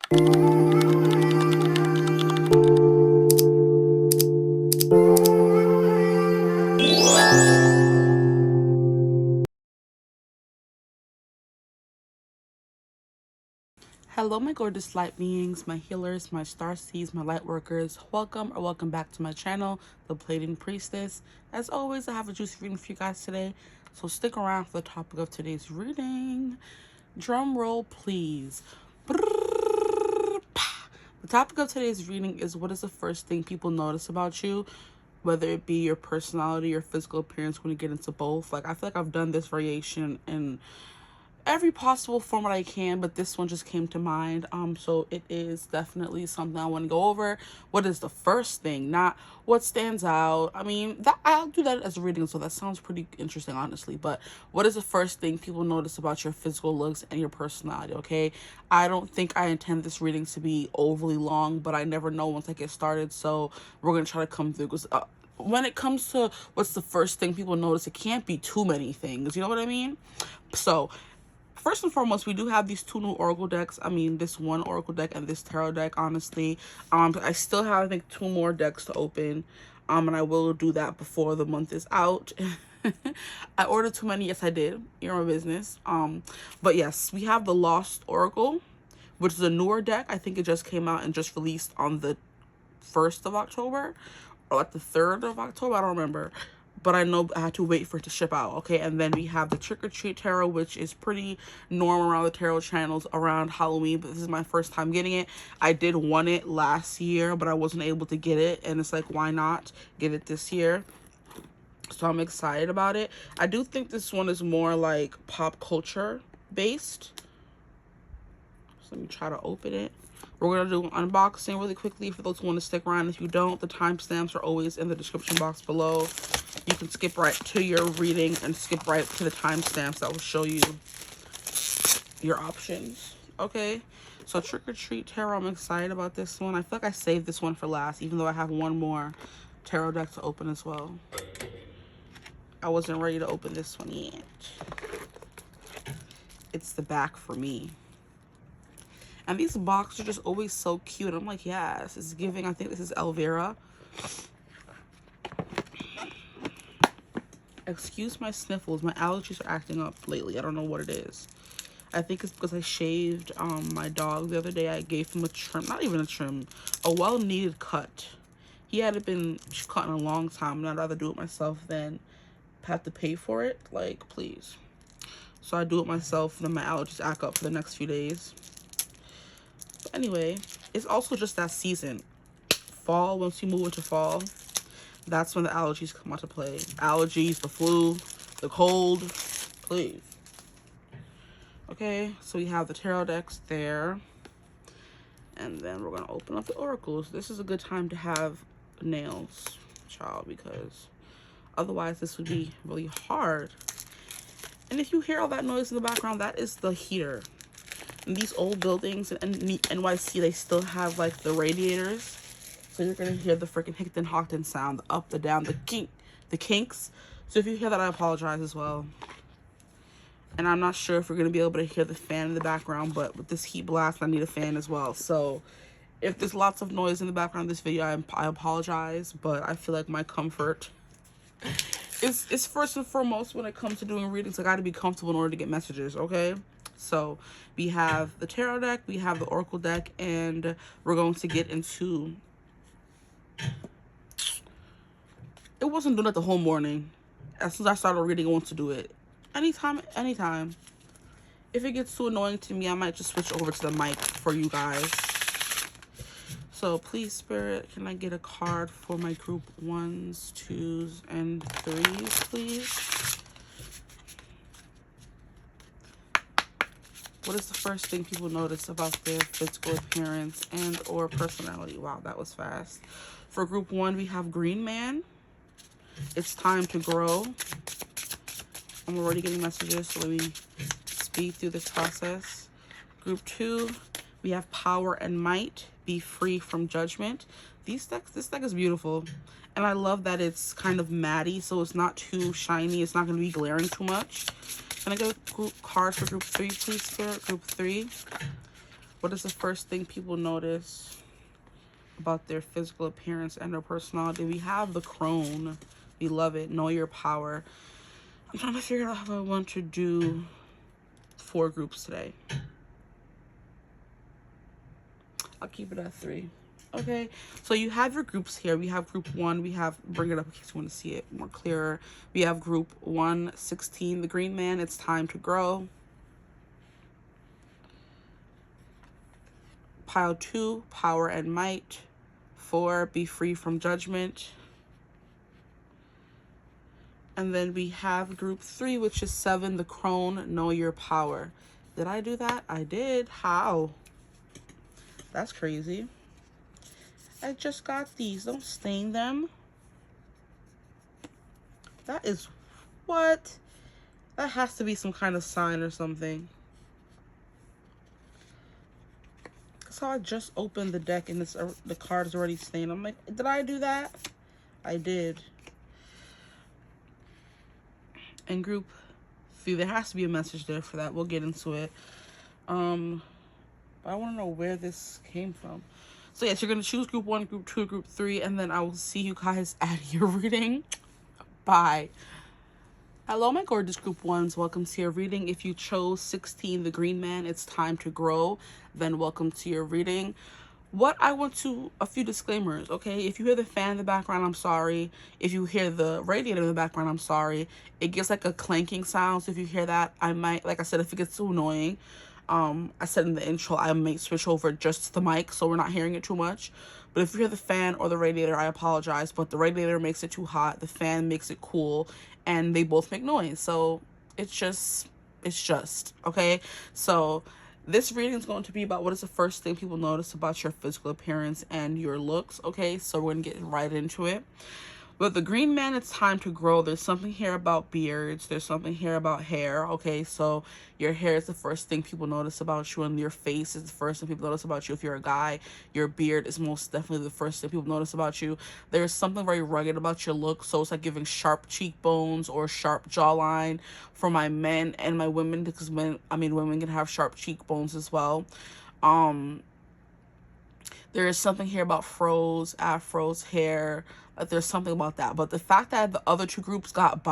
Hello, my gorgeous light beings, my healers, my star seeds, my light workers. Welcome or welcome back to my channel, The Pleiadian Priestess. As always, I have a juicy reading for you guys today, so stick around for the topic of today's reading. Drum roll, please. The topic of today's reading is, what is the first thing people notice about you? Whether it be your personality or physical appearance, when you get into both. Like, I feel like I've done this variation in every possible format I can, but this one just came to mind. So it is definitely something I want to go over. What is the first thing, not what stands out? I mean, that I'll do that as a reading, so that sounds pretty interesting, honestly. But what is the first thing people notice about your physical looks and your personality? Okay, I don't think I intend this reading to be overly long, but I never know once I get started, so we're gonna try to come through, because when it comes to what's the first thing people notice, it can't be too many things, you know what I mean? So first and foremost, we do have these two new oracle decks. I mean, this one oracle deck and this tarot deck, honestly. I still have, I think, two more decks to open. And I will do that before the month is out. I ordered too many. Yes, I did. You're my business. But yes, we have the Lost Oracle, which is a newer deck. I think it just came out and just released on the 1st of October, or like the 3rd of October. I don't remember. But I know I had to wait for it to ship out, okay? And then we have the Trick or Treat Tarot, which is pretty normal around the tarot channels around Halloween, but this is my first time getting it. I did want it last year, but I wasn't able to get it, and it's like, why not get it this year? So I'm excited about it. I do think this one is more like pop culture based. So let me try to open it. We're going to do an unboxing really quickly for those who want to stick around. If you don't, the timestamps are always in the description box below. You can skip right to your reading and skip right to the timestamps that will show you your options. Okay, so Trick or Treat Tarot, I'm excited about this one. I feel like I saved this one for last, even though I have one more tarot deck to open as well. I wasn't ready to open this one yet. It's the back for me. And these boxes are just always so cute. I'm like, yes, it's giving. I think this is Elvira. Excuse my sniffles. My allergies are acting up lately. I don't know what it is. I think it's because I shaved my dog the other day. I gave him a trim. Not even a trim. A well-needed cut. He hadn't been cut in a long time, and I'd rather do it myself than have to pay for it. Like, please. So I do it myself, and then my allergies act up for the next few days. But anyway, it's also just that season. Fall, once you move into fall, that's when the allergies come out to play. Allergies, the flu, the cold, please. Okay, so we have the tarot decks there. And then we're going to open up the oracles. This is a good time to have nails, child, because otherwise this would be really hard. And if you hear all that noise in the background, that is the heater. In these old buildings in NYC, they still have like the radiators. So you're going to hear the freaking Hickton Hawkton sound, the up, the down, the kinks. So if you hear that, I apologize as well. And I'm not sure if we're going to be able to hear the fan in the background, but with this heat blast, I need a fan as well. So if there's lots of noise in the background of this video, I apologize, but I feel like my comfort is first and foremost when it comes to doing readings. I got to be comfortable in order to get messages, okay? So we have the tarot deck, we have the oracle deck, and we're going to get into... It wasn't doing it the whole morning. As soon as I started reading, I want to do it. Anytime. If it gets too annoying to me, I might just switch over to the mic for you guys. So please, Spirit, can I get a card for my group 1s, 2s, and 3s, please? What is the first thing people notice about their physical appearance and or personality? Wow, that was fast. For group 1, we have Green Man. It's time to grow. I'm already getting messages, so let me speed through this process. Group 2, we have Power and Might. Be free from judgment. This deck is beautiful. And I love that it's kind of matte, so it's not too shiny. It's not going to be glaring too much. Can I get a group card for group 3, please, Spirit? Group 3. What is the first thing people notice about their physical appearance and their personality? We have the crone. We love it. Know your power. I'm trying to figure out how I want to do 4 groups today. I'll keep it at 3. Okay, so you have your groups here. We have group 1. We have, bring it up in case you want to see it more clearer. We have group 1, 16, the green man. It's time to grow. Pile 2, power and might. 4, be free from judgment. And then we have group 3, which is 7, the crone, know your power. Did I do that? I did. How? That's crazy. I just got these. Don't stain them. That is what? That has to be some kind of sign or something. So I just opened the deck and the card is already stained. I'm like, did I do that? I did. And group 3, there has to be a message there for that. We'll get into it. But I want to know where this came from. So yes, you're going to choose group 1, group 2, group 3, and then I will see you guys at your reading. Bye. Hello, my gorgeous group 1s. Welcome to your reading. If you chose 16, the green man, it's time to grow. Then welcome to your reading. A few disclaimers, okay? If you hear the fan in the background, I'm sorry. If you hear the radiator in the background, I'm sorry. It gets like a clanking sound, so if you hear that, I might, like I said, if it gets too annoying, I said in the intro, I might switch over just to the mic so we're not hearing it too much. But if you hear the fan or the radiator, I apologize. But the radiator makes it too hot, the fan makes it cool, and they both make noise. So it's just, okay? So this reading is going to be about what is the first thing people notice about your physical appearance and your looks, okay? So we're going to get right into it. With the green man, it's time to grow. There's something here about beards. There's something here about hair, okay? So your hair is the first thing people notice about you, and your face is the first thing people notice about you. If you're a guy, your beard is most definitely the first thing people notice about you. There's something very rugged about your look, so it's like giving sharp cheekbones or sharp jawline for my men and my women, because women can have sharp cheekbones as well. There is something here about fros, afros, hair. There's something about that. But the fact that the other 2 groups got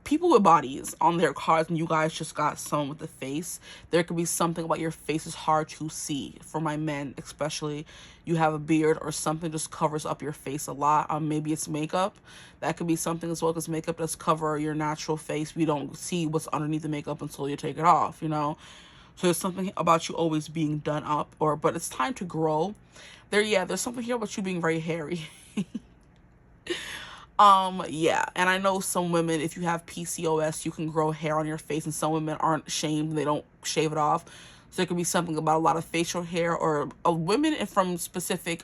people with bodies on their cards, and you guys just got someone with the face, there could be something about your face is hard to see. For my men especially, you have a beard or something just covers up your face a lot. Maybe it's makeup. That could be something as well, because makeup does cover your natural face. We don't see what's underneath the makeup until you take it off, you know. So there's something about you always being done up, but it's time to grow. There's something here about you being very hairy. Yeah, and I know some women, if you have PCOS, you can grow hair on your face, and some women aren't shamed, they don't shave it off. So there could be something about a lot of facial hair, or women from specific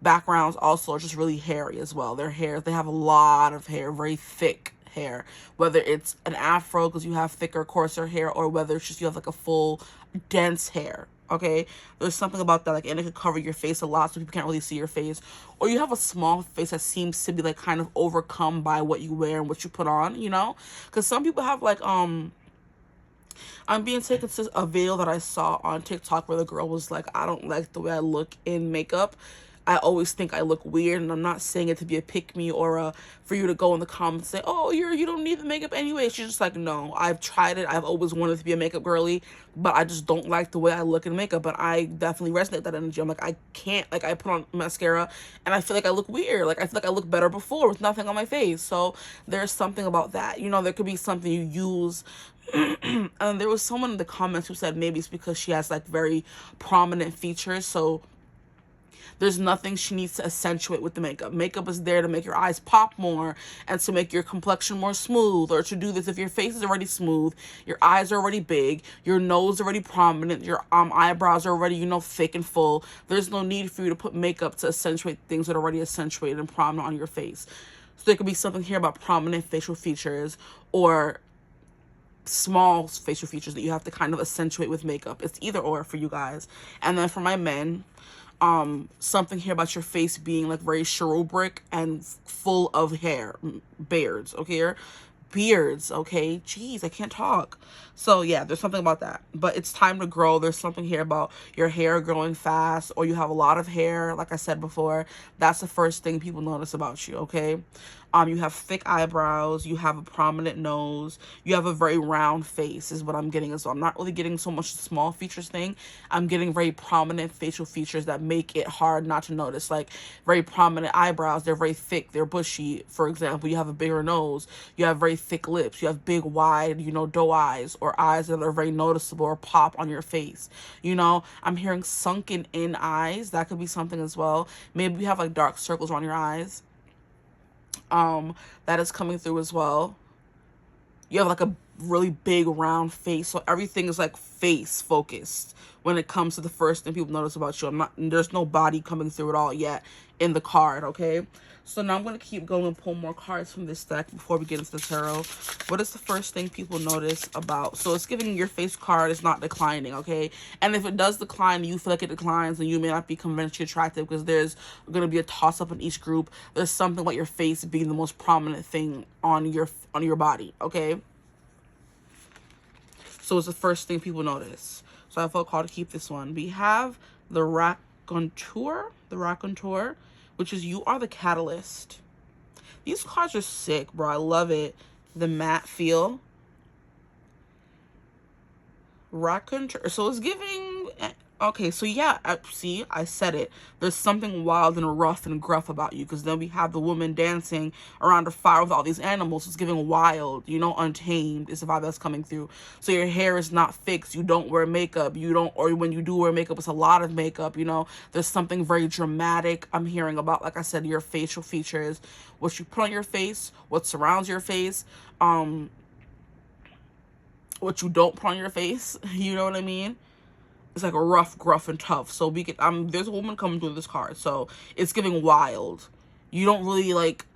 backgrounds also are just really hairy as well. Their hair, they have a lot of hair, very thick hair, whether it's an afro because you have thicker, coarser hair, or whether it's just you have like a full dense hair. Okay, there's something about that, like, and it could cover your face a lot so people can't really see your face, or you have a small face that seems to be like kind of overcome by what you wear and what you put on, you know, because some people have like I'm being taken to a video that I saw on TikTok where the girl was like, I don't like the way I look in makeup. I always think I look weird, and I'm not saying it to be a pick-me or for you to go in the comments and say, oh, you don't need the makeup anyway. She's just like, no, I've tried it. I've always wanted to be a makeup girly, but I just don't like the way I look in makeup. But I definitely resonate with that energy. I'm like, I can't, like, I put on mascara and I feel like I look weird. Like, I feel like I look better before with nothing on my face. So there's something about that. You know, there could be something you use. And there was someone in the comments who said maybe it's because she has like very prominent features. So there's nothing she needs to accentuate with the makeup. Makeup is there to make your eyes pop more and to make your complexion more smooth, or to do this if your face is already smooth, your eyes are already big, your nose is already prominent, your eyebrows are already, you know, thick and full. There's no need for you to put makeup to accentuate things that are already accentuated and prominent on your face. So there could be something here about prominent facial features or small facial features that you have to kind of accentuate with makeup. It's either or for you guys. And then for my men, something here about your face being like very cherubic and full of hair, beards, okay? beards, okay? Jeez, I can't talk. So yeah, there's something about that. But it's time to grow. There's something here about your hair growing fast, or you have a lot of hair, like I said before. That's the first thing people notice about you, okay? You have thick eyebrows, you have a prominent nose, you have a very round face is what I'm getting as well. I'm not really getting so much the small features thing. I'm getting very prominent facial features that make it hard not to notice. Like very prominent eyebrows, they're very thick, they're bushy. For example, you have a bigger nose, you have very thick lips, you have big, wide, doe eyes, or eyes that are very noticeable or pop on your face. I'm hearing sunken in eyes. That could be something as well. Maybe you have like dark circles around your eyes. That is coming through as well. You have like a really big round face, so everything is like face focused when it comes to the first thing people notice about you. There's no body coming through at all yet in the card, okay? So now I'm going to keep going and pull more cards from this deck before we get into the tarot. What is the first thing people notice about? So it's giving your face card is not declining, okay? And if it does decline, you feel like it declines, then you may not be conventionally attractive, because there's going to be a toss-up in each group. There's something about your face being the most prominent thing on your body, okay? So it's the first thing people notice. So I felt called to keep this one. We have the raconteur, which is you are the catalyst. These cards are sick, bro. I love it. The matte feel. Raconteur. So it's giving... Okay, so yeah, see, I said it. There's something wild and rough and gruff about you, because then we have the woman dancing around a fire with all these animals. It's giving wild, untamed is the vibe that's coming through. So your hair is not fixed. You don't wear makeup. Or when you do wear makeup, it's a lot of makeup, There's something very dramatic I'm hearing about, like I said, your facial features, what you put on your face, what surrounds your face, what you don't put on your face, you know what I mean? It's like a rough, gruff, and tough. So we can, there's a woman coming through this card. So it's giving wild. You don't really like,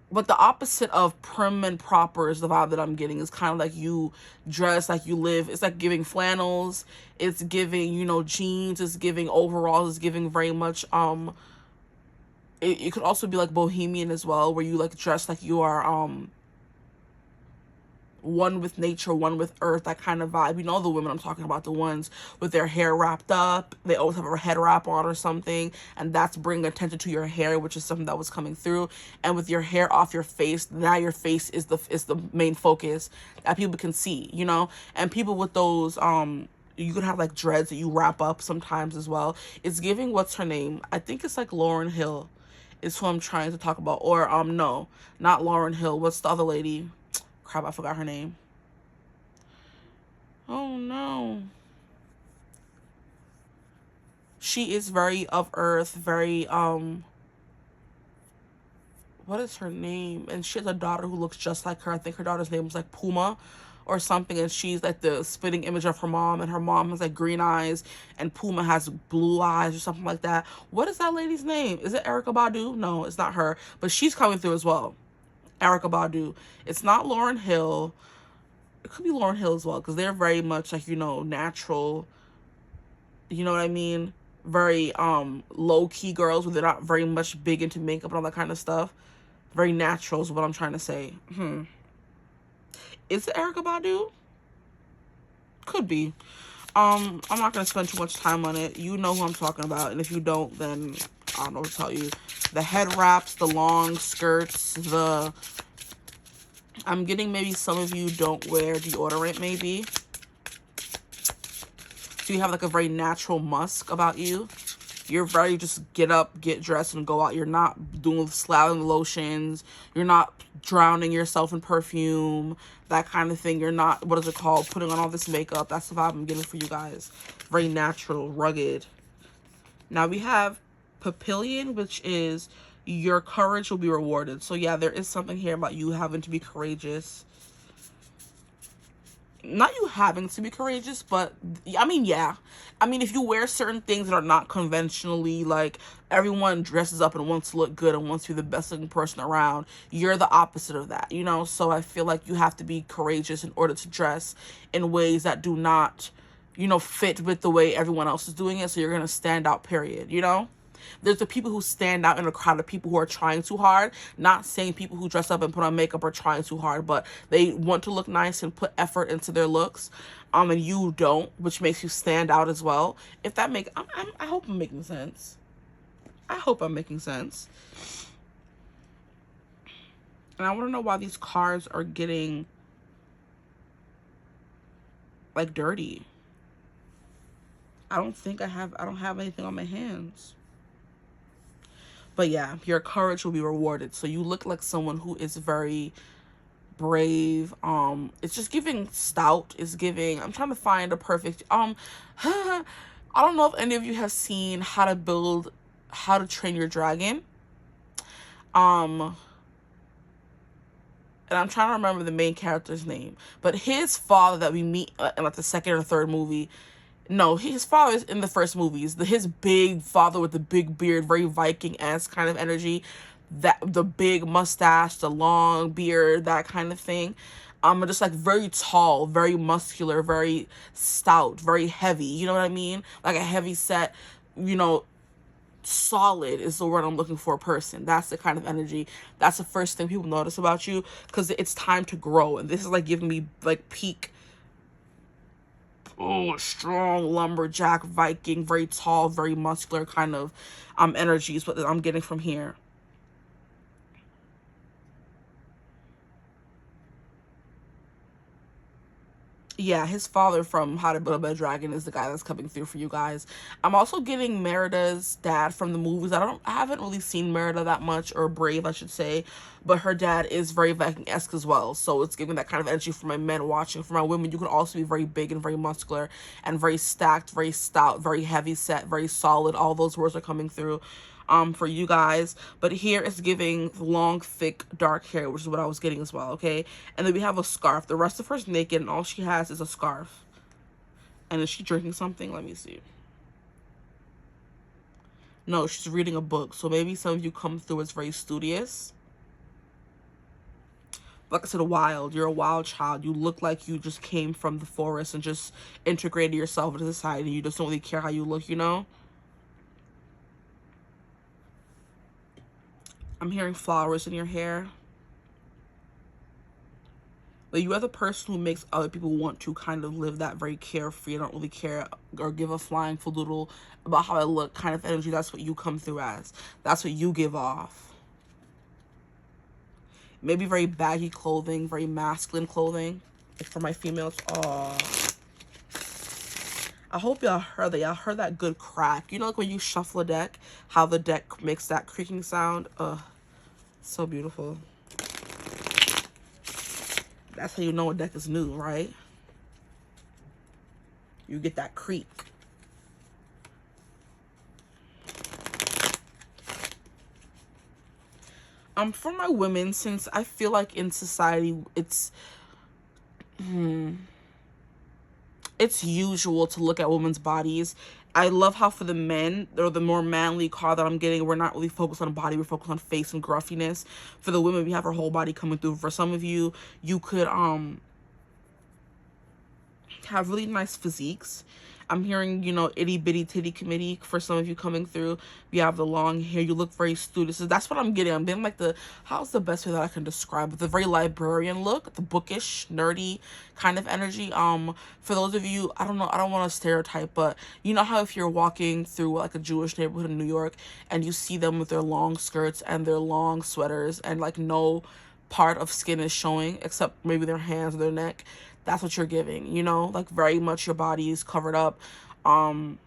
but the opposite of prim and proper is the vibe that I'm getting. Is kind of like you dress like you live. It's like giving flannels. It's giving, jeans. It's giving overalls. It's giving very much, it could also be like bohemian as well, where you like dress like you are, one with nature, one with earth, that kind of vibe. The women I'm talking about, the ones with their hair wrapped up. They always have a head wrap on or something, and that's bringing attention to your hair, which is something that was coming through. And with your hair off your face, now your face is the main focus that people can see, And people with those, you could have like dreads that you wrap up sometimes as well. It's giving, what's her name? I think it's like Lauryn Hill is who I'm trying to talk about. Or, no, not Lauryn Hill. What's the other lady? Crap, I forgot her name. Oh no. She is very of earth, very what is her name? And she has a daughter who looks just like her. I think her daughter's name was like Puma or something, and she's like the spitting image of her mom, and her mom has like green eyes and Puma has blue eyes or something like that. What is that lady's name? Is it Erykah Badu? No, it's not her, but she's coming through as well. Erykah Badu. It's not Lauryn Hill. It could be Lauryn Hill as well, because they're very much like, natural, you know what I mean? Very low-key girls, where they're not very much big into makeup and all that kind of stuff. Very natural is what I'm trying to say. Is it Erykah Badu? Could be. I'm not going to spend too much time on it. You know who I'm talking about, and if you don't, then I don't know what to tell you. The head wraps, the long skirts, I'm getting maybe some of you don't wear deodorant, maybe. So you have like a very natural musk about you. You're very just get up, get dressed, and go out. You're not doing slathering the lotions. You're not drowning yourself in perfume, that kind of thing. You're not, what is it called, putting on all this makeup. That's the vibe I'm getting for you guys. Very natural, rugged. Now we have Papillion, which is your courage will be rewarded. So yeah, there is something here about you having to be courageous. Not you having to be courageous, but I mean, yeah. I mean, if you wear certain things that are not conventionally, like everyone dresses up and wants to look good and wants to be the best looking person around, you're the opposite of that, So I feel like you have to be courageous in order to dress in ways that do not, fit with the way everyone else is doing it. So you're going to stand out, period, there's the people who stand out in a crowd of people who are trying too hard. Not saying people who dress up and put on makeup are trying too hard, but they want to look nice and put effort into their looks. And you don't, which makes you stand out as well. If that makes, I hope I'm making sense. I hope I'm making sense. And I want to know why these cards are getting like dirty. I don't have anything on my hands. But yeah, your courage will be rewarded. So you look like someone who is very brave. It's just giving stout. It's giving, I'm trying to find a perfect, I don't know if any of you have seen How to Train Your Dragon. And I'm trying to remember the main character's name, but his father that we meet in like the second or third movie, no, his father is in the first movies, his big father with the big beard, very Viking-esque kind of energy, that the big mustache, the long beard, that kind of thing. Just like very tall, very muscular, very stout, very heavy, you know what I mean? Like a heavy set, you know, solid is the word I'm looking for, person. That's the kind of energy. That's the first thing people notice about you, because it's time to grow. And this is like giving me like peak, strong lumberjack, Viking, very tall, very muscular kind of energy is what I'm getting from here. Yeah, his father from How to Build a Dragon is the guy that's coming through for you guys. I'm also getting Merida's dad from the movies. I haven't really seen Merida that much, or Brave, I should say, but her dad is very Viking-esque as well. So it's giving that kind of energy for my men watching. For my women, you can also be very big and very muscular and very stacked, very stout, very heavy set, very solid. All those words are coming through for you guys. But here it's giving long, thick, dark hair, which is what I was getting as well, okay? And then we have a scarf. The rest of her's naked, and all she has is a scarf. And is she drinking something? Let me see. No, she's reading a book. So maybe some of you come through as very studious. Like I said, wild. You're a wild child. You look like you just came from the forest and just integrated yourself into society. You just don't really care how you look, you know? I'm hearing flowers in your hair. But you are the person who makes other people want to kind of live that very carefree, I don't really care or give a flying fadoodle about how I look kind of energy. That's what you come through as. That's what you give off. Maybe very baggy clothing, very masculine clothing. Like for my females, oh, I hope y'all heard that. Y'all heard that good crack. You know, like when you shuffle a deck, how the deck makes that creaking sound. So beautiful. That's how you know a deck is new, right? You get that creak. For my women, since I feel like in society it's usual to look at women's bodies. I love how for the men, or the more manly card that I'm getting, we're not really focused on body, we're focused on face and gruffiness. For the women, we have our whole body coming through. For some of you, you could have really nice physiques. I'm hearing, you know, itty bitty titty committee for some of you coming through. You have the long hair, you look very studious. So that's what I'm getting. I'm getting like how's the best way that I can describe it? The very librarian look, the bookish, nerdy kind of energy. For those of you, I don't know, I don't want to stereotype, but you know how if you're walking through like a Jewish neighborhood in New York and you see them with their long skirts and their long sweaters and like no part of skin is showing except maybe their hands or their neck. That's what you're giving, you know, like very much your body is covered up for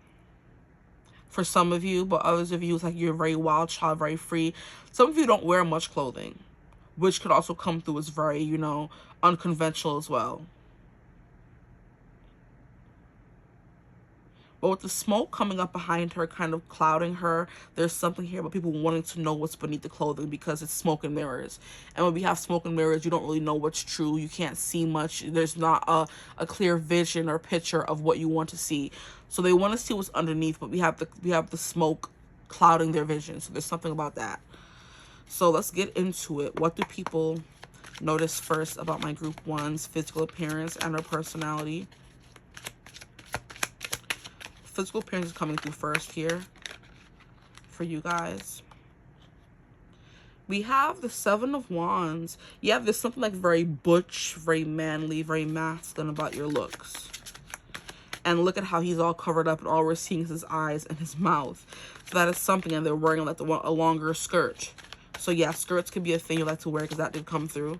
some of you, but others of you, it's like you're a very wild child, very free. Some of you don't wear much clothing, which could also come through as very, you know, unconventional as well. But with the smoke coming up behind her, kind of clouding her, there's something here about people wanting to know what's beneath the clothing because it's smoke and mirrors. And when we have smoke and mirrors, you don't really know what's true. You can't see much. There's not a clear vision or picture of what you want to see. So they want to see what's underneath, but we have the smoke clouding their vision. So there's something about that. So let's get into it. What do people notice first about my group one's physical appearance and their personality? Physical appearance is coming through first here for you guys. We have the Seven of Wands. Yeah, there's something like very butch, very manly, very masculine about your looks. And look at how he's all covered up and all we're seeing is his eyes and his mouth. So that is something, and they're wearing like a longer skirt. So yeah, skirts could be a thing you like to wear because that did come through.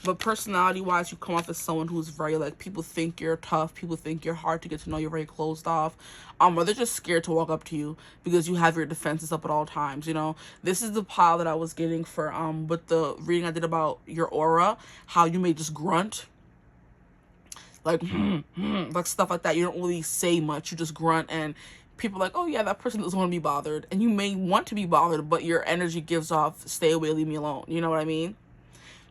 But personality-wise, you come off as someone who's very, like, people think you're tough. People think you're hard to get to know. You're very closed off. Or they're just scared to walk up to you because you have your defenses up at all times, you know. This is the pile that I was getting for, with the reading I did about your aura. How you may just grunt. Like, like stuff like that. You don't really say much. You just grunt and people are like, oh, yeah, that person doesn't want to be bothered. And you may want to be bothered, but your energy gives off, stay away, leave me alone. You know what I mean?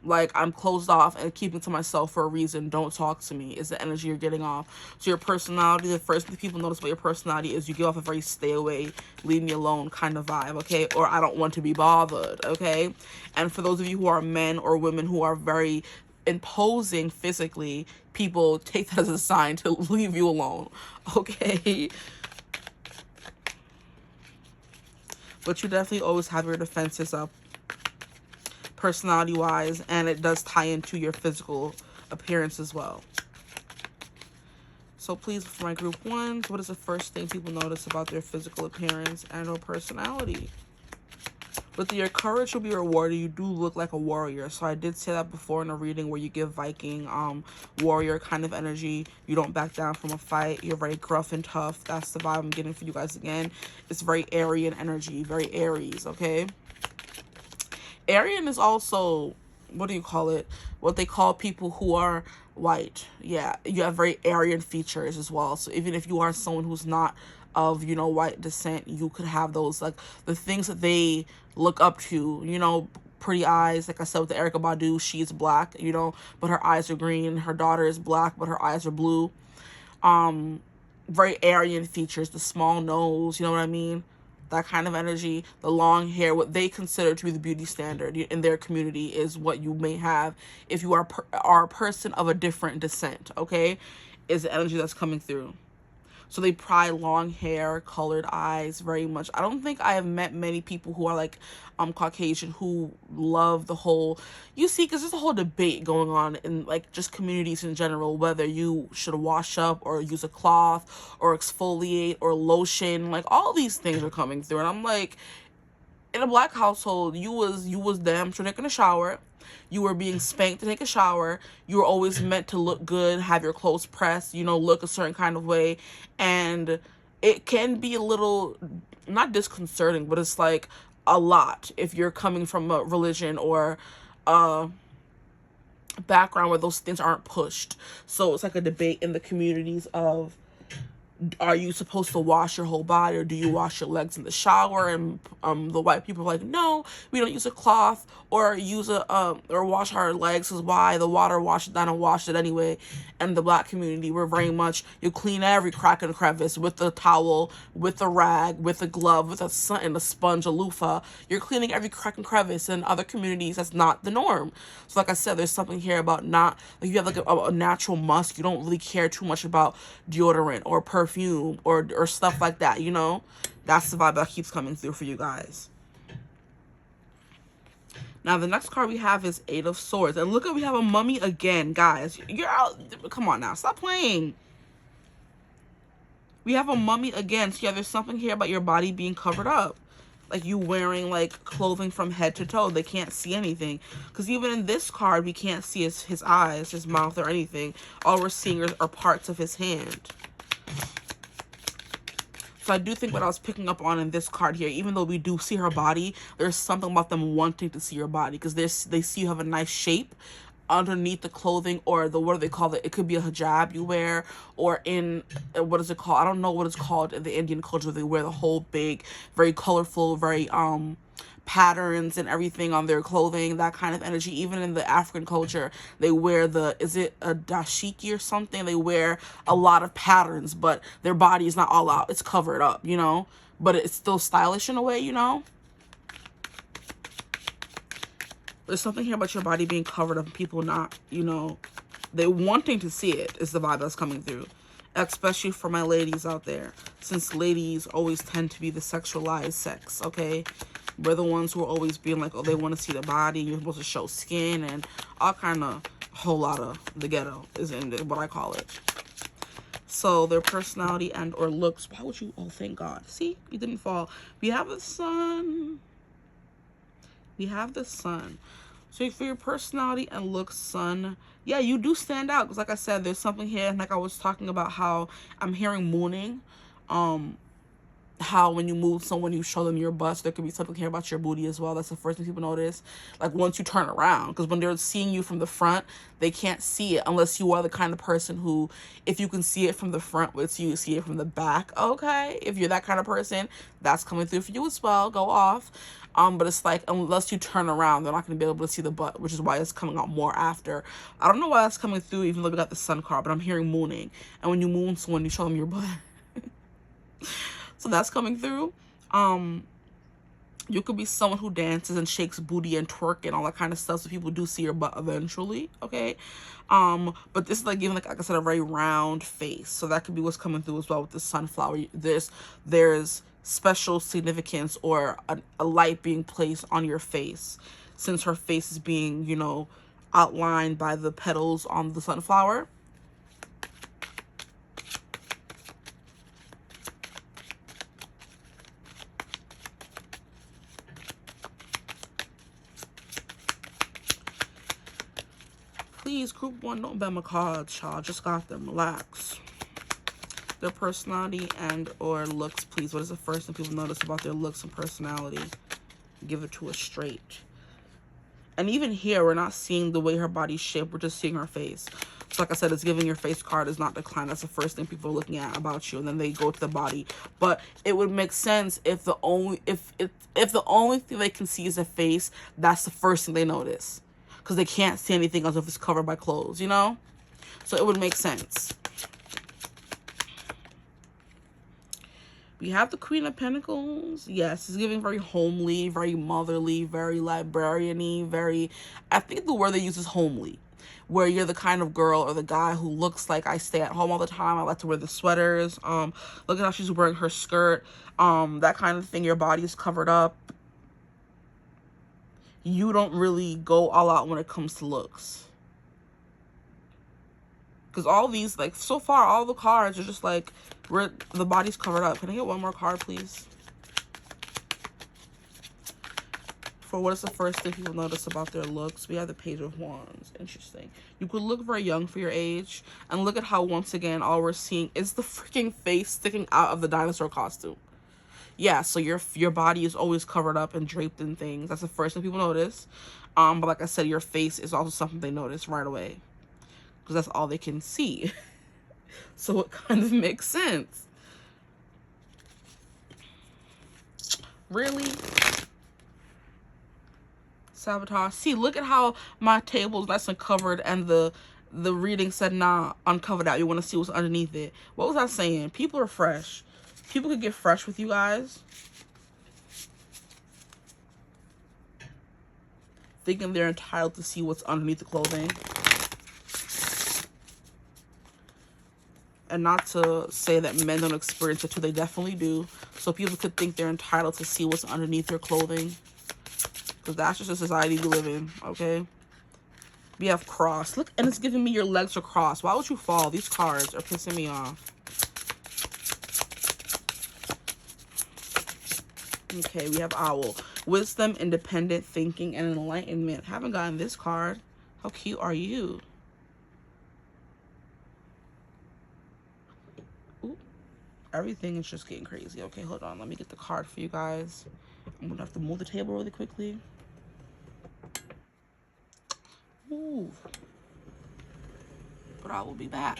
Like, I'm closed off and keeping to myself for a reason. Don't talk to me is the energy you're getting off. So your personality, the first thing people notice about your personality is you give off a very stay away, leave me alone kind of vibe, okay? Or I don't want to be bothered, okay? And for those of you who are men or women who are very imposing physically, people take that as a sign to leave you alone, okay? But you definitely always have your defenses up, personality wise, and it does tie into your physical appearance as well. So please, for my group ones, what is the first thing people notice about their physical appearance and or personality? With your courage will be rewarded. You do look like a warrior. So I did say that before in a reading where you give Viking, warrior kind of energy. You don't back down from a fight. You're very gruff and tough. That's the vibe I'm getting for you guys again. It's very Aryan energy, very Aries, okay? Aryan is also, what do you call it? What they call people who are white. Yeah, you have very Aryan features as well. So even if you are someone who's not of, you know, white descent, you could have those, like, the things that they look up to, you know, pretty eyes. Like I said with the Erykah Badu, she's black, you know, but her eyes are green. Her daughter is black, but her eyes are blue. Very Aryan features, the small nose, you know what I mean? That kind of energy, the long hair, what they consider to be the beauty standard in their community is what you may have if you are a person of a different descent, okay? Is the energy that's coming through. So they pride long hair, colored eyes very much. I don't think I have met many people who are like Caucasian who love the whole, you see, because there's a whole debate going on in like just communities in general, whether you should wash up or use a cloth or exfoliate or lotion. Like all these things are coming through. And I'm like, in a black household, you was damn sure taking a shower. You were being spanked to take a shower. You were always meant to look good, have your clothes pressed, you know, look a certain kind of way. And it can be a little, not disconcerting, but it's like a lot if you're coming from a religion or a background where those things aren't pushed. So it's like a debate in the communities of, are you supposed to wash your whole body or do you wash your legs in the shower? And the white people are like, no, we don't use a cloth or use or wash our legs, because why? The water washes it down and wash it anyway. And the black community, we're very much, you clean every crack and crevice with a towel, with a rag, with a glove, with a sponge, a loofah. You're cleaning every crack and crevice. In other communities, that's not the norm. So like I said, there's something here about not, like you have like a natural musk. You don't really care too much about deodorant or perfume or stuff like that, you know? That's the vibe that keeps coming through for you guys. Now, the next card we have is Eight of Swords. And look, we have a mummy again, guys. You're out. Come on now. Stop playing. We have a mummy again. So, yeah, there's something here about your body being covered up. Like you wearing, like, clothing from head to toe. They can't see anything. Because even in this card, we can't see his eyes, his mouth, or anything. All we're seeing are parts of his hand. So I do think what I was picking up on in this card here, even though we do see her body, there's something about them wanting to see your body because they see you have a nice shape underneath the clothing, or the, what do they call it? It could be a hijab you wear, or in, what is it called? I don't know what it's called in the Indian culture. They wear the whole big, very colorful, very patterns and everything on their clothing, that kind of energy. Even in the African culture, they wear the, is it a dashiki or something? They wear a lot of patterns, but their body is not all out. It's covered up, you know, but it's still stylish in a way, you know. There's something here about your body being covered up, people not, you know, they wanting to see it is the vibe that's coming through. especially for my ladies out there, since ladies always tend to be the sexualized sex, okay? We're the ones who are always being like, oh, they want to see the body, you're supposed to show skin, and all kind of whole lot of the ghetto is in what I call it. So their personality and or looks, why would you, oh, thank God. See, you didn't fall. We have the sun. We have the sun. So for your personality and looks, sun, yeah, you do stand out. Because like I said, there's something here, and like I was talking about how I'm hearing mooning. How when you move someone, you show them your bust. There could be something here about your booty as well. That's the first thing people notice. Like once you turn around, because when they're seeing you from the front, they can't see it unless you are the kind of person who, if you can see it from the front, with you see it from the back. Okay, if you're that kind of person, that's coming through for you as well. Go off. But it's like, unless you turn around, they're not going to be able to see the butt, which is why it's coming out more after. I don't know why that's coming through, even though we got the sun card, but I'm hearing mooning. And when you moon someone, you show them your butt. So that's coming through. You could be someone who dances and shakes booty and twerk and all that kind of stuff, so people do see your butt eventually, okay? But this is like giving, like I said, a very round face. So that could be what's coming through as well with the sunflower. There's special significance or a light being placed on your face, since her face is being, you know, outlined by the petals on the sunflower. Please, group one, don't bet my cards, y'all. Just got them. Relax. Their personality and or looks, please. What is the first thing people notice about their looks and personality? Give it to us straight. And even here, we're not seeing the way her body's shaped. We're just seeing her face. So like I said, it's giving your face card is not declined. That's the first thing people are looking at about you. And then they go to the body. But it would make sense if the only thing they can see is a face, that's the first thing they notice. Because they can't see anything else if it's covered by clothes, you know? So it would make sense. We have the Queen of Pentacles. Yes, it's giving very homely, very motherly, very librarian-y, very... I think the word they use is homely. Where you're the kind of girl or the guy who looks like, I stay at home all the time. I like to wear the sweaters. Look at how she's wearing her skirt. That kind of thing. Your body is covered up. You don't really go all out when it comes to looks. Because all these, like, so far, all the cards are just like, the body's covered up. Can I get one more card, please? For what is the first thing people notice about their looks? We have the Page of Wands. Interesting. You could look very young for your age. And look at how, once again, all we're seeing is the freaking face sticking out of the dinosaur costume. Yeah, so your body is always covered up and draped in things. That's the first thing people notice. But like I said, your face is also something they notice right away. Because that's all they can see. So it kind of makes sense. Really? Sabotage. See, look at how my table is nice and covered, and the reading said, nah, uncovered out. You want to see what's underneath it. What was I saying? People are fresh. People could get fresh with you guys. Thinking they're entitled to see what's underneath the clothing. And not to say that men don't experience it too, they definitely do. So people could think they're entitled to see what's underneath their clothing. Because that's just a society we live in, okay? We have cross. Look, and it's giving me your legs are crossed. Why would you fall? These cards are pissing me off. Okay, we have owl. Wisdom, independent thinking, and enlightenment. Haven't gotten this card. How cute are you? Ooh, everything is just getting crazy. Okay, hold on. Let me get the card for you guys. I'm going to have to move the table really quickly. Ooh. But I will be back.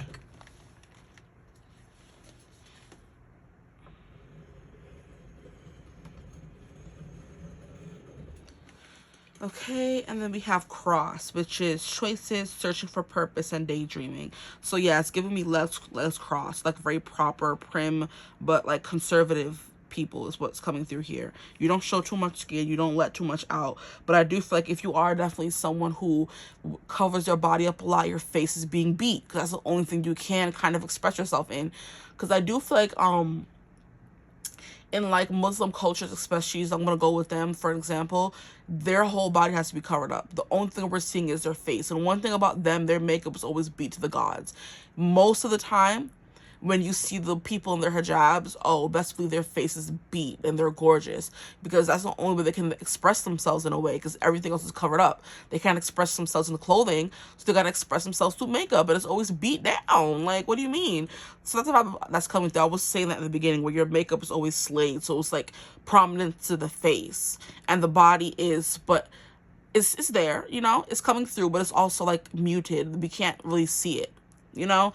Okay, and then we have cross, which is choices, searching for purpose, and daydreaming. So yeah, it's giving me less cross, like very proper, prim, but like conservative people is what's coming through here. You don't show too much skin. You don't let too much out. But I do feel like if you are definitely someone who covers your body up a lot, your face is being beat, because that's the only thing you can kind of express yourself in. Because I do feel like in like Muslim cultures, especially, so I'm gonna go with them for example, their whole body has to be covered up. The only thing we're seeing is their face. And one thing about them, their makeup is always beat to the gods. Most of the time when you see the people in their hijabs, oh, best believe their face is beat and they're gorgeous, because that's the only way they can express themselves in a way, because everything else is covered up. They can't express themselves in clothing, so they gotta express themselves through makeup, and it's always beat down. Like, what do you mean? So that's about that's coming through. I was saying that in the beginning, where your makeup is always slayed, so it's like prominent to the face, and the body is, but it's there, you know, it's coming through, but it's also like muted. We can't really see it, you know.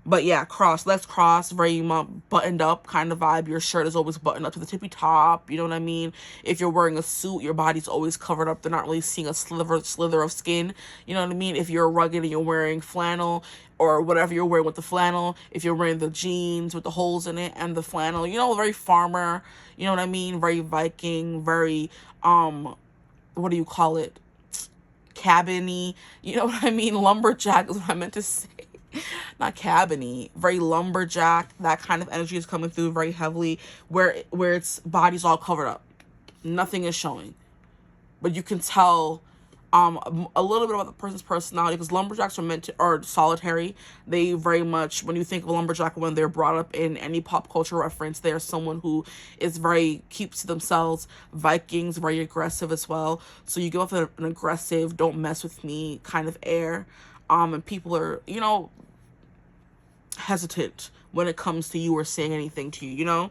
But yeah, let's cross, very buttoned up kind of vibe. Your shirt is always buttoned up to the tippy top, you know what I mean? If you're wearing a suit, your body's always covered up. They're not really seeing a slither of skin, you know what I mean? If you're rugged and you're wearing flannel, or whatever you're wearing with the flannel, if you're wearing the jeans with the holes in it and the flannel, you know, very farmer, you know what I mean? Very Viking, very, what do you call it? Cabin-y, you know what I mean? Lumberjack is what I meant to say. Not cabiny, very lumberjack. That kind of energy is coming through very heavily, where its body's all covered up, nothing is showing, but you can tell a little bit about the person's personality, because lumberjacks are solitary. They very much, when you think of a lumberjack, when they're brought up in any pop culture reference, they're someone who is keeps to themselves. Vikings, very aggressive as well, so you give off an aggressive, don't mess with me kind of air. And people are, you know, hesitant when it comes to you or saying anything to you, you know?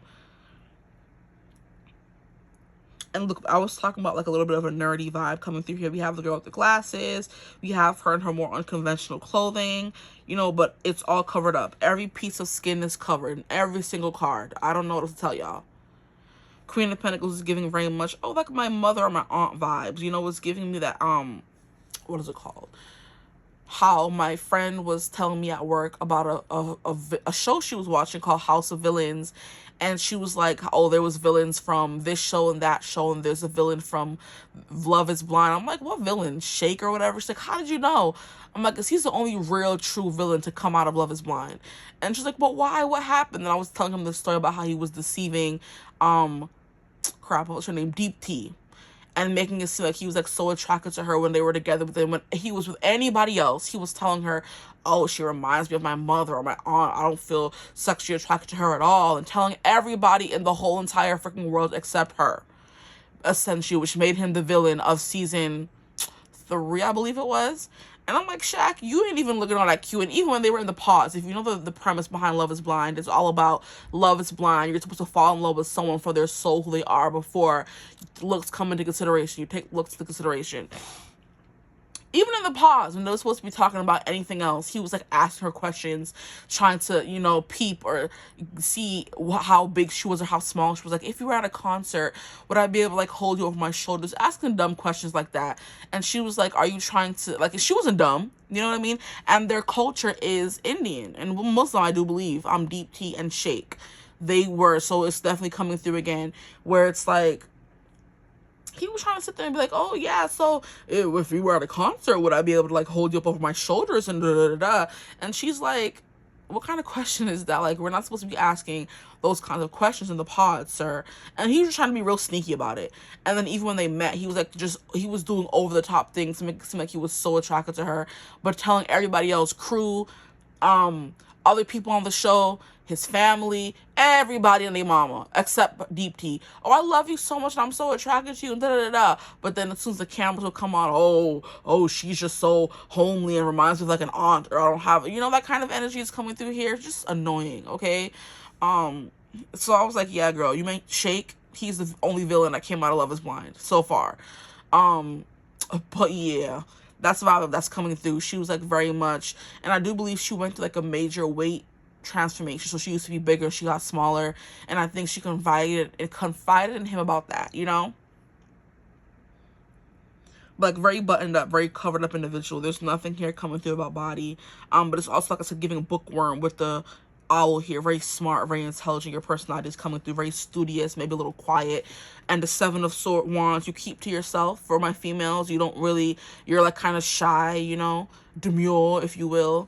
And look, I was talking about like a little bit of a nerdy vibe coming through here. We have the girl with the glasses. We have her in her more unconventional clothing, you know, but it's all covered up. Every piece of skin is covered in every single card. I don't know what to tell y'all. Queen of Pentacles is giving very much, oh, like my mother or my aunt vibes, you know, it's giving me that, what is it called? How my friend was telling me at work about a show she was watching called House of Villains, and she was like, oh, there was villains from this show and that show, and there's a villain from Love is Blind. I'm like, what villain? Shake or whatever? She's like, how did you know? I'm like, 'cause he's the only real true villain to come out of Love is Blind. And she's like, but why? What happened? And I was telling him the story about how he was deceiving crap, what's her name? Deep T. And making it seem like he was like so attracted to her when they were together, but then when he was with anybody else, he was telling her, oh, she reminds me of my mother or my aunt. I don't feel sexually attracted to her at all. And telling everybody in the whole entire freaking world except her, essentially, which made him the villain of season 3, I believe it was. And I'm like, Shaq, you ain't even looking all that cute. And even when they were in the pause, if you know the premise behind Love is Blind, it's all about love is blind. You're supposed to fall in love with someone for their soul, who they are, before looks come into consideration. You take looks into consideration. Even in the pause, when they were supposed to be talking about anything else, he was like asking her questions, trying to, you know, peep or see how big she was or how small she was. Like, if you were at a concert, would I be able to like hold you over my shoulders? Asking dumb questions like that. And she was like, are you trying to, like, she wasn't dumb, you know what I mean? And their culture is Indian and Muslim, I do believe. Deep T and Sheikh, they were, so it's definitely coming through again, where it's like, he was trying to sit there and be like, oh yeah, so if we were at a concert, would I be able to like hold you up over my shoulders and da da da da? And she's like, what kind of question is that? Like, we're not supposed to be asking those kinds of questions in the pod, sir. And he was trying to be real sneaky about it. And then even when they met, he was like, he was doing over the top things to make it seem like he was so attracted to her, but telling everybody else, crew, other people on the show, his family, everybody and their mama, except Deep T. Oh, I love you so much and I'm so attracted to you, and da-da-da-da. But then as soon as the cameras will come on, oh, she's just so homely and reminds me of like an aunt, or I don't have, you know, that kind of energy is coming through here. It's just annoying, okay? So I was like, yeah, girl, you may Shake. He's the only villain that came out of Love is Blind so far. But yeah, that's the vibe that's coming through. She was like very much, and I do believe she went through like a major weight transformation. So she used to be bigger, she got smaller, and I think she confided in him about that, you know? Like very buttoned up, very covered up individual. There's nothing here coming through about body. But it's also, like I said, giving bookworm with the owl here, very smart, very intelligent. Your personality is coming through, very studious, maybe a little quiet. And the Seven of Wands, you keep to yourself. For my females, you don't really, you're like kind of shy, you know, demure, if you will.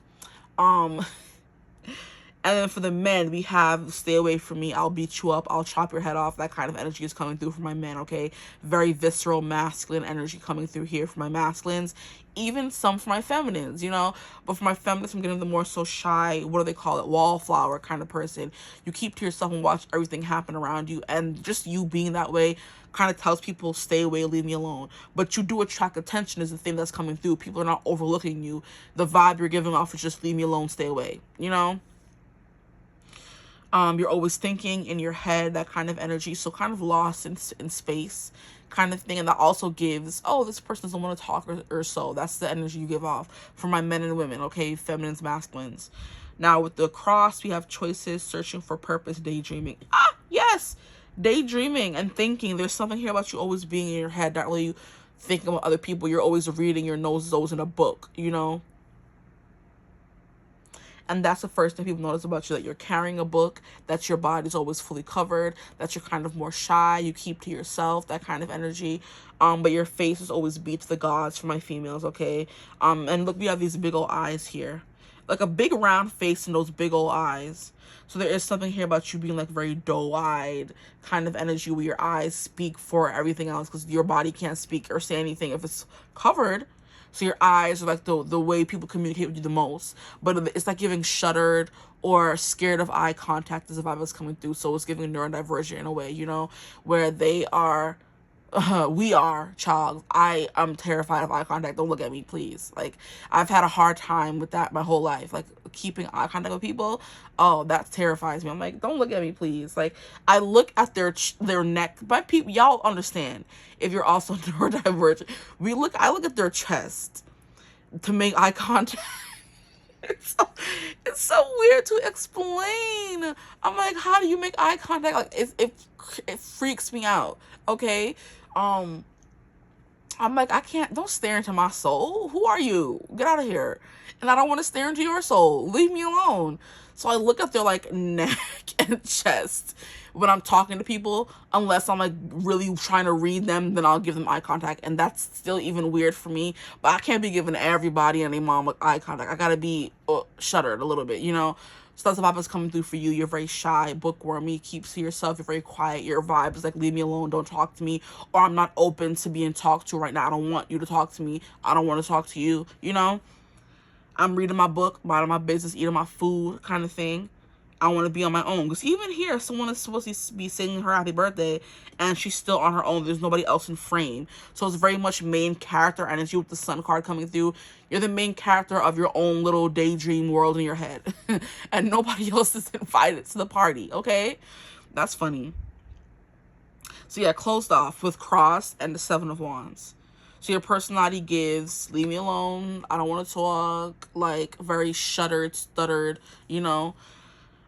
And then for the men, we have stay away from me, I'll beat you up, I'll chop your head off. That kind of energy is coming through for my men, okay? Very visceral, masculine energy coming through here for my masculines. Even some for my feminines, you know? But for my feminines, I'm getting the more so shy, what do they call it? Wallflower kind of person. You keep to yourself and watch everything happen around you. And just you being that way kind of tells people, stay away, leave me alone. But you do attract attention is the thing that's coming through. People are not overlooking you. The vibe you're giving off is just leave me alone, stay away, you know? You're always thinking in your head, that kind of energy. So kind of lost in space kind of thing. And that also gives, oh, this person doesn't want to talk or so. That's the energy you give off for my men and women, okay? Feminines, masculines. Now with the cross, we have choices, searching for purpose, daydreaming. Ah, yes! Daydreaming and thinking. There's something here about you always being in your head, not really thinking about other people. You're always reading, your nose is always in a book, you know? And that's the first thing people notice about you, that you're carrying a book, that your body's always fully covered, that you're kind of more shy, you keep to yourself, that kind of energy. But your face is always beat to the gods for my females, okay? And look, we have these big old eyes here. Like a big round face and those big old eyes. So there is something here about you being like very doe-eyed kind of energy where your eyes speak for everything else because your body can't speak or say anything if it's covered. So your eyes are like the way people communicate with you the most. But it's like giving shuddered or scared of eye contact as the vibe is coming through. So it's giving neurodivergent in a way, you know, where they are, we are, child. I am terrified of eye contact. Don't look at me, please. Like, I've had a hard time with that my whole life. Like, keeping eye contact with people, oh, that terrifies me. I'm like, don't look at me, please. Like, I look at their neck. My people, y'all understand, if you're also neurodivergent, I look at their chest to make eye contact. It's so weird to explain. I'm like, how do you make eye contact? Like, it freaks me out, okay? I'm like, don't stare into my soul. Who are you? Get out of here. And I don't want to stare into your soul. Leave me alone. So I look at their like neck and chest when I'm talking to people, unless I'm like really trying to read them, then I'll give them eye contact. And that's still even weird for me. But I can't be giving everybody and their mom like eye contact. I gotta be shuddered a little bit, you know? So that's the vibe that's coming through for you. You're very shy, bookwormy, keeps to yourself. You're very quiet. Your vibe is like, leave me alone. Don't talk to me. Or I'm not open to being talked to right now. I don't want you to talk to me. I don't want to talk to you, you know? I'm reading my book, minding my business, eating my food kind of thing. I want to be on my own. Because even here, someone is supposed to be singing her happy birthday, and she's still on her own. There's nobody else in frame. So it's very much main character energy with the sun card coming through. You're the main character of your own little daydream world in your head. And nobody else is invited to the party, okay? That's funny. So yeah, closed off with cross and the Seven of Wands. So your personality gives, leave me alone, I don't want to talk, like very shuddered, stuttered, you know.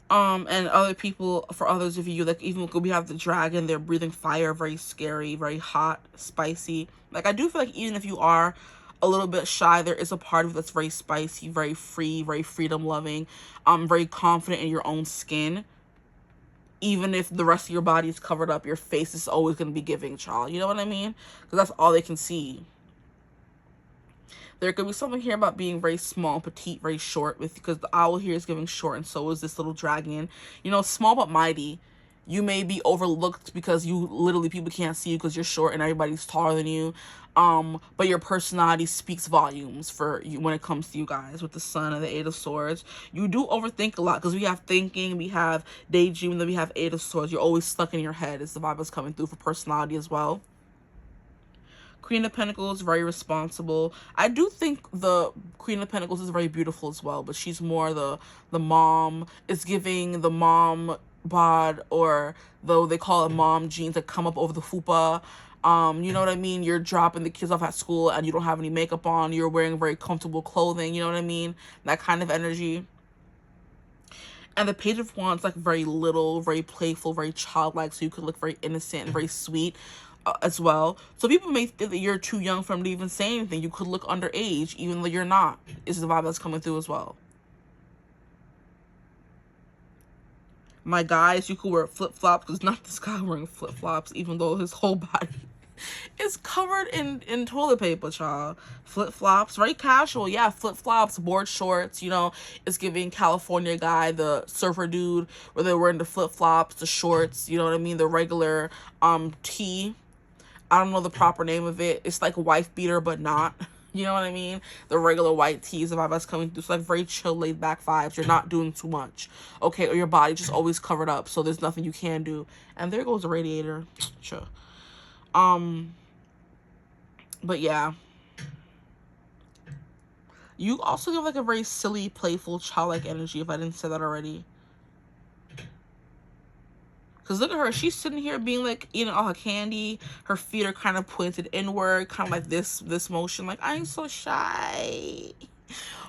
And other people, for others of you, like even we have the dragon, they're breathing fire, very scary, very hot, spicy. Like I do feel like even if you are a little bit shy, there is a part of you that's very spicy, very free, very freedom loving, very confident in your own skin. Even if the rest of your body is covered up, your face is always going to be giving, child. You know what I mean? Because that's all they can see. There could be something here about being very small, petite, very short, because the owl here is giving short, and so is this little dragon. You know, small but mighty. You may be overlooked because people can't see you because you're short and everybody's taller than you. But your personality speaks volumes for you when it comes to you guys with the Sun and the Eight of Swords. You do overthink a lot because we have thinking, we have daydreaming, then we have Eight of Swords. You're always stuck in your head. It's the vibe that's coming through for personality as well. Queen of Pentacles, very responsible. I do think the Queen of Pentacles is very beautiful as well, but she's more the mom. It's giving the mom bod, or though they call it mom jeans that come up over the fupa. You know what I mean? You're dropping the kids off at school and you don't have any makeup on. You're wearing very comfortable clothing. You know what I mean? That kind of energy. And the Page of Wands, like very little, very playful, very childlike. So you could look very innocent and very sweet as well. So people may think that you're too young for them to even say anything. You could look underage, even though you're not. Is the vibe that's coming through as well. My guys, you could wear flip-flops, because not this guy wearing flip-flops, even though his whole body is covered in toilet paper, child. Flip-flops, very casual. Yeah, flip-flops, board shorts, you know. It's giving California guy, the surfer dude, where they're wearing the flip-flops, the shorts, you know what I mean, the regular tee. I don't know the proper name of it. It's like wife beater, but not. You know what I mean? The regular white tees, the vibe that's coming through. It's like very chill, laid back vibes. You're not doing too much. Okay, or your body just always covered up, so there's nothing you can do. And there goes the radiator. Sure. But yeah. You also give like a very silly, playful, childlike energy, if I didn't say that already. Because look at her. She's sitting here being like, eating all her candy. Her feet are kind of pointed inward. Kind of like this motion. Like, I'm so shy.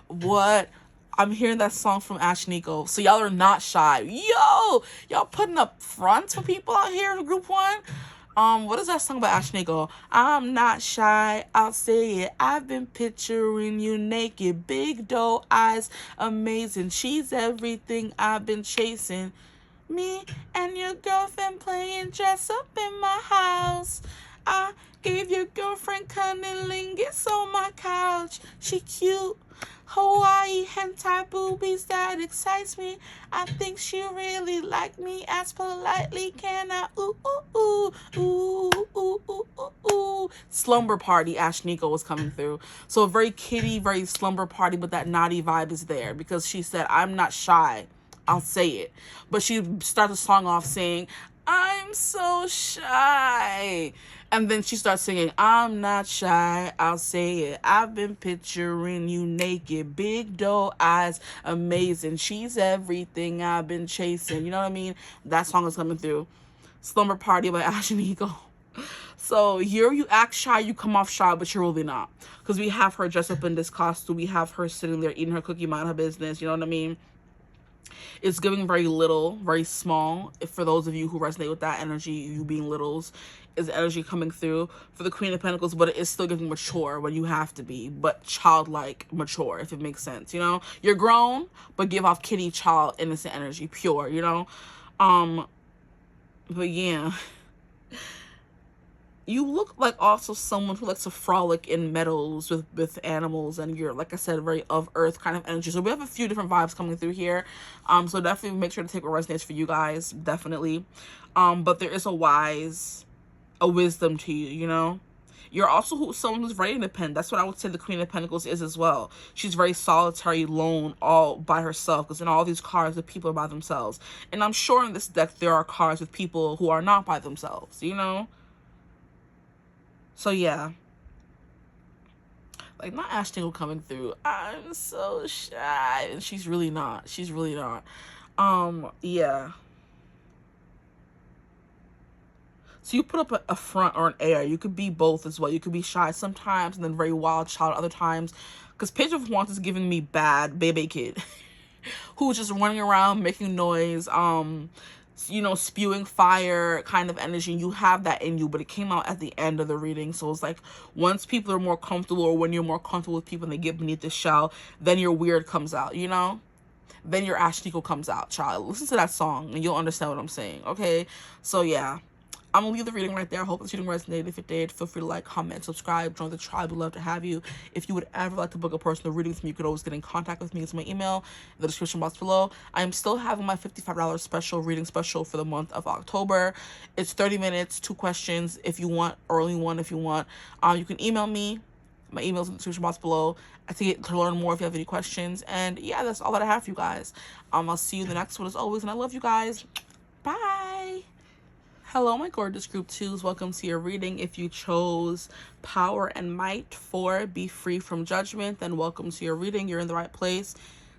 What? I'm hearing that song from Ashnico. So y'all are not shy. Yo! Y'all putting up fronts for people out here in group 1? What is that song by Ashnico? I'm not shy, I'll say it. I've been picturing you naked. Big doe eyes, amazing. She's everything I've been chasing. Me and your girlfriend playing dress up in my house. I gave your girlfriend cunnilingus on my couch. She cute. Hawaii hentai boobies, that excites me. I think she really like me. As politely can I? Ooh, ooh, ooh, ooh, ooh, ooh, ooh, ooh. Slumber party, Ashnico was coming through. So a very kitty, very slumber party, but that naughty vibe is there because she said, I'm not shy. I'll say it. But she starts the song off saying, I'm so shy. And then she starts singing, I'm not shy, I'll say it. I've been picturing you naked. Big doe eyes, amazing. She's everything I've been chasing. You know what I mean? That song is coming through. Slumber Party by Ash and Ego. So here you act shy, you come off shy, but you're really not. Because we have her dressed up in this costume. We have her sitting there eating her cookie, mind her business. You know what I mean? It's giving very little, very small. If for those of you who resonate with that energy, you being littles, is energy coming through for the Queen of Pentacles, but it is still giving mature when you have to be, but childlike mature, if it makes sense, you know? You're grown, but give off kitty, child, innocent energy, pure, you know? But yeah. You look like also someone who likes to frolic in meadows with animals, and you're, like I said, very of earth kind of energy. So we have a few different vibes coming through here. So definitely make sure to take what resonates for you guys, definitely. But there is a wisdom to you, you know? You're also someone who's very independent. That's what I would say the Queen of Pentacles is as well. She's very solitary, lone, all by herself. Because in all these cards, the people are by themselves. And I'm sure in this deck, there are cards with people who are not by themselves, you know? So yeah, like not Ashton coming through. I'm so shy, and she's really not. She's really not. Yeah. So you put up a front or an air. You could be both as well. You could be shy sometimes and then very wild child other times. Because Page of Wands is giving me bad baby kid who's just running around making noise. You know, spewing fire kind of energy. You have that in you, but it came out at the end of the reading. So it's like once people are more comfortable, or when you're more comfortable with people and they get beneath the shell, then your weird comes out, you know? Then your Ashnico comes out, child. Listen to that song and you'll understand what I'm saying, okay? So yeah, I'm gonna leave the reading right there. I hope this reading resonated. If it did, feel free to like, comment, subscribe, join the tribe. We'd love to have you. If you would ever like to book a personal reading with me, you could always get in contact with me. It's my email in the description box below. I am still having my $55 special reading special for the month of October. It's 30 minutes, 2 questions if you want, or only 1 if you want. You can email me. My email's in the description box below. I think to learn more if you have any questions. And yeah, that's all that I have for you guys. I'll see you in the next one as always, and I love you guys. Bye. Hello, my gorgeous group 2s. Welcome to your reading. If you chose Power and Might for Be Free from Judgment, then welcome to your reading. You're in the right place.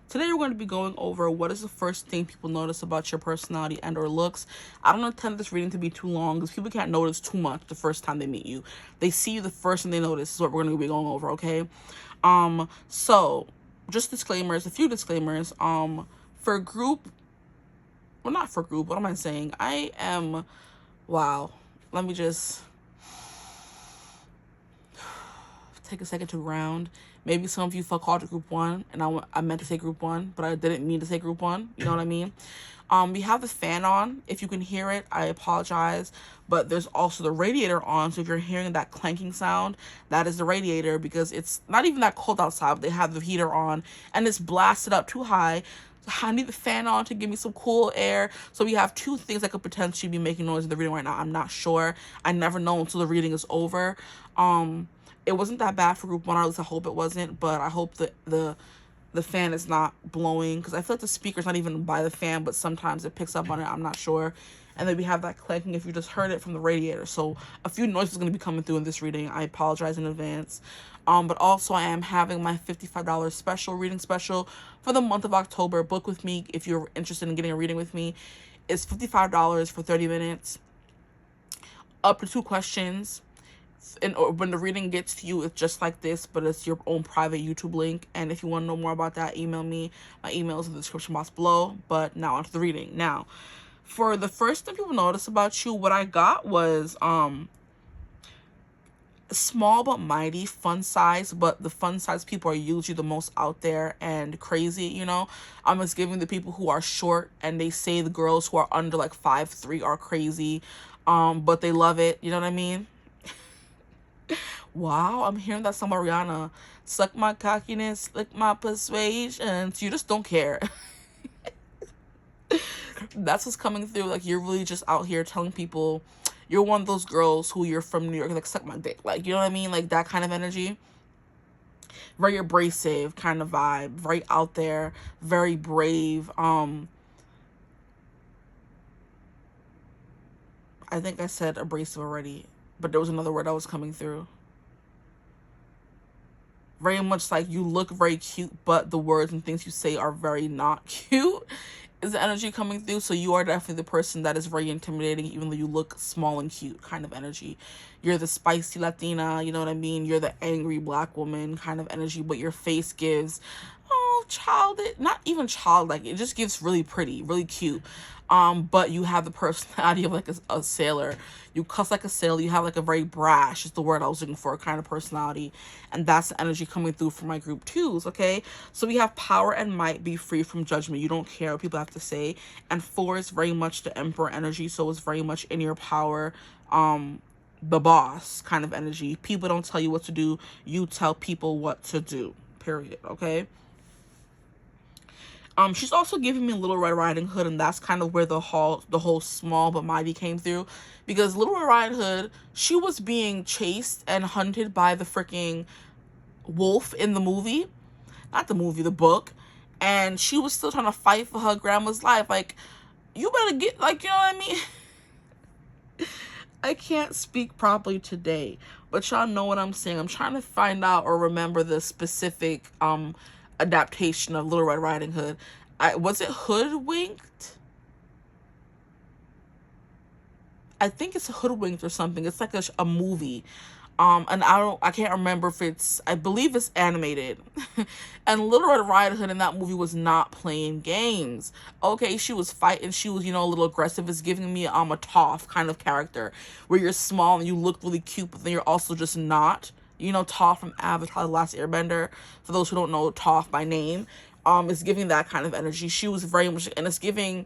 Today, we're going to be going over what is the first thing people notice about your personality and or looks. I don't intend this reading to be too long because people can't notice too much the first time they meet you. They see you, the first thing they notice is what we're going to be going over, okay? So, just disclaimers, a few disclaimers. For group, well, not for group, what am I saying? Wow, let me just take a second to ground. Maybe some of you felt called to group 1, and I meant to say group 1, but I didn't mean to say group 1. You know what I mean? We have the fan on. If you can hear it, I apologize. But there's also the radiator on. So if you're hearing that clanking sound, that is the radiator, because it's not even that cold outside. But they have the heater on and it's blasted up too high. I need the fan on to give me some cool air. So we have two things that could potentially be making noise in the reading right now. I'm not sure. I never know until the reading is over. It wasn't that bad for group 1, or at least I hope it wasn't. But I hope that the fan is not blowing, because I feel like the speaker's not even by the fan, but sometimes it picks up on it. I'm not sure. And then we have that clanking if you just heard it from the radiator. So a few noises are going to be coming through in this reading. I apologize in advance. But also I am having my $55 special, reading special for the month of October. Book with me if you're interested in getting a reading with me. It's $55 for 30 minutes, up to 2 questions. And when the reading gets to you, it's just like this, but it's your own private YouTube link. And if you want to know more about that, email me. My email is in the description box below. But now onto the reading. Now, for the first thing people notice about you, what I got was small but mighty, fun size. But the fun size people are usually the most out there and crazy, you know. I'm just giving the people who are short, and they say the girls who are under like 5'3" are crazy, but they love it, you know what I mean? Wow, I'm hearing that song by Rihanna. Suck my cockiness, lick my persuasion. So you just don't care. That's what's coming through. Like, you're really just out here telling people you're one of those girls who you're from New York, like, suck my dick. Like, you know what I mean? Like, that kind of energy. Very abrasive kind of vibe. Very out there. Very brave. I think I said abrasive already, but there was another word that was coming through. Very much like you look very cute, but the words and things you say are very not cute, is the energy coming through. So you are definitely the person that is very intimidating, even though you look small and cute kind of energy. You're the spicy Latina, you know what I mean? You're the angry Black woman kind of energy, but your face gives, childish, not even childlike. It just gives really pretty, really cute. But you have the personality of like a sailor. You cuss like a sailor. You have like a very brash, is the word I was looking for, kind of personality. And that's the energy coming through for my group 2s, okay? So we have power and might, be free from judgment. You don't care what people have to say. And 4 is very much the emperor energy. So it's very much in your power, the boss kind of energy. People don't tell you what to do. You tell people what to do, period, okay? She's also giving me Little Red Riding Hood, and that's kind of where the whole small but mighty came through. Because Little Red Riding Hood, she was being chased and hunted by the freaking wolf in the movie. Not the movie, the book. And she was still trying to fight for her grandma's life. Like, you better get, like, you know what I mean? I can't speak properly today, but y'all know what I'm saying. I'm trying to find out or remember the specific, adaptation of Little Red Riding Hood. Was it Hoodwinked? I think it's Hoodwinked or something. It's like a movie. And I can't remember if it's, I believe it's animated. And Little Red Riding Hood in that movie was not playing games. Okay, she was fighting. She was, a little aggressive. It's giving me a Toph kind of character, where you're small and you look really cute, but then you're also just not. Toph from Avatar: The Last Airbender. For those who don't know Toph by name, is giving that kind of energy. She was very much, and it's giving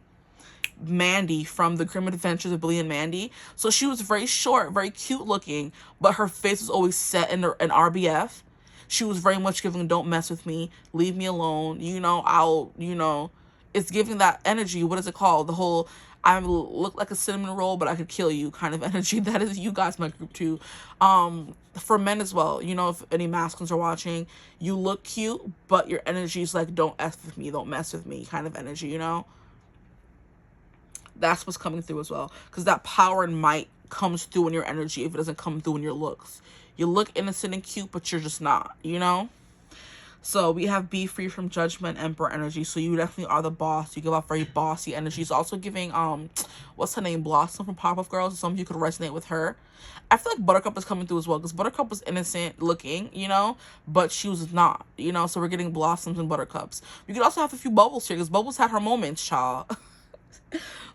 Mandy from The Grim Adventures of Billy and Mandy. So she was very short, very cute looking, but her face was always set in an RBF. She was very much giving, don't mess with me, leave me alone, it's giving that energy. What is it called? The whole, I look like a cinnamon roll, but I could kill you kind of energy. That is you guys, my group 2. For men as well, if any masculines are watching, you look cute, but your energy is like, don't F with me, don't mess with me kind of energy, That's what's coming through as well. Because that power and might comes through in your energy if it doesn't come through in your looks. You look innocent and cute, but you're just not, So we have be free from judgment, emperor energy. So you definitely are the boss. You give off very bossy energy. It's also giving, what's her name? Blossom from Powerpuff Girls. Some of you could resonate with her. I feel like Buttercup is coming through as well. Because Buttercup was innocent looking, but she was not, So we're getting Blossoms and Buttercups. You could also have a few Bubbles here. Because Bubbles had her moments, child.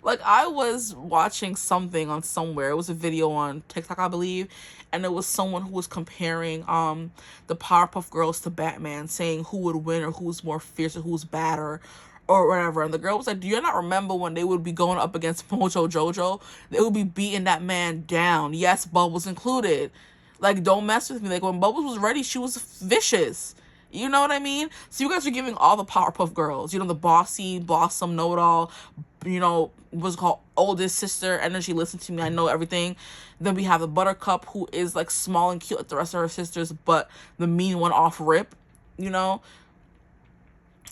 Like, I was watching something on somewhere. It was a video on TikTok, I believe, and it was someone who was comparing the Powerpuff Girls to Batman, saying who would win or who's more fierce or who's badder or whatever. And the girl was like, do you not remember when they would be going up against Mojo Jojo? They would be beating that man down. Yes, Bubbles included. Like, don't mess with me. Like, when Bubbles was ready, she was vicious. You know what I mean? So you guys are giving all the Powerpuff Girls, you know, the bossy, blossom, know-it-all, you know, what's called oldest sister, energy, listen to me, I know everything. Then we have the Buttercup, who is like small and cute like the rest of her sisters, but the mean one off rip, you know?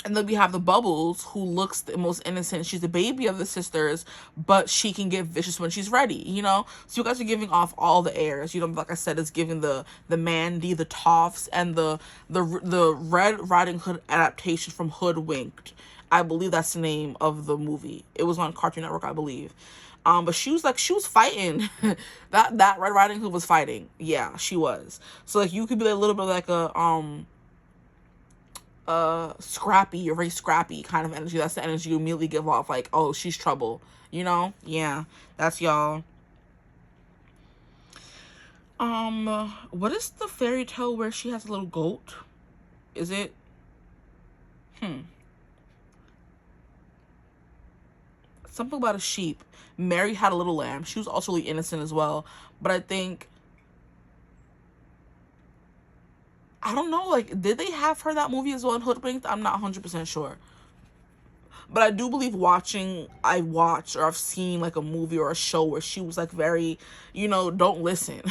And then we have the Bubbles, who looks the most innocent. She's the baby of the sisters, but she can get vicious when she's ready, you know? So you guys are giving off all the airs. You know, like I said, it's giving the Mandy, the Toffs, and the Red Riding Hood adaptation from Hoodwinked. I believe that's the name of the movie. It was on Cartoon Network, I believe. But she was fighting. that Red Riding Hood was fighting. Yeah, she was. So like you could be a little bit like a scrappy or very scrappy kind of energy. That's the energy you immediately give off, like, oh, she's trouble, you know? Yeah, that's y'all. What is the fairy tale where she has a little goat? Is it something about a sheep? Mary had a little lamb. She was also really innocent as well, but I think, I don't know, like, did they have her that movie as well in Hoodwinked? I'm not 100% sure. But I do believe I watched or I've seen like a movie or a show where she was like very, you know, don't listen.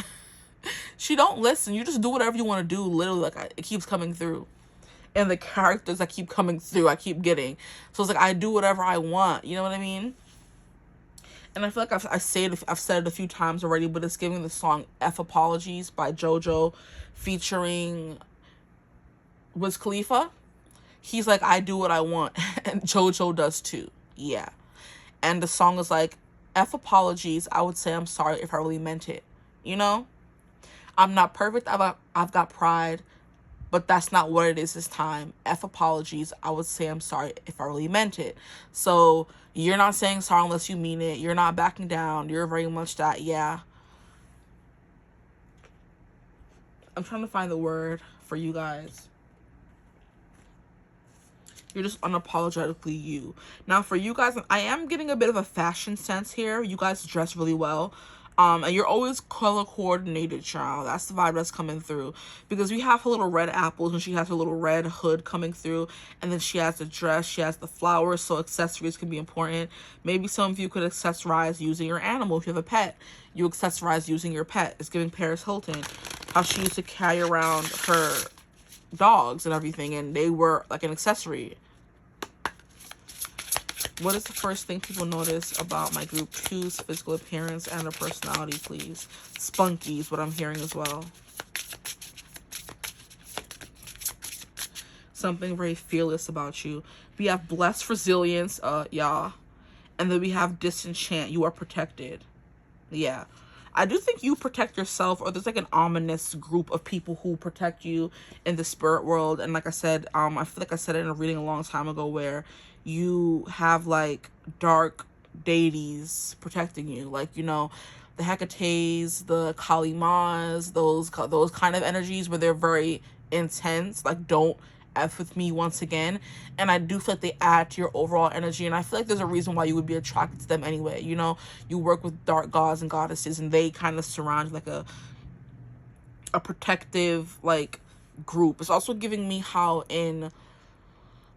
She don't listen. You just do whatever you want to do. Literally, like, it keeps coming through. And the characters that keep coming through, I keep getting. So it's like, I do whatever I want. You know what I mean? And I feel like I've said it a few times already, but it's giving the song F Apologies by JoJo featuring Wiz Khalifa. He's like, I do what I want. And JoJo does too. Yeah. And the song is like, F apologies. I would say I'm sorry if I really meant it. You know? I'm not perfect. I've got pride. But that's not what it is this time. F apologies. I would say I'm sorry if I really meant it. So you're not saying sorry unless you mean it. You're not backing down. You're very much that, yeah. I'm trying to find the word for you guys. You're just unapologetically you. Now, for you guys, I am getting a bit of a fashion sense here. You guys dress really well. And you're always color coordinated, child. That's the vibe that's coming through. Because we have her little red apples and she has her little red hood coming through. And then she has the dress, she has the flowers, so accessories can be important. Maybe some of you could accessorize using your animal. If you have a pet, you accessorize using your pet. It's giving Paris Hilton. How she used to carry around her dogs and everything, and they were like an accessory. What is the first thing people notice about my group 2's physical appearance and their personality, please? Spunky is what I'm hearing as well. Something very fearless about you. We have blessed resilience, yeah. And then we have disenchant. You are protected. Yeah. I do think you protect yourself, or there's like an ominous group of people who protect you in the spirit world. And like I said, I feel like I said it in a reading a long time ago where you have like dark deities protecting you, like, you know, the Hecates, the Kali Mas, those kind of energies where they're very intense, like, don't F with me once again. And I do feel like they add to your overall energy, and I feel like there's a reason why you would be attracted to them anyway. You know, you work with dark gods and goddesses, and they kind of surround like a protective like group. It's also giving me how in,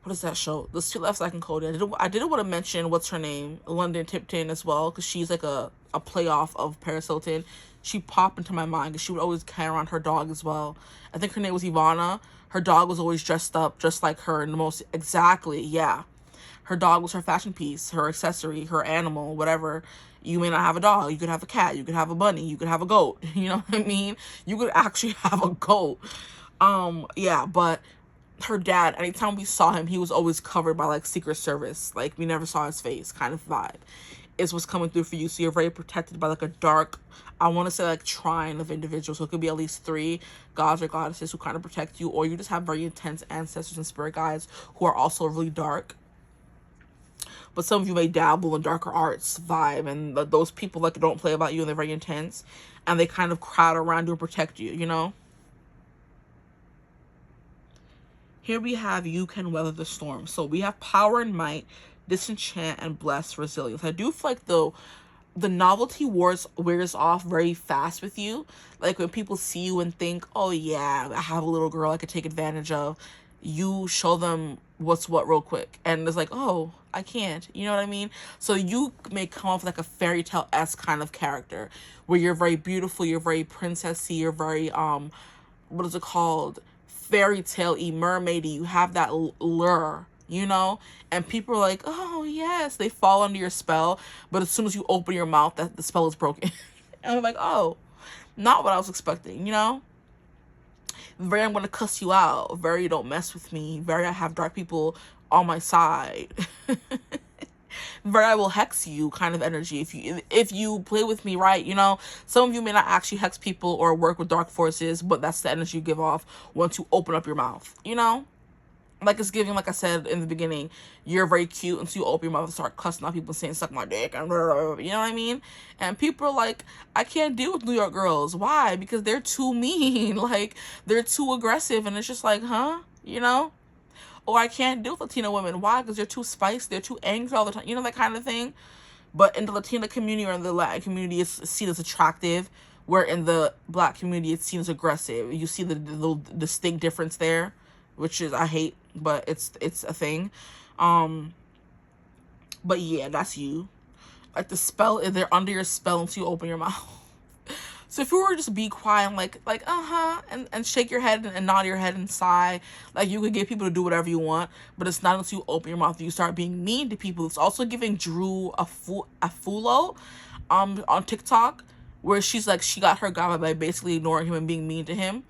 what is that show? The Street Life Second Code. I didn't want to mention what's her name, London Tipton, as well, because she's like a playoff of Paris Hilton. She popped into my mind because she would always carry around her dog as well. I think her name was Ivana. Her dog was always dressed up just like her in the most, exactly, yeah. Her dog was her fashion piece, her accessory, her animal, whatever. You may not have a dog. You could have a cat. You could have a bunny. You could have a goat. You know what I mean? You could actually have a goat. Yeah, but her dad, anytime we saw him, he was always covered by like Secret Service. Like, we never saw his face kind of vibe. Is what's coming through for you. So you're very protected by like a dark, I want to say like trine of individuals. So it could be at least 3 gods or goddesses who kind of protect you, or you just have very intense ancestors and spirit guides who are also really dark. but some of you may dabble in darker arts vibe, and those people like don't play about you, and they're very intense, and they kind of crowd around you and protect you, you know? Here we have you can weather the storm. So we have power and might, disenchant, and blessed resilience. I do feel like the novelty wears off very fast with you. Like when people see you and think, oh yeah, I have a little girl I could take advantage of, you show them what's what real quick, and it's like, oh, I can't, you know what I mean? So you may come off like a fairy tale-esque kind of character, where you're very beautiful, you're very princessy, you're very what is it called, fairy tale-y, mermaidy. You have that lure, you know, and people are like, oh yes, they fall under your spell, but as soon as you open your mouth, that the spell is broken. And I'm like, oh, not what I was expecting, you know? Very, I'm gonna cuss you out. Very, don't mess with me. Very, I have dark people on my side. Very, I will hex you kind of energy if you play with me right, you know? Some of you may not actually hex people or work with dark forces, but that's the energy you give off once you open up your mouth, you know? Like it's giving, like I said in the beginning, you're very cute until you open your mouth and start cussing out people, saying suck my dick, and blah, blah, blah, you know what I mean? And people are like, I can't deal with New York girls. Why? Because they're too mean. Like they're too aggressive, and it's just like, huh? You know? Or I can't deal with Latina women. Why? Because they're too spicy, they're too angry all the time, you know, that kind of thing. But in the Latina community or in the Latin community, it's seen as attractive, where in the Black community it's seen as aggressive. You see the distinct difference there, which is, I hate, but it's a thing. But yeah, that's you. Like the spell, they're under your spell until you open your mouth. So if you were to just be quiet and like uh-huh, and shake your head and nod your head and sigh, like you could get people to do whatever you want, but it's not until you open your mouth that you start being mean to people. It's also giving Drew a fulo on TikTok, where she's like, she got her guy by basically ignoring him and being mean to him.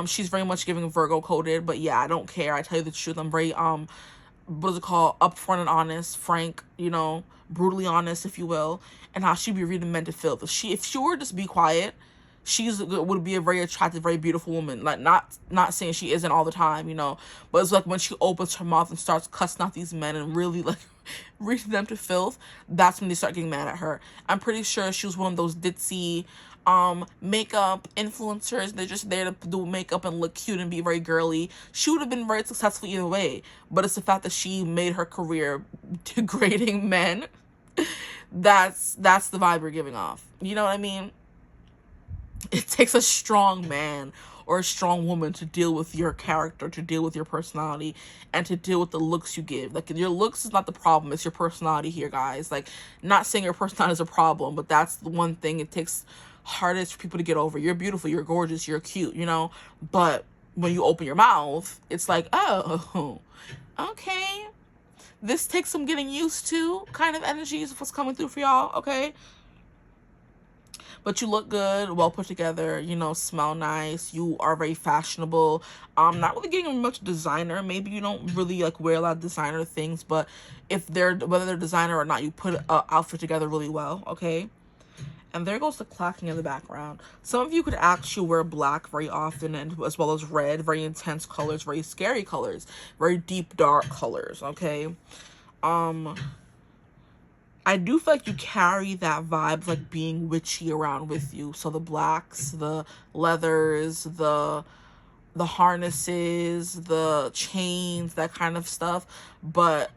She's very much giving Virgo coded, but yeah, I don't care. I tell you the truth. I'm very what is it called, upfront and honest, frank, you know, brutally honest, if you will, and how she be reading men to filth. If she were to just be quiet, would be a very attractive, very beautiful woman. Like not saying she isn't all the time, you know, but it's like when she opens her mouth and starts cussing out these men and really like reading them to filth, that's when they start getting mad at her. I'm pretty sure she was one of those ditzy makeup influencers. They're just there to do makeup and look cute and be very girly. She would have been very successful either way, but it's the fact that she made her career degrading men. That's the vibe we're giving off, you know what I mean? It takes a strong man or a strong woman to deal with your character, to deal with your personality, and to deal with the looks you give. Like, your looks is not the problem, it's your personality here, guys. Like, not saying your personality is a problem, but that's the one thing it takes hardest for people to get over. You're beautiful, you're gorgeous, you're cute, you know, but when you open your mouth, it's like, oh, okay, this takes some getting used to kind of energy is what's coming through for y'all, okay? But you look good, well put together, you know, smell nice, you are very fashionable. Not really getting much designer. Maybe you don't really like wear a lot of designer things, but whether they're designer or not, you put an outfit together really well, okay? And there goes the clacking in the background. Some of you could actually wear black very often, and as well as red, very intense colors, very scary colors, very deep, dark colors, okay? I do feel like you carry that vibe of like being witchy around with you. So the blacks, the leathers, the harnesses, the chains, that kind of stuff. But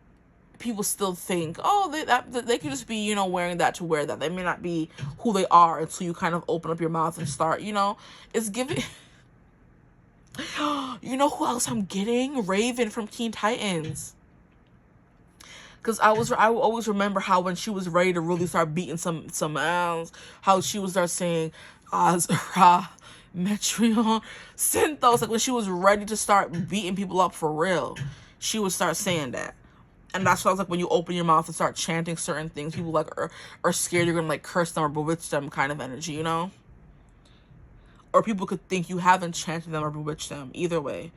people still think, oh, they could just be, you know, wearing that to wear that. They may not be who they are until you kind of open up your mouth and start, you know, it's giving. You know who else I'm getting? Raven from Teen Titans. Because I will always remember how when she was ready to really start beating some ass, how she would start saying, Azra, Metreon, Synthos. Like when she was ready to start beating people up for real, she would start saying that. And that's why I was like, when you open your mouth and start chanting certain things, people like are scared you're gonna like curse them or bewitch them kind of energy, you know? Or people could think you haven't chanted them or bewitched them. Either way.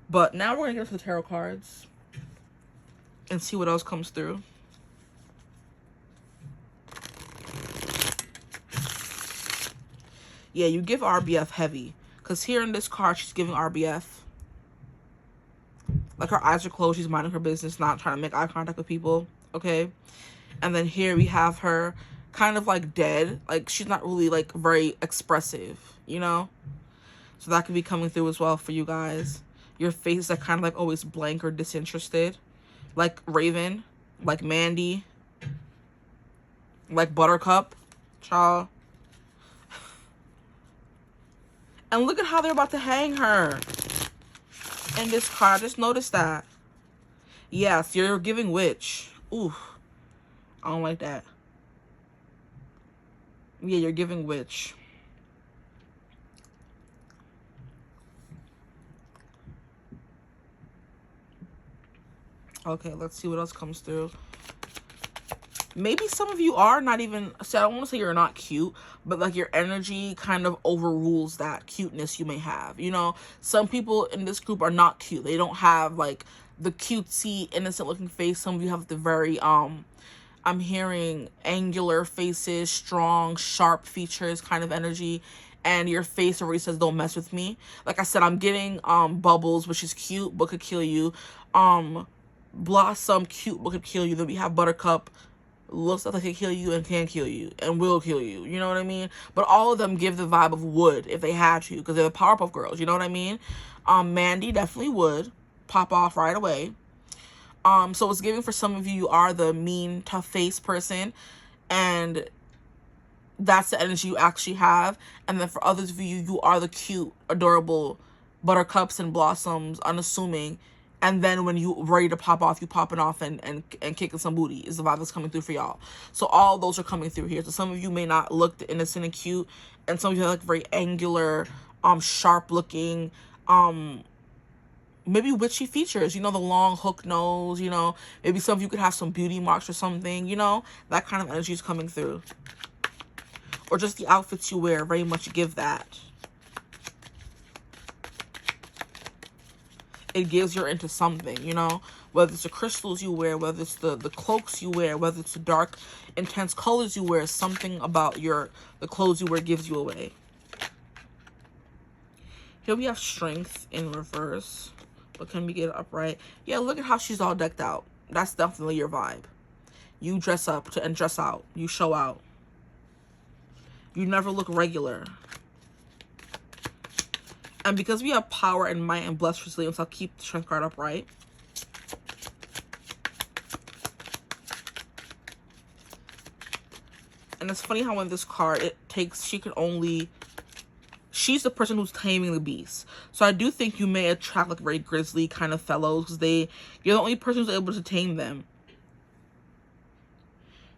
But now we're gonna get to the tarot cards and see what else comes through. Yeah, you give RBF heavy. Because here in this card, she's giving RBF. Like her eyes are closed, she's minding her business, not trying to make eye contact with people. okay? And then here we have her kind of like dead. Like she's not really like very expressive, you know? So that could be coming through as well for you guys. Your face is kind of like always blank or disinterested. Like Raven, like Mandy, like Buttercup, child. And look at how they're about to hang her in this card. I just noticed that. Yes, you're giving witch. Ooh, I don't like that. Yeah, you're giving witch. Okay, let's see what else comes through. Maybe some of you are not even, so I don't want to say you're not cute, but like your energy kind of overrules that cuteness you may have. You know, some people in this group are not cute. They don't have like the cutesy, innocent looking face. Some of you have the very, I'm hearing angular faces, strong, sharp features kind of energy. And your face already says, don't mess with me. Like I said, I'm getting Bubbles, which is cute, but could kill you. Blossom, cute, but could kill you. Then we have Buttercup, looks like they can kill you and can kill you and will kill you. You know what I mean? But all of them give the vibe of would if they had to, because they're the Powerpuff Girls. You know what I mean? Mandy definitely would pop off right away. So it's giving for some of you, you are the mean, tough face person, and that's the energy you actually have. And then for others of you, you are the cute, adorable Buttercups and Blossoms, unassuming. And then when you ready to pop off, you popping off and kicking some booty is the vibe that's coming through for y'all. So all those are coming through here. So some of you may not look the innocent and cute, and some of you have like very angular, sharp looking, maybe witchy features, you know, the long hook nose, you know, maybe some of you could have some beauty marks or something, you know, that kind of energy is coming through. Or just the outfits you wear very much give that. It gives you're into something, you know, whether it's the crystals you wear, whether it's the cloaks you wear, whether it's the dark, intense colors you wear, something about the clothes you wear gives you away. Here we have Strength in reverse. But can we get it upright? Yeah, look at how she's all decked out. That's definitely your vibe. You dress up and dress out. You show out. You never look regular. And because we have power and might and blessed resilience, I'll keep the Strength card upright. And it's funny how in this card, she's the person who's taming the beast. So I do think you may attract like very grizzly kind of fellows, because you're the only person who's able to tame them.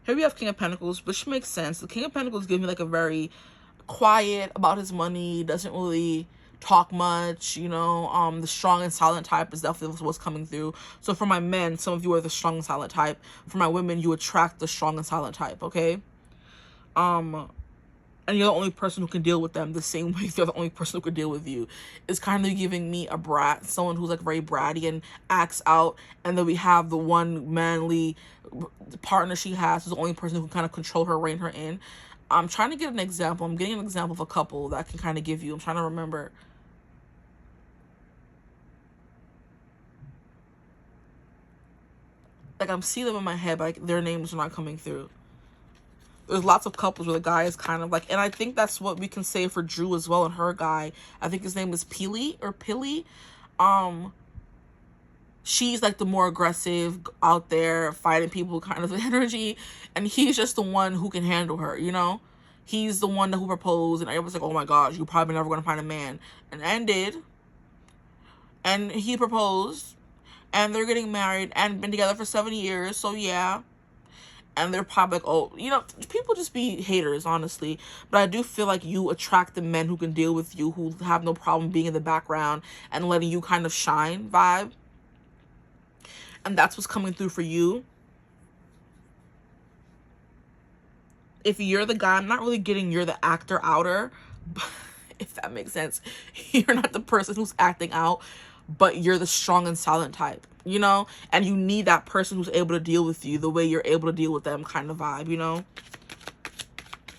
Here we have King of Pentacles, which makes sense. The King of Pentacles gives me like a very quiet about his money, doesn't really talk much, you know. The strong and silent type is definitely what's coming through. So for my men, some of you are the strong and silent type. For my women, you attract the strong and silent type, okay? And you're the only person who can deal with them the same way they're the only person who can deal with you. It's kind of giving me a brat, someone who's like very bratty and acts out. And then we have the one manly partner she has who's the only person who can kind of control her, rein her in. I'm trying to get an example. I'm getting an example of a couple that I can kind of give you. I'm trying to remember. Like I'm seeing them in my head, but like their names are not coming through. There's lots of couples where the guy is kind of like, and I think that's what we can say for Drew as well and her guy. I think his name is Peely or Pilly. She's like the more aggressive, out there fighting people kind of energy, and he's just the one who can handle her, you know. He's the one who proposed, and everyone's like, oh my gosh, you're probably never going to find a man. And ended, and he proposed, and they're getting married and been together for 7 years, so yeah. And they're probably like, oh, you know, people just be haters, honestly. But I do feel like you attract the men who can deal with you, who have no problem being in the background and letting you kind of shine vibe. And that's what's coming through for you. If you're the guy, I'm not really getting you're the actor outer, but if that makes sense. You're not the person who's acting out, but you're the strong and silent type, you know? And you need that person who's able to deal with you the way you're able to deal with them kind of vibe, you know?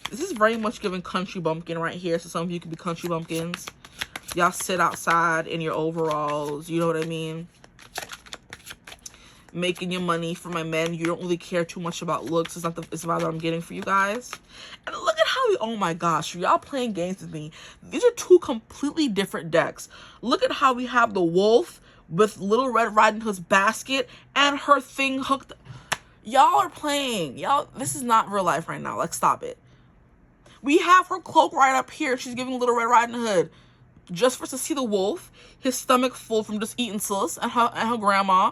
This is very much giving country bumpkin right here. So some of you could be country bumpkins. Y'all sit outside in your overalls, you know what I mean? making your money. For my men, you don't really care too much about looks. It's not the, it's about what I'm getting for you guys. And look at how we, oh my gosh, y'all playing games with me. These are two completely different decks. Look at how we have the wolf with Little Red Riding Hood's basket and her thing hooked. Y'all are playing. Y'all, this is not real life right now. Like, stop it. We have her cloak right up here. She's giving Little Red Riding Hood. Just for us to see the wolf, his stomach full from just eating sis and her grandma.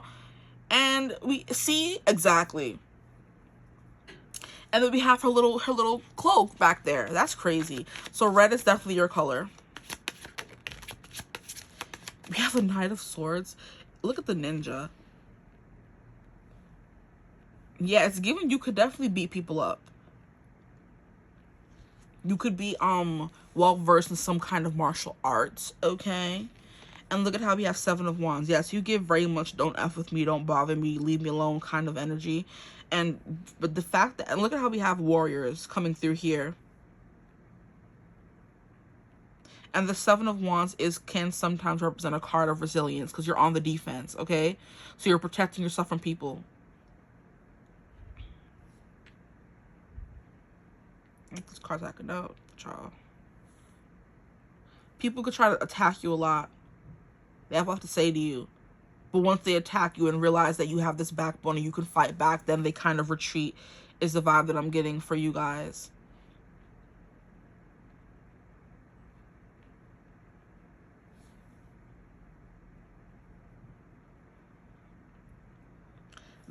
And we see exactly. And then we have her little cloak back there. That's crazy. So red is definitely your color. We have a Knight of Swords. Look at the ninja. Yeah, it's giving you could definitely beat people up. You could be well versed in some kind of martial arts, okay? And look at how we have 7 of Wands. Yes, you give very much don't F with me, don't bother me, leave me alone kind of energy. But the fact that, and look at how we have warriors coming through here. And the 7 of Wands can sometimes represent a card of resilience because you're on the defense, okay? So you're protecting yourself from people. This card's acting out, child. People could try to attack you a lot. They have a lot to say to you. But once they attack you and realize that you have this backbone and you can fight back, then they kind of retreat, is the vibe that I'm getting for you guys.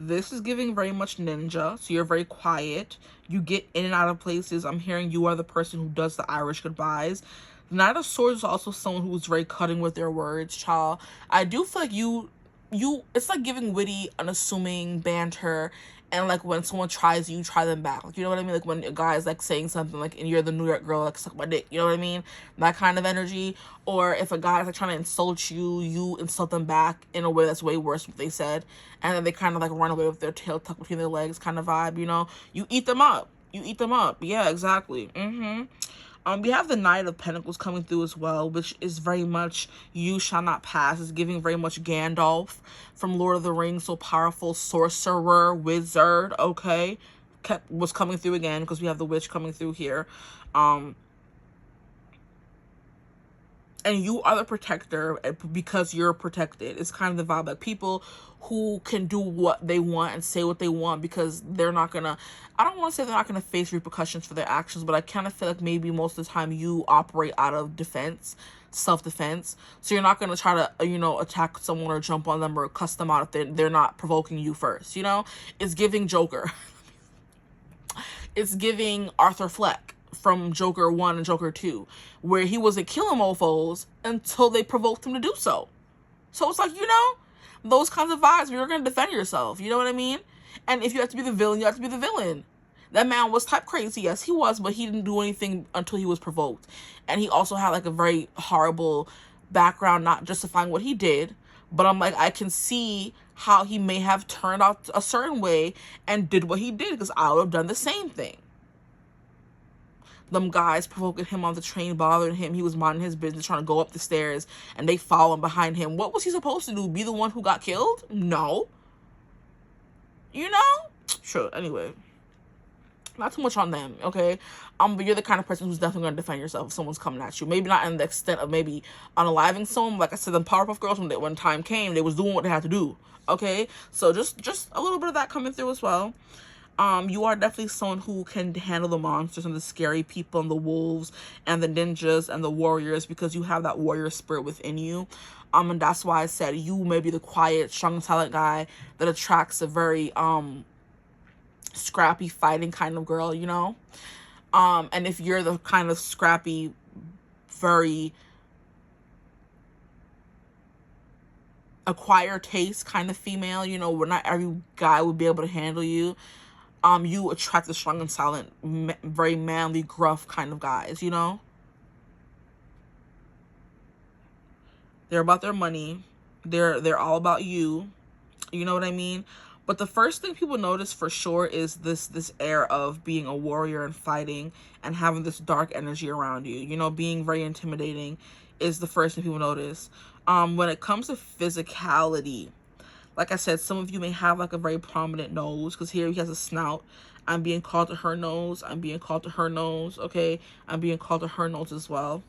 This is giving very much ninja, so you're very quiet. You get in and out of places. I'm hearing you are the person who does the Irish goodbyes. The Knight of Swords is also someone who's very cutting with their words, child. I do feel like you it's like giving witty, unassuming banter, and like when someone tries you, try them back. Like, you know what I mean? Like when a guy is like saying something like, and you're the New York girl, like suck my dick, you know what I mean? That kind of energy. Or if a guy is like trying to insult you, you insult them back in a way that's way worse than what they said, and then they kind of like run away with their tail tucked between their legs kind of vibe, you know? You eat them up. You eat them up. Yeah, exactly. We have the Knight of Pentacles coming through as well, which is very much you shall not pass. It's giving very much Gandalf from Lord of the Rings, so powerful sorcerer, wizard, okay? Was coming through again because we have the witch coming through here. And you are the protector because you're protected. It's kind of the vibe, like people who can do what they want and say what they want because they're not gonna, I don't want to say they're not gonna face repercussions for their actions, but I kind of feel like maybe most of the time you operate out of defense, self-defense. So you're not gonna try to, you know, attack someone or jump on them or cuss them out if they're not provoking you first, you know? It's giving Joker. It's giving Arthur Fleck from Joker 1 and Joker 2, where he wasn't killing mofos until they provoked him to do so. So it's like, you know, those kinds of vibes where you're going to defend yourself. You know what I mean? And if you have to be the villain, you have to be the villain. That man was type crazy. Yes, he was, but he didn't do anything until he was provoked. And he also had like a very horrible background, not justifying what he did. But I'm like, I can see how he may have turned out a certain way and did what he did because I would have done the same thing. Them guys provoking him on the train, bothering him. He was minding his business, trying to go up the stairs, and they following behind him. What was he supposed to do? Be the one who got killed? No. You know? Sure, anyway. Not too much on them, okay? But you're the kind of person who's definitely going to defend yourself if someone's coming at you. Maybe not in the extent of maybe unaliving someone. Like I said, the Powerpuff Girls, when time came, they was doing what they had to do, okay? So just a little bit of that coming through as well. You are definitely someone who can handle the monsters and the scary people and the wolves and the ninjas and the warriors because you have that warrior spirit within you. And that's why I said you may be the quiet, strong, silent guy that attracts a very, scrappy, fighting kind of girl, you know? And if you're the kind of scrappy, very acquired taste kind of female, you know, where not every guy would be able to handle you. You attract the strong and silent, very manly, gruff kind of guys, you know? They're about their money. They're all about you. You know what I mean? But the first thing people notice for sure is this air of being a warrior and fighting and having this dark energy around you. You know, being very intimidating is the first thing people notice. When it comes to physicality, Like I said, some of you may have like a very prominent nose, because here he has a snout. I'm being called to her nose. I'm being called to her nose. Okay. I'm being called to her nose as well.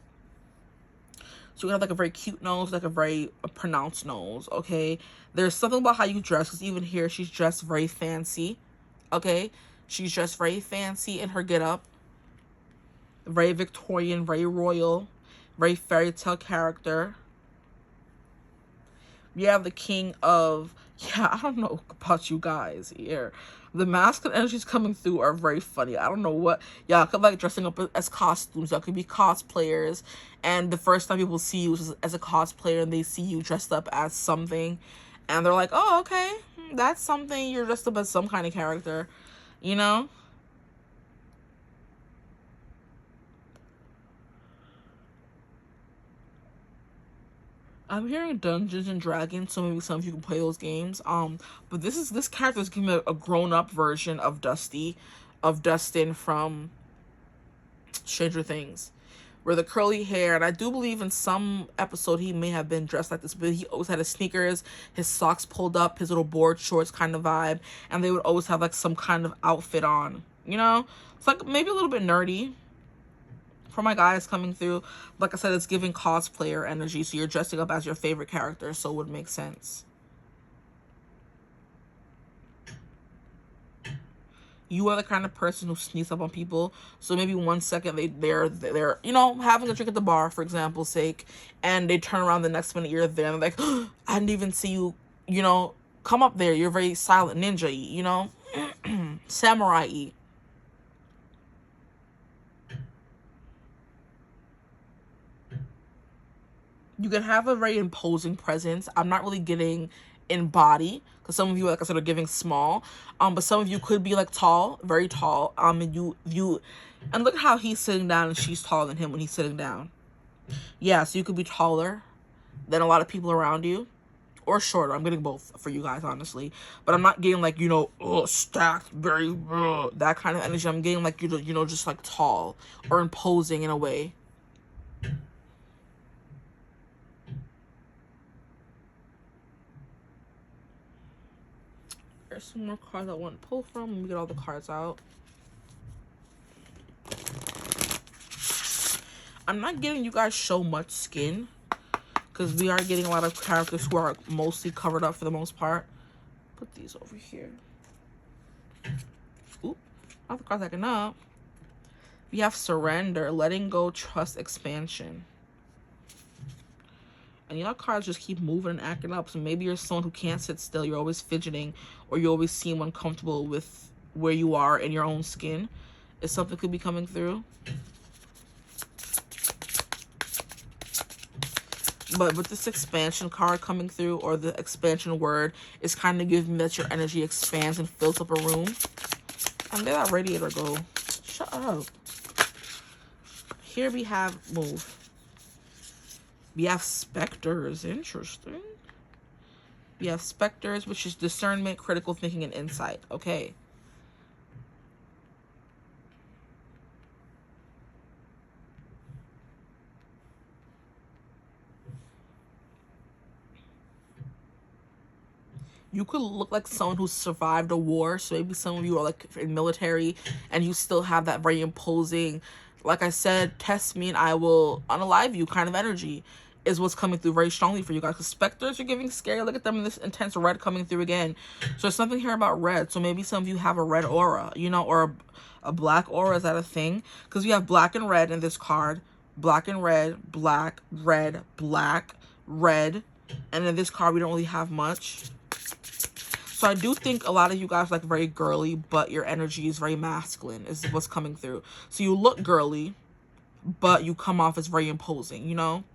So you have like a very cute nose, like a very pronounced nose. Okay. There's something about how you dress, because even here she's dressed very fancy. Okay. She's dressed very fancy in her getup. Very Victorian, very royal, very fairy tale character. You have the king of, yeah, I don't know about you guys here. The masculine energies coming through are very funny. I don't know what, y'all could like dressing up as costumes. Y'all could be cosplayers, and the first time people see you is as a cosplayer, and they see you dressed up as something, and they're like, oh, okay, that's something. You're dressed up as some kind of character, you know? I'm hearing Dungeons and Dragons, so maybe some of you can play those games. But this character is giving a grown-up version of Dustin from Stranger Things, where the curly hair, and I do believe in some episode he may have been dressed like this, but he always had his sneakers, his socks pulled up, his little board shorts kind of vibe, and they would always have like some kind of outfit on, you know? It's like maybe a little bit nerdy. For my guys coming through, like I said, it's giving cosplayer energy, so you're dressing up as your favorite character, so it would make sense. You are the kind of person who sneaks up on people, so maybe 1 second they're you know, having a drink at the bar, for example's sake, and they turn around the next minute you're there, and they're like, oh, I didn't even see you, you know, come up there. You're very silent ninja-y, you know, samurai-y. You can have a very imposing presence. I'm not really getting in body, because some of you, like I said, are giving small. But some of you could be like tall, very tall. And and look at how he's sitting down and she's taller than him when he's sitting down. Yeah, so you could be taller than a lot of people around you, or shorter. I'm getting both for you guys, honestly. But I'm not getting like, you know, stacked, very, that kind of energy. I'm getting like, you know, just like tall or imposing in a way. There's some more cards I want to pull from. Let me get all the cards out. I'm not getting you guys show much skin, because we are getting a lot of characters who are mostly covered up for the most part. Put these over here. Oop, not the cards backing up. We have surrender, letting go, trust, expansion. And y'all cards just keep moving and acting up. So maybe you're someone who can't sit still. You're always fidgeting, or you always seem uncomfortable with where you are in your own skin. If something could be coming through. But with this expansion card coming through, or the expansion word, is kind of giving me that your energy expands and fills up a room. And there that radiator go. Shut up. Here we have move. We have specters. Interesting. We have specters, which is discernment, critical thinking, and insight. Okay. You could look like someone who survived a war. So maybe some of you are like in military and you still have that very imposing, like I said, test me and I will unalive you kind of energy is what's coming through very strongly for you guys. Because specters are giving scary. Look at them in this intense red coming through again. So there's something here about red. So maybe some of you have a red aura, you know, or a black aura. Is that a thing? Because we have black and red in this card. Black and red, black, red, black, red. And in this card, we don't really have much. So I do think a lot of you guys like very girly, but your energy is very masculine is what's coming through. So you look girly, but you come off as very imposing, you know?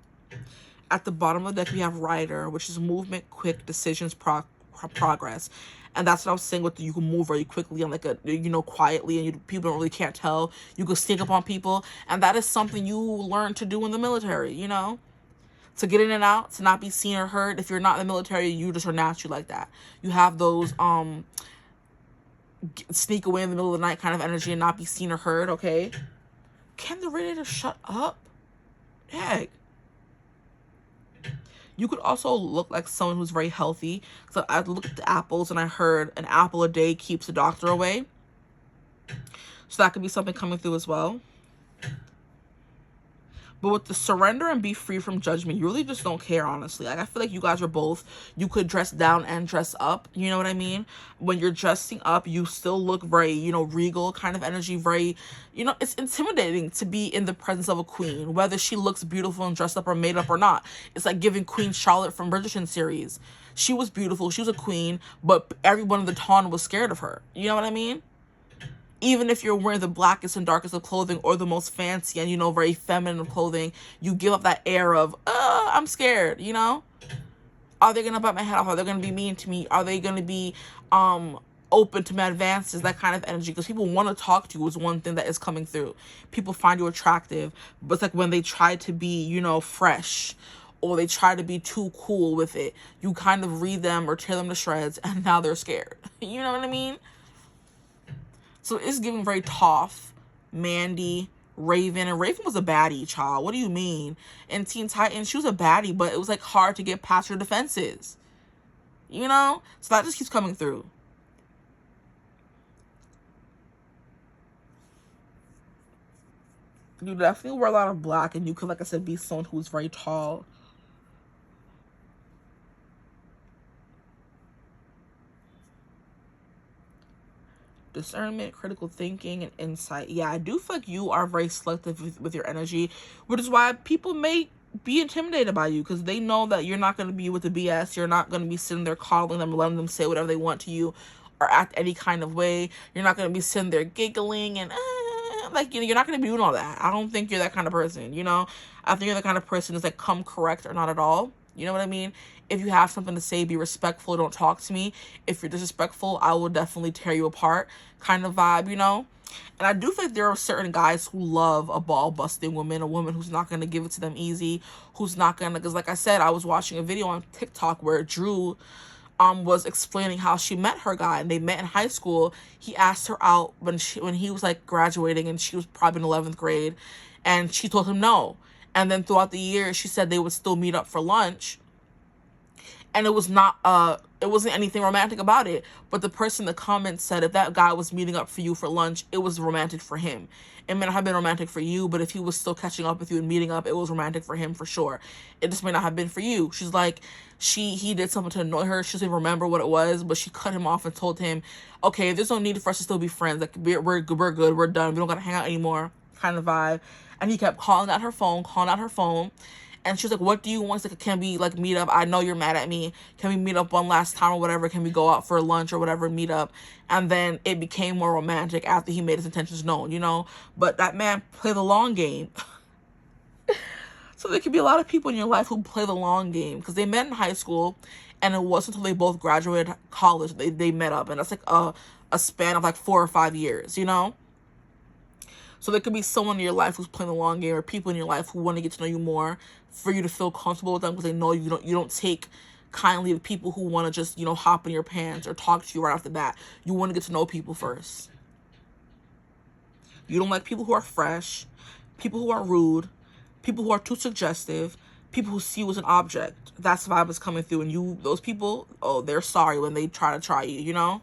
At the bottom of the deck, we have Rider, which is movement, quick decisions, progress. And that's what I was saying with you can move very quickly and like a, you know, quietly, and people don't really can't tell. You can sneak up on people. And that is something you learn to do in the military, you know? To get in and out, to not be seen or heard. If you're not in the military, you just are naturally like that. You have those sneak away in the middle of the night kind of energy and not be seen or heard, okay? Can the radiator shut up? Heck. You could also look like someone who's very healthy. So I looked at the apples and I heard an apple a day keeps the doctor away. So that could be something coming through as well. But with the surrender and be free from judgment, you really just don't care, honestly. Like, I feel like you guys are both, you could dress down and dress up. You know what I mean? When you're dressing up, you still look very, you know, regal kind of energy. Very, you know, it's intimidating to be in the presence of a queen, whether she looks beautiful and dressed up or made up or not. It's like giving Queen Charlotte from Bridgerton series. She was beautiful. She was a queen, but everyone in the town was scared of her. You know what I mean? Even if you're wearing the blackest and darkest of clothing or the most fancy and, you know, very feminine of clothing, you give up that air of, I'm scared, you know? Are they going to bite my head off? Are they going to be mean to me? Are they going to be open to my advances? That kind of energy. Because people want to talk to you is one thing that is coming through. People find you attractive. But it's like when they try to be, you know, fresh, or they try to be too cool with it, you kind of read them or tear them to shreds, and now they're scared. You know what I mean? So it's giving very tough, Mandy, Raven. And Raven was a baddie, child. What do you mean? In Teen Titans, she was a baddie, but it was like hard to get past her defenses. You know? So that just keeps coming through. You definitely wear a lot of black, and you could, like I said, be someone who's very tall. Discernment, critical thinking, and insight. Yeah, I do feel like you are very selective with your energy, which is why people may be intimidated by you, because they know that you're not going to be with the BS. You're not going to be sitting there coddling them, letting them say whatever they want to you or act any kind of way. You're not going to be sitting there giggling and like, you know, you're not going to be doing all that. I don't think you're that kind of person, you know? I think you're the kind of person who's like, come correct or not at all. You know what I mean? If you have something to say, be respectful. Don't talk to me. If you're disrespectful, I will definitely tear you apart kind of vibe, you know? And I do think there are certain guys who love a ball-busting woman, a woman who's not going to give it to them easy, who's not going to... Because like I said, I was watching a video on TikTok where Drew was explaining how she met her guy, and they met in high school. He asked her out when he was like graduating, and she was probably in 11th grade, and she told him no. And then throughout the year, she said they would still meet up for lunch. And it was not, it wasn't anything romantic about it. But the person in the comments said if that guy was meeting up for you for lunch, it was romantic for him. It may not have been romantic for you, but if he was still catching up with you and meeting up, it was romantic for him for sure. It just may not have been for you. She's like, he did something to annoy her. She doesn't remember what it was, but she cut him off and told him, okay, there's no need for us to still be friends. Like, we're good, we're done. We don't got to hang out anymore kind of vibe. And he kept calling out her phone. And she was like, what do you want? She's like, can we, like, meet up? I know you're mad at me. Can we meet up one last time or whatever? Can we go out for lunch or whatever, meet up? And then it became more romantic after he made his intentions known, you know? But that man played the long game. So there could be a lot of people in your life who play the long game, because they met in high school, and it wasn't until they both graduated college they met up. And that's like a span of like 4 or 5 years, you know? So there could be someone in your life who's playing the long game, or people in your life who want to get to know you more, for you to feel comfortable with them, because they know you don't take kindly to people who want to just, you know, hop in your pants or talk to you right off the bat. You want to get to know people first. You don't like people who are fresh, people who are rude, people who are too suggestive, people who see you as an object. That's the vibe that's coming through. And those people, oh, they're sorry when they try you, you know?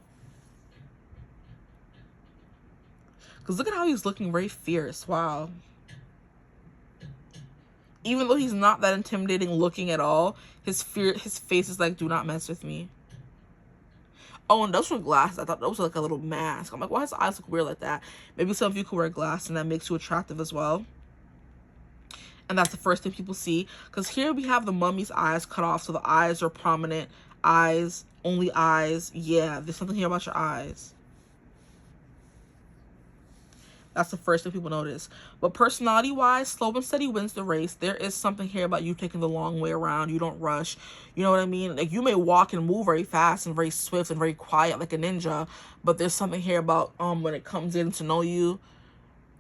Because look at how he's looking very fierce. Wow. Even though he's not that intimidating looking at all, his face is like, do not mess with me. Oh, and those were glasses. I thought those were like a little mask. I'm like, why his eyes look weird like that? Maybe some of you could wear glasses and that makes you attractive as well. And that's the first thing people see. Because here we have the mummy's eyes cut off. So the eyes are prominent. Eyes, only eyes. Yeah, there's something here about your eyes. That's the first thing people notice. But personality-wise, slow and steady wins the race. There is something here about you taking the long way around. You don't rush. You know what I mean? Like, you may walk and move very fast and very swift and very quiet like a ninja. But there's something here about when it comes in to know you,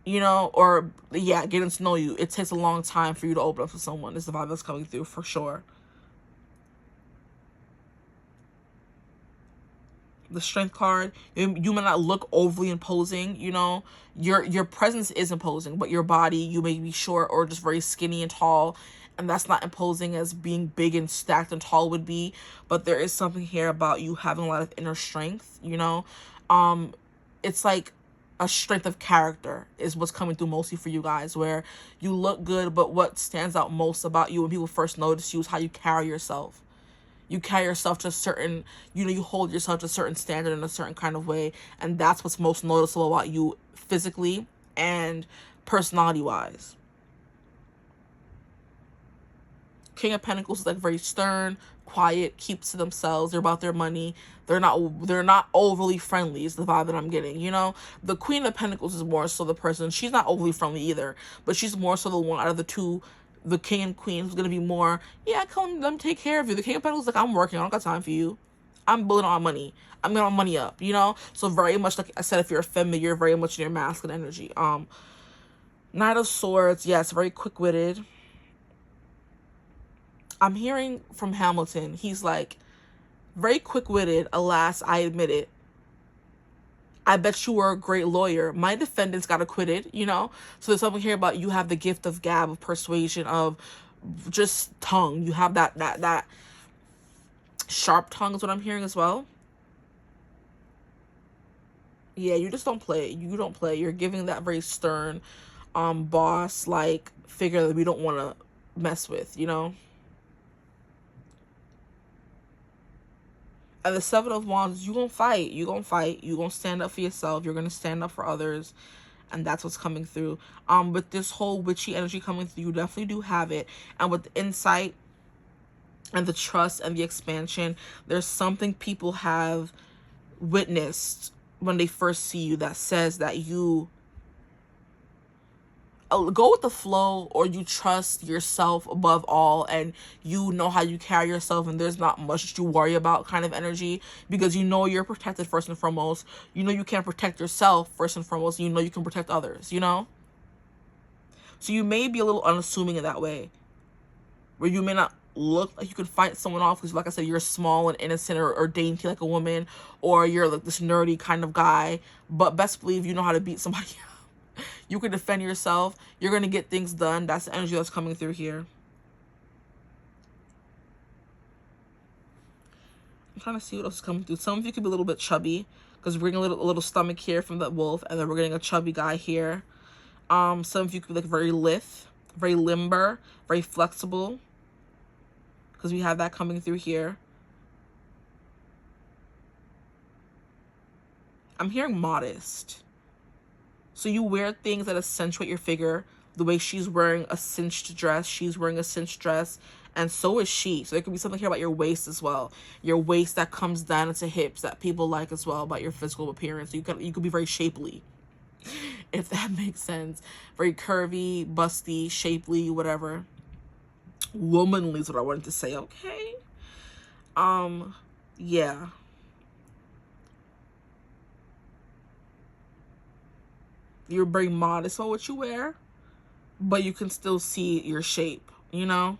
you know, or, yeah, getting to know you. It takes a long time for you to open up to someone. This is the vibe that's coming through for sure. The strength card, you may not look overly imposing, you know, your presence is imposing, but your body, you may be short or just very skinny and tall, And that's not imposing as being big and stacked and tall would be, but there is something here about you having a lot of inner strength, you know? It's like a strength of character is what's coming through mostly for you guys, where you look good, but what stands out most about you when people first notice you is how you carry yourself. You carry yourself to a certain, you know, you hold yourself to a certain standard in a certain kind of way, and that's what's most noticeable about you physically and personality-wise. King of Pentacles is like very stern, quiet, keeps to themselves. They're about their money. They're not overly friendly is the vibe that I'm getting, you know? The Queen of Pentacles is more so the person, she's not overly friendly either, but she's more so the one out of the two, the King and Queen, who's going to be more, yeah, come, let me take care of you. The King of Pentacles is like, I'm working, I don't got time for you. I'm building on money. I'm getting my money up, you know? So very much, like I said, if you're a feminine, you're very much in your masculine energy. Knight of Swords, yes, very quick-witted. I'm hearing from Hamilton, he's like, very quick-witted, alas, I admit it. I bet you were a great lawyer. My defendants got acquitted, you know? So there's something here about you have the gift of gab, of persuasion, of just tongue. You have that sharp tongue is what I'm hearing as well. Yeah, you just don't play. You don't play. You're giving that very stern, boss-like figure that we don't want to mess with, you know? And the Seven of Wands, you're going to fight. You're going to fight. You're going to stand up for yourself. You're going to stand up for others. And that's what's coming through. With this whole witchy energy coming through, you definitely do have it. And with the insight and the trust and the expansion, there's something people have witnessed when they first see you that says that you go with the flow, or you trust yourself above all, and you know how you carry yourself, and there's not much to worry about kind of energy, because you know you're protected first and foremost. You know you can protect yourself first and foremost. You know you can protect others, you know? So you may be a little unassuming in that way, where you may not look like you could fight someone off because, like I said, you're small and innocent, or dainty like a woman, or you're like this nerdy kind of guy, but best believe you know how to beat somebody up. You can defend yourself. You're going to get things done. That's the energy that's coming through here. I'm trying to see what else is coming through. Some of you could be a little bit chubby, because we're getting a little stomach here from that wolf, and then we're getting a chubby guy here. Some of you could be like very lithe, very limber, very flexible, because we have that coming through here. I'm hearing modest. So you wear things that accentuate your figure. The way she's wearing a cinched dress, she's wearing a cinched dress, and so is she. So there could be something here about your waist as well. Your waist that comes down into hips that people like as well, about your physical appearance. You could be very shapely, if that makes sense. Very curvy, busty, shapely, whatever. Womanly is what I wanted to say, okay? Yeah. You're very modest on what you wear, but you can still see your shape, you know?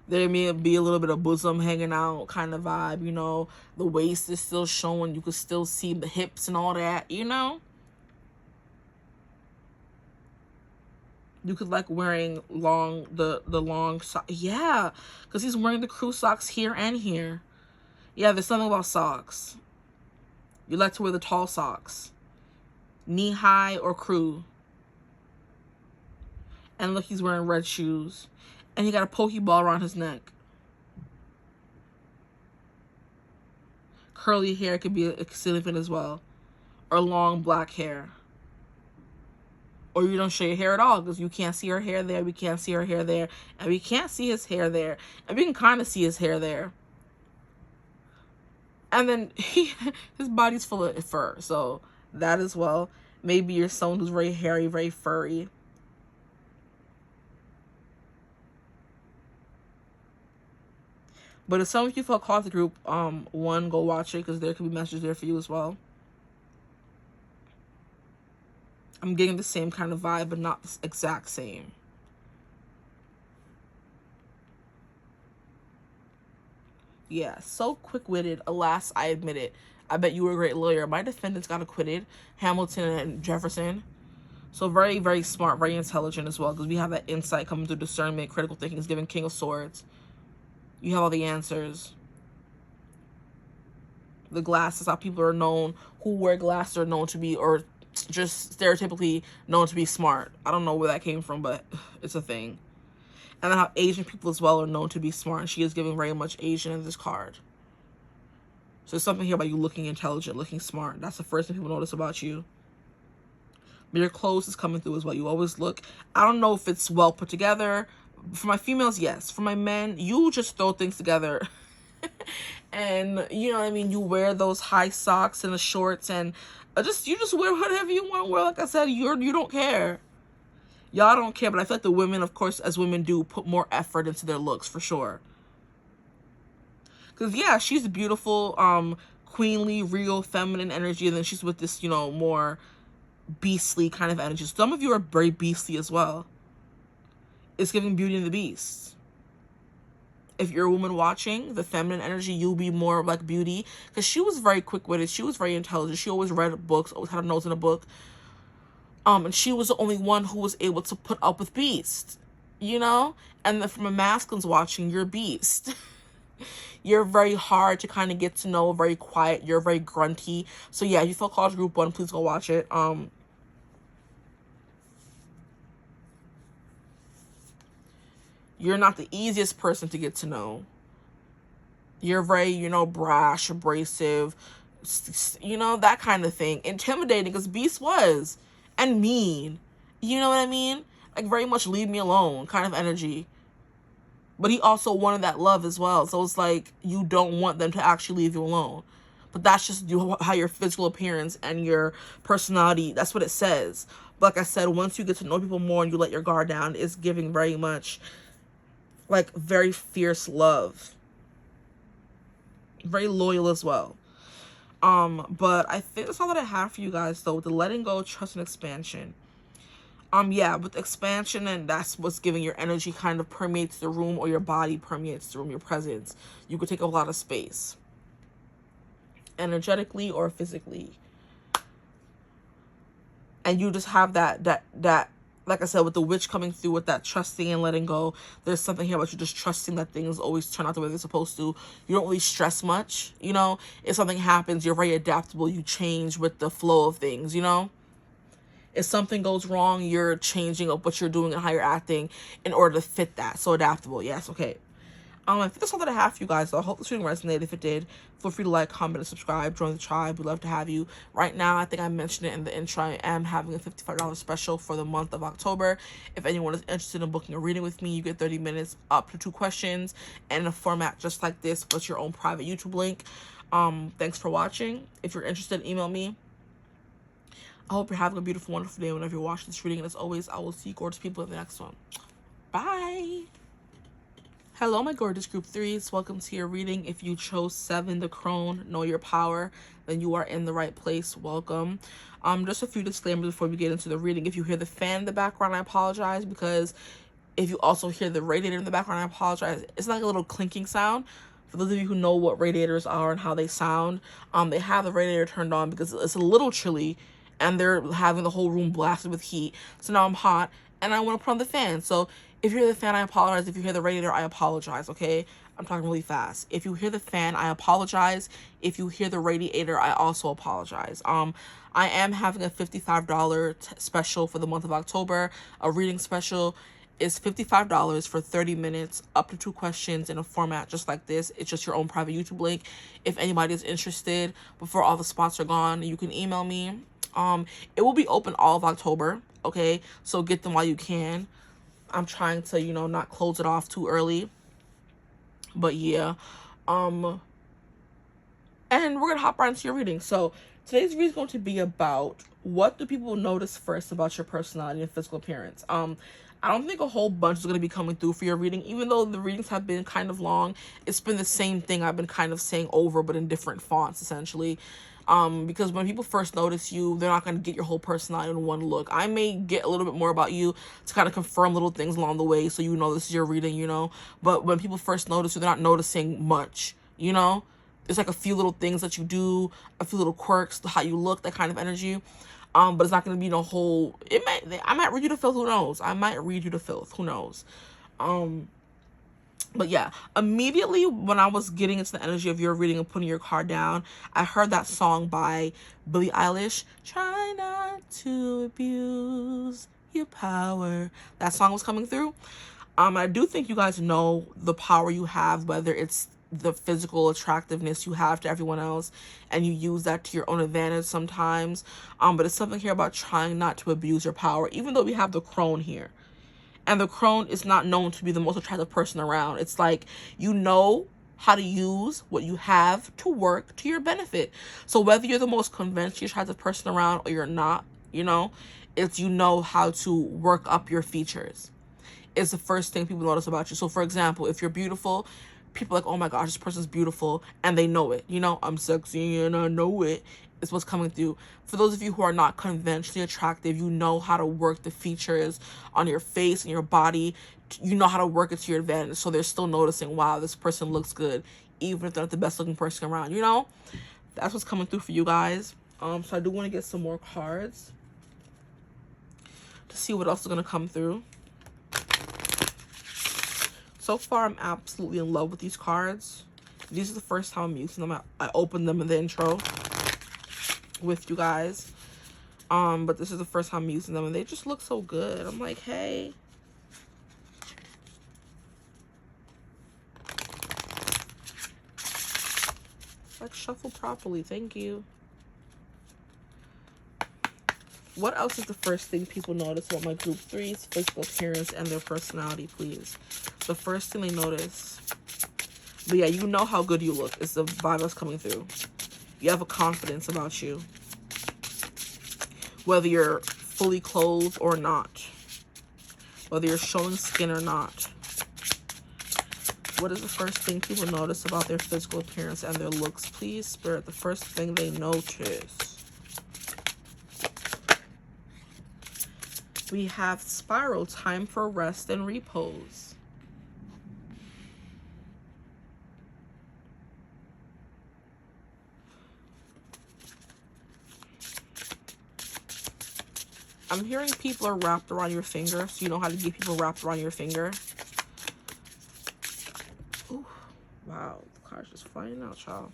There may be a little bit of bosom hanging out kind of vibe, you know? The waist is still showing. You can still see the hips and all that, you know? You could like wearing the long socks. Yeah, because he's wearing the crew socks here and here. Yeah, there's something about socks. You like to wear the tall socks. Knee-high or crew. And look, he's wearing red shoes. And he got a pokeball around his neck. Curly hair could be a significant as well. Or long black hair. Or you don't show your hair at all, because you can't see her hair there. We can't see her hair there. And we can't see his hair there. And we can kind of see his hair there. And then his body's full of fur. So that as well. Maybe you're someone who's very hairy, very furry. But if some of you felt called to the group, one, go watch it, because there could be messages there for you as well. I'm getting the same kind of vibe, but not the exact same. Yeah, so quick-witted. Alas, I admit it. I bet you were a great lawyer. My defendants got acquitted. Hamilton and Jefferson. So very, very smart, very intelligent as well, because we have that insight coming through discernment. Critical thinking is giving King of Swords. You have all the answers. The glasses, how people are known, who wear glasses are known to be, or just stereotypically known to be smart. I don't know where that came from, but it's a thing. And then how Asian people as well are known to be smart. And she is giving very much Asian in this card. So there's something here about you looking intelligent, looking smart. That's the first thing people notice about you. But your clothes is coming through as well. You always look, I don't know if it's well put together. For my females, yes. For my men, you just throw things together. And you know what I mean? You wear those high socks and the shorts, and you just wear whatever you want to wear. Like I said, you don't care. Y'all don't care, but I feel like the women, of course, as women do, put more effort into their looks for sure. Because, yeah, she's beautiful, queenly, real, feminine energy, and then she's with this, you know, more beastly kind of energy. Some of you are very beastly as well. It's giving Beauty and the Beast. If you're a woman watching, the feminine energy, you'll be more like Beauty. Because she was very quick-witted. She was very intelligent. She always read books, always had a nose in a book. And she was the only one who was able to put up with Beast. You know? And then from a masculine's watching, you're Beast. You're very hard to kind of get to know, very quiet. You're very grunty. So yeah, if you feel called to group 1, please go watch it. You're not the easiest person to get to know. You're very, you know, brash, abrasive, you know, that kind of thing. Intimidating, because Beast was. And mean. You know what I mean? Like, very much leave me alone kind of energy. But he also wanted that love as well. So it's like, you don't want them to actually leave you alone. But that's just how your physical appearance and your personality, that's what it says. But like I said, once you get to know people more and you let your guard down, it's giving very much, like, very fierce love. Very loyal as well. But I think that's all that I have for you guys, though. With the letting go, trust, and expansion. Yeah, with expansion, and that's what's giving your energy kind of permeates the room, or your body permeates the room, your presence. You could take up a lot of space. Energetically or physically. And you just have that, like I said, with the witch coming through with that trusting and letting go, there's something here about you just trusting that things always turn out the way they're supposed to. You don't really stress much, you know? If something happens, you're very adaptable. You change with the flow of things, you know? If something goes wrong, you're changing up what you're doing and how you're acting in order to fit that. So adaptable. Yes, okay. I think that's all that I have for you guys. So I hope this reading resonated. If it did, feel free to like, comment, and subscribe. Join the tribe. We'd love to have you. Right now, I think I mentioned it in the intro, I am having a $55 special for the month of October. If anyone is interested in booking a reading with me, you get 30 minutes, up to 2 questions, and in a format just like this, with your own private YouTube link. Thanks for watching. If you're interested, email me. I hope you're having a beautiful, wonderful day whenever you're watching this reading. And as always, I will see you gorgeous people in the next one. Bye. Hello, my gorgeous group 3s. Welcome to your reading. If you chose 7, the crone, know your power, then you are in the right place. Welcome. Just a few disclaimers before we get into the reading. If you hear the fan in the background, I apologize, because if you also hear the radiator in the background, I apologize. It's like a little clinking sound. For those of you who know what radiators are and how they sound, they have the radiator turned on because it's a little chilly, and they're having the whole room blasted with heat. So now I'm hot, and I want to put on the fan. So if you hear the fan, I apologize. If you hear the radiator, I apologize, okay? I'm talking really fast. If you hear the fan, I apologize. If you hear the radiator, I also apologize. I am having a $55 special for the month of October. A reading special is $55 for 30 minutes, up to 2 questions in a format just like this. It's just your own private YouTube link. If anybody is interested, before all the spots are gone, you can email me. It will be open all of October, okay? So get them while you can. I'm trying to, you know, not close it off too early. But yeah. And we're going to hop right into your reading. So today's reading is going to be about what do people notice first about your personality and physical appearance. I don't think a whole bunch is going to be coming through for your reading, even though the readings have been kind of long. It's been the same thing I've been kind of saying over, but in different fonts, essentially. Because when people first notice you, they're not going to get your whole personality in one look. I may get a little bit more about you to kind of confirm little things along the way, so you know this is your reading, you know. But when people first notice you, they're not noticing much, you know. There's like a few little things that you do, a few little quirks, how you look, that kind of energy. But it's not going to be no whole, I might read you to filth, who knows? I might read you to filth, who knows? But yeah, immediately when I was getting into the energy of your reading and putting your card down, I heard that song by Billie Eilish, Try Not to Abuse Your Power. That song was coming through. I do think you guys know the power you have, whether it's the physical attractiveness you have to everyone else, and you use that to your own advantage sometimes. But it's something here about trying not to abuse your power, even though we have the crone here. And the crone is not known to be the most attractive person around. It's like, you know how to use what you have to work to your benefit. So whether you're the most conventionally attractive person around or you're not, you know how to work up your features. It's the first thing people notice about you. So for example, if you're beautiful, people are like, oh my gosh, this person's beautiful, and they know it. I'm sexy and I know it. It's what's coming through. For those of you who are not conventionally attractive, you know how to work the features on your face and your body. You know how to work it to your advantage. So they're still noticing, wow, this person looks good, even if they're not the best looking person around. That's what's coming through for you guys. So I do want to get some more cards to see what else is going to come through. So far, I'm absolutely in love with these cards. These are the first time I'm using them. I opened them in the intro with you guys. But this is the first time I'm using them, and they just look so good. I'm like, hey. Like, shuffle properly. Thank you. What else is the first thing people notice about my group 3's physical appearance and their personality, please? The first thing they notice. But yeah, you know how good you look. It's the vibe that's coming through. You have a confidence about you. Whether you're fully clothed or not. Whether you're showing skin or not. What is the first thing people notice about their physical appearance and their looks, please, Spirit? The first thing they notice. We have Spiral, time for rest and repose. I'm hearing people are wrapped around your finger, so you know how to get people wrapped around your finger. Ooh, wow, the card's just flying out, y'all.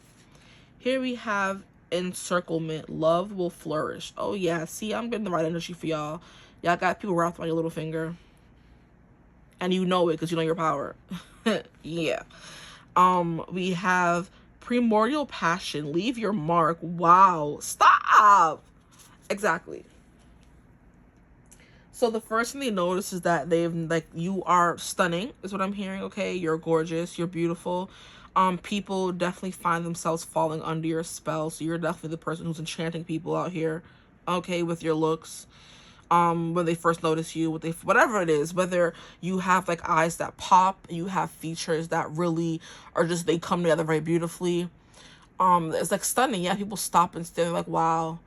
Here we have Encirclement, love will flourish. Oh yeah, see, I'm getting the right energy for y'all. Y'all got people wrapped around your little finger. And you know it because you know your power. Yeah. We have Primordial passion, leave your mark. Wow, stop. Exactly. So the first thing they notice is that you are stunning, is what I'm hearing, okay? You're gorgeous, you're beautiful. People definitely find themselves falling under your spell, so you're definitely the person who's enchanting people out here, okay, with your looks. When they first notice you, whatever it is, whether you have like eyes that pop, you have features that really are just, they come together very beautifully. It's like stunning. Yeah, people stop and stare like, wow,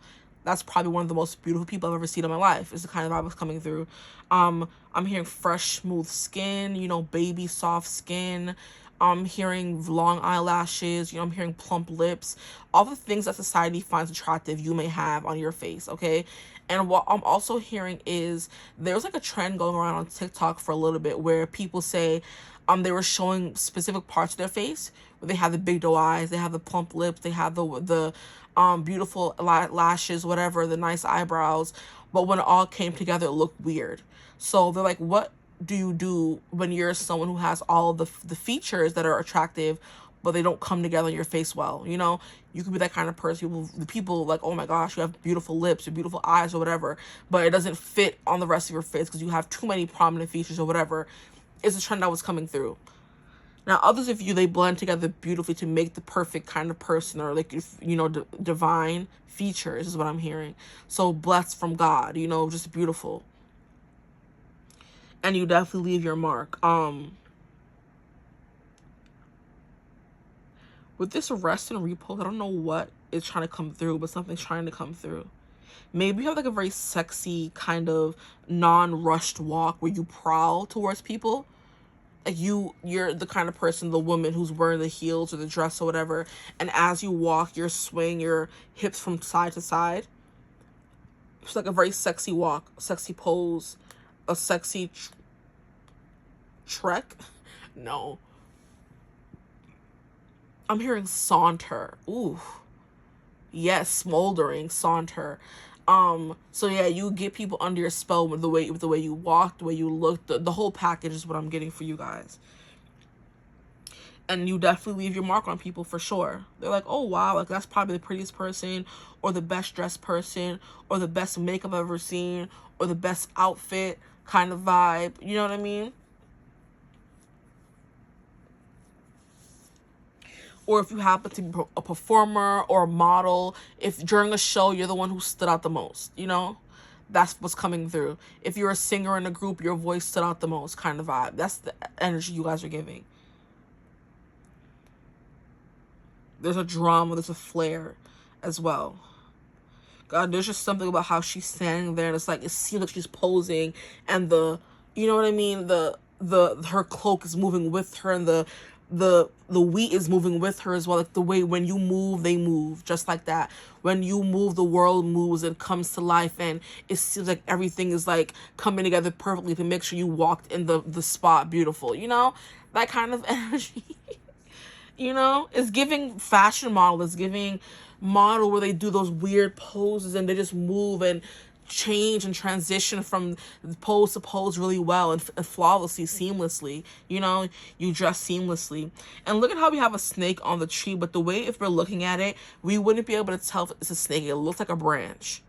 that's probably one of the most beautiful people I've ever seen in my life. Is the kind of vibe that's coming through. I'm hearing fresh, smooth skin, baby soft skin. I'm hearing long eyelashes, I'm hearing plump lips, all the things that society finds attractive you may have on your face, okay? And what I'm also hearing is there's like a trend going around on TikTok for a little bit where people say they were showing specific parts of their face where they have the big doe eyes, they have the plump lips, they have the beautiful lashes, whatever, the nice eyebrows, but when it all came together it looked weird. So they're like, what do you do when you're someone who has all the features that are attractive, but they don't come together in your face well? You could be that kind of person. The people like, oh my gosh, you have beautiful lips or beautiful eyes or whatever, but it doesn't fit on the rest of your face because you have too many prominent features or whatever. It's a trend that was coming through. Now, others of you, they blend together beautifully to make the perfect kind of person, or like, divine features is what I'm hearing. So blessed from God, just beautiful. And you definitely leave your mark. With this rest and repose, I don't know what is trying to come through, but something's trying to come through. Maybe you have like a very sexy kind of non-rushed walk where you prowl towards people. Like you're the kind of person, the woman who's wearing the heels or the dress or whatever, and as you walk, you're swaying your hips from side to side. It's like a very sexy walk, sexy pose, a sexy trek. No. I'm hearing saunter. Ooh. Yes, smoldering, saunter. So yeah, you get people under your spell with the way you walk, the way you look, the whole package is what I'm getting for you guys. And you definitely leave your mark on people for sure. They're like, oh wow, like that's probably the prettiest person, or the best dressed person, or the best makeup I've ever seen, or the best outfit kind of vibe. You know what I mean? Or if you happen to be a performer or a model, if during a show you're the one who stood out the most, you know, that's what's coming through. If you're a singer in a group, your voice stood out the most kind of vibe. That's the energy you guys are giving. There's a drama, there's a flair as well. God, there's just something about how she's standing there, and it's like, it seems like she's posing, and you know what I mean, her cloak is moving with her, and the wheat is moving with her as well. Like the way when you move, they move, just like that. When you move, the world moves and comes to life, and it seems like everything is like coming together perfectly to make sure you walked in the spot beautiful, you know, that kind of energy. You know, it's giving fashion model, it's giving model where they do those weird poses and they just move and change and transition from pose to pose really well and flawlessly, seamlessly. You know, you dress seamlessly. And look at how we have a snake on the tree, but the way if we're looking at it, we wouldn't be able to tell if it's a snake. It looks like a branch.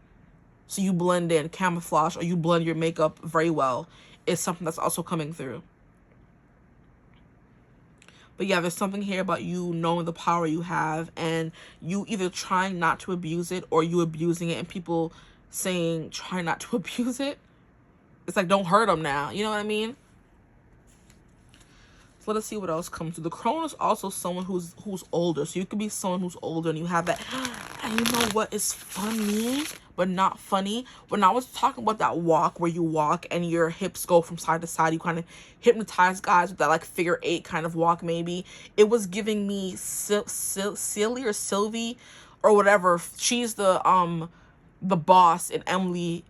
So you blend in, camouflage, or you blend your makeup very well. It's something that's also coming through. But yeah, there's something here about you knowing the power you have, and you either trying not to abuse it or you abusing it, and people saying try not to abuse it. It's like, don't hurt them now. You know what I mean? So let us see what else comes through. The crone is also someone who's older. So you could be someone who's older and you have that. And you know what is funny but not funny? When I was talking about that walk where you walk and your hips go from side to side, you kind of hypnotize guys with that like figure 8 kind of walk maybe. It was giving me Silly or Sylvie or whatever. She's the boss in Emily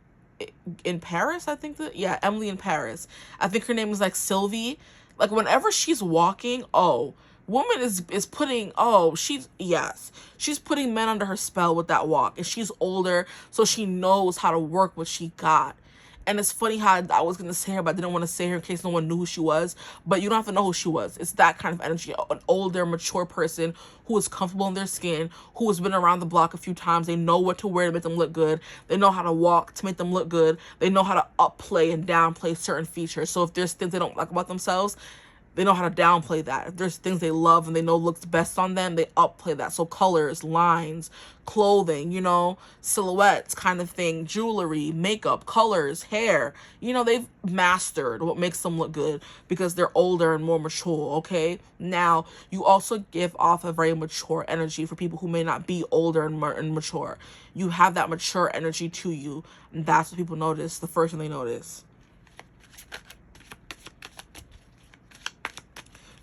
in Paris, I think yeah, Emily in Paris. I think her name is like Sylvie. Like whenever she's walking, oh, woman is putting, oh, she's putting men under her spell with that walk. And she's older, so she knows how to work what she got. And it's funny how I was going to say her, but I didn't want to say her in case no one knew who she was. But you don't have to know who she was. It's that kind of energy. An older, mature person who is comfortable in their skin, who has been around the block a few times. They know what to wear to make them look good. They know how to walk to make them look good. They know how to upplay and downplay certain features. So if there's things they don't like about themselves, they know how to downplay that. If there's things they love and they know looks best on them, they upplay that. So colors, lines, clothing, you know, silhouettes kind of thing, jewelry, makeup, colors, hair. You know, they've mastered what makes them look good because they're older and more mature, okay? Now, you also give off a very mature energy for people who may not be older and mature. You have that mature energy to you, and that's what people notice, the first thing they notice.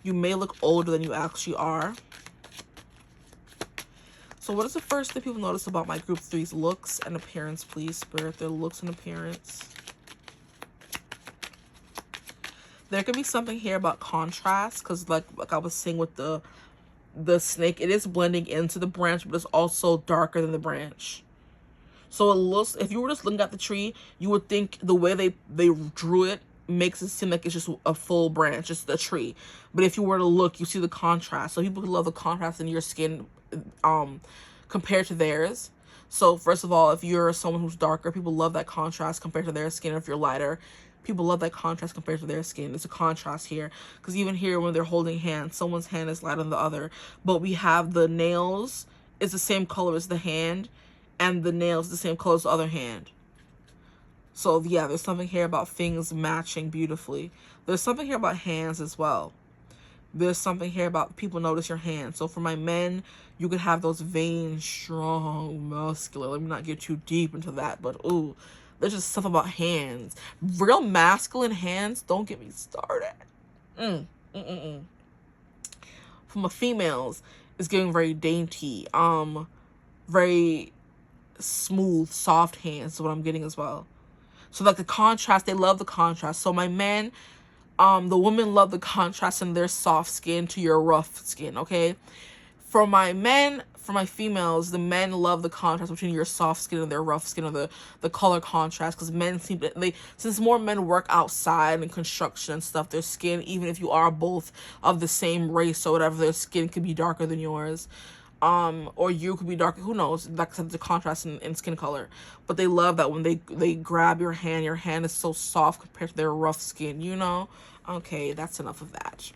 You may look older than you actually are. So what is the first thing people notice about my group 3's looks and appearance, please, Spirit? Their looks and appearance. There could be something here about contrast, because like I was saying with the snake, it is blending into the branch, but it's also darker than the branch. So it looks, if you were just looking at the tree, you would think the way they drew it makes it seem like it's just a full branch, just a tree. But if you were to look, you see the contrast. So people love the contrast in your skin compared to theirs. So first of all, if you're someone who's darker, people love that contrast compared to their skin. If you're lighter, people love that contrast compared to their skin. It's a contrast here, because even here when they're holding hands, someone's hand is lighter than the other. But we have the nails is the same color as the hand, and the nails the same color as the other hand. So yeah, there's something here about things matching beautifully. There's something here about hands as well. There's something here about people notice your hands. So for my men, you could have those veins, strong, muscular. Let me not get too deep into that, but ooh, there's just stuff about hands. Real masculine hands, don't get me started. For my females, it's getting very dainty, very smooth, soft hands is what I'm getting as well. So like the contrast, they love the contrast. So my men, the women love the contrast in their soft skin to your rough skin, okay? For my men, for my females, the men love the contrast between your soft skin and their rough skin, or the color contrast, because men seem to, since more men work outside and construction and stuff, their skin, even if you are both of the same race or whatever, their skin could be darker than yours. Or you could be darker, who knows, that's the contrast in skin color. But they love that when they grab your hand is so soft compared to their rough skin, you know? Okay, that's enough of that.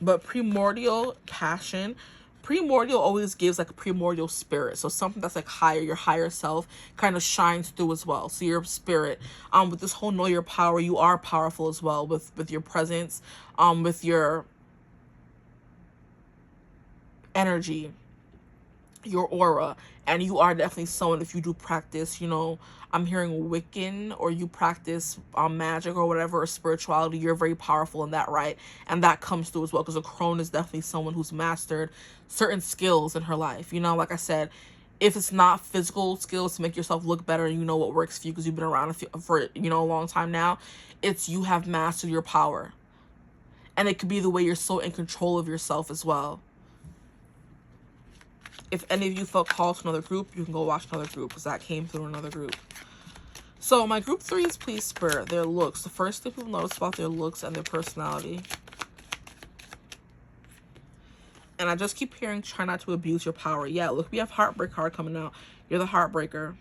But primordial passion, primordial always gives like a primordial spirit. So something that's like higher, your higher self kind of shines through as well. So your spirit, with this whole know your power, you are powerful as well with your presence, with your energy, your aura. And you are definitely someone, if you do practice, you know, I'm hearing Wiccan, or you practice magic or whatever, or spirituality, you're very powerful in that, right? And that comes through as well, because a crone is definitely someone who's mastered certain skills in her life. You know, like I said, if it's not physical skills to make yourself look better and you know what works for you because you've been around for you know, a long time now, it's you have mastered your power. And it could be the way you're so in control of yourself as well. If any of you felt called to another group, you can go watch another group, because that came through another group. So my group 3s, please, Spirit, their looks. The first thing people notice about their looks and their personality. And I just keep hearing, try not to abuse your power. Yeah, look, we have Heartbreak card coming out. You're the Heartbreaker.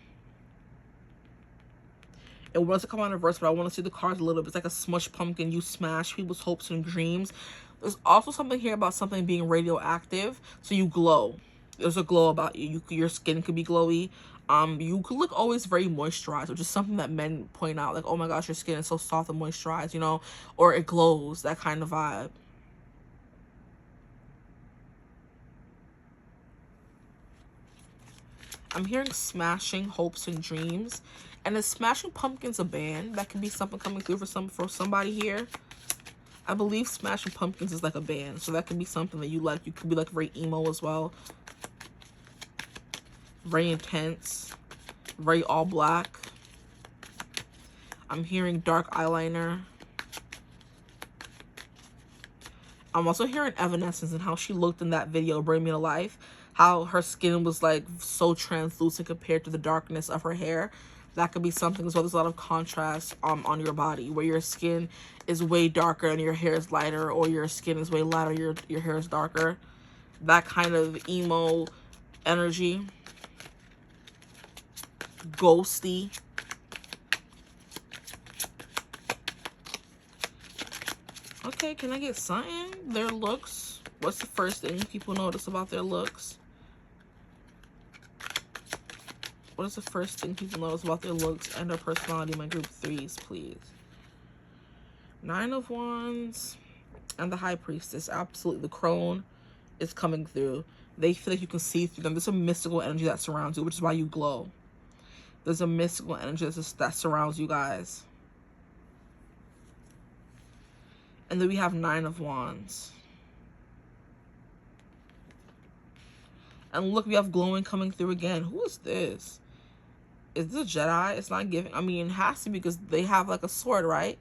It wants to come out in reverse, but I want to see the cards a little bit. It's like a smushed pumpkin. You smash people's hopes and dreams. There's also something here about something being radioactive, so you glow. There's a glow about you. Your skin could be glowy. You could look always very moisturized, which is something that men point out, like, oh my gosh, your skin is so soft and moisturized, you know, or it glows, that kind of vibe. I'm hearing smashing hopes and dreams. And is Smashing Pumpkins a band? That could be something coming through for somebody here. I believe Smashing Pumpkins is like a band, so that could be something that you like. You could be like very emo as well. Very intense. Very all black. I'm hearing dark eyeliner. I'm also hearing Evanescence and how she looked in that video, Bring Me to Life. How her skin was like so translucent compared to the darkness of her hair. That could be something as well. There's a lot of contrast on your body, where your skin is way darker and your hair is lighter, or your skin is way lighter, your hair is darker. That kind of emo energy. Ghosty. Okay, can I get something? Their looks. What's the first thing people notice about their looks? What is the first thing people notice about their looks and their personality? My group 3s, please. 9 of Wands and the High Priestess. Absolutely. The crone is coming through. They feel like you can see through them. There's a mystical energy that surrounds you, which is why you glow. There's a mystical energy that surrounds you guys. And then we have 9 of Wands. And look, we have glowing coming through again. Who is this? Is this a Jedi? It's not giving. I mean, it has to be, because they have like a sword, right?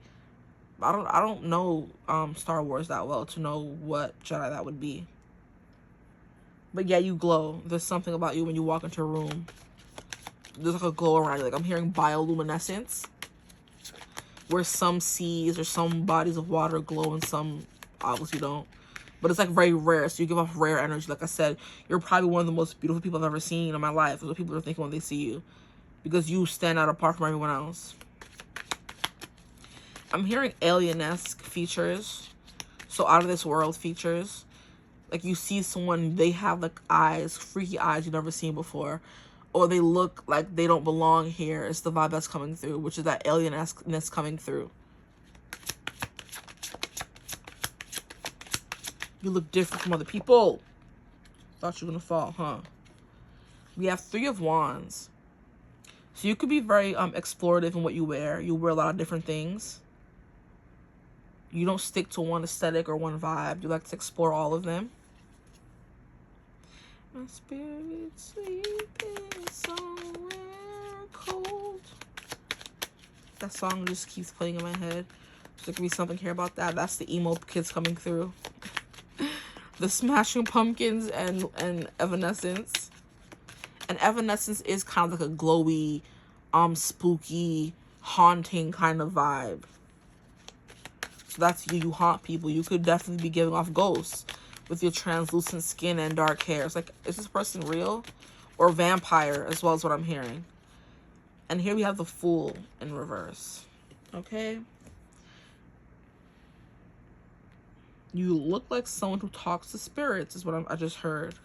I don't know Star Wars that well to know what Jedi that would be. But yeah, you glow. There's something about you when you walk into a room. There's like a glow around you. Like I'm hearing bioluminescence, where some seas or some bodies of water glow and some obviously don't. But it's like very rare, so you give off rare energy. Like I said, you're probably one of the most beautiful people I've ever seen in my life. That's what people are thinking when they see you, because you stand out apart from everyone else. I'm hearing alien-esque features, so out of this world features. Like you see someone, they have like eyes, freaky eyes you've never seen before, or they look like they don't belong here. It's the vibe that's coming through, which is that alien-esqueness coming through. You look different from other people. Thought you were gonna fall, huh? We have 3 of Wands. So you could be very explorative in what you wear. You wear a lot of different things. You don't stick to one aesthetic or one vibe. You like to explore all of them. My spirit sleeping somewhere cold. That song just keeps playing in my head. There could be something here about that. That's the emo kids coming through. The Smashing Pumpkins and Evanescence. And Evanescence is kind of like a glowy, spooky, haunting kind of vibe. So that's you. You haunt people. You could definitely be giving off ghosts with your translucent skin and dark hair. It's like, is this person real? Or vampire, as well as what I'm hearing. And here we have the Fool in reverse. Okay? You look like someone who talks to spirits, is what I just heard.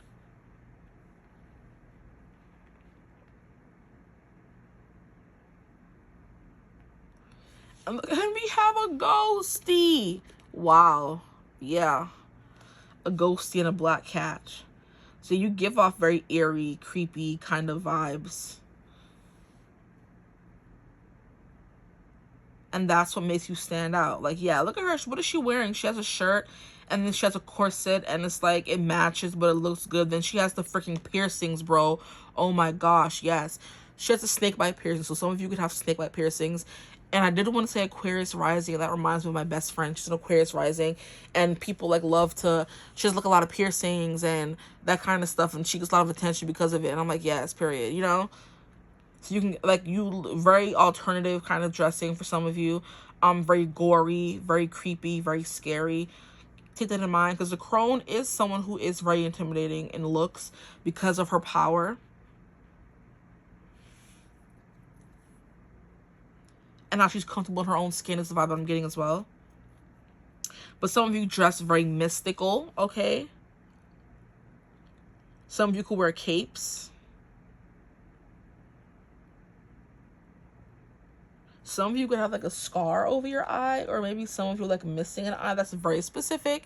And we have a ghostie. Wow. Yeah. A ghostie and a black cat. So you give off very eerie, creepy kind of vibes. And that's what makes you stand out. Like, yeah, look at her. What is she wearing? She has a shirt, and then she has a corset, and it's like, it matches, but it looks good. Then she has the freaking piercings, bro. Oh my gosh, yes. She has a snake bite piercing, so some of you could have snake bite piercings. And I did want to say Aquarius rising, and that reminds me of my best friend. She's an Aquarius rising, and people like love to, she has like a lot of piercings and that kind of stuff, and she gets a lot of attention because of it. And I'm like, yes, period, you know? So you can, like, very alternative kind of dressing for some of you. Very gory, very creepy, very scary. Take that in mind, because the crone is someone who is very intimidating in looks because of her power. And now she's comfortable in her own skin is the vibe I'm getting as well. But some of you dress very mystical, okay? Some of you could wear capes. Some of you could have like a scar over your eye, or maybe some of you are like missing an eye. That's very specific.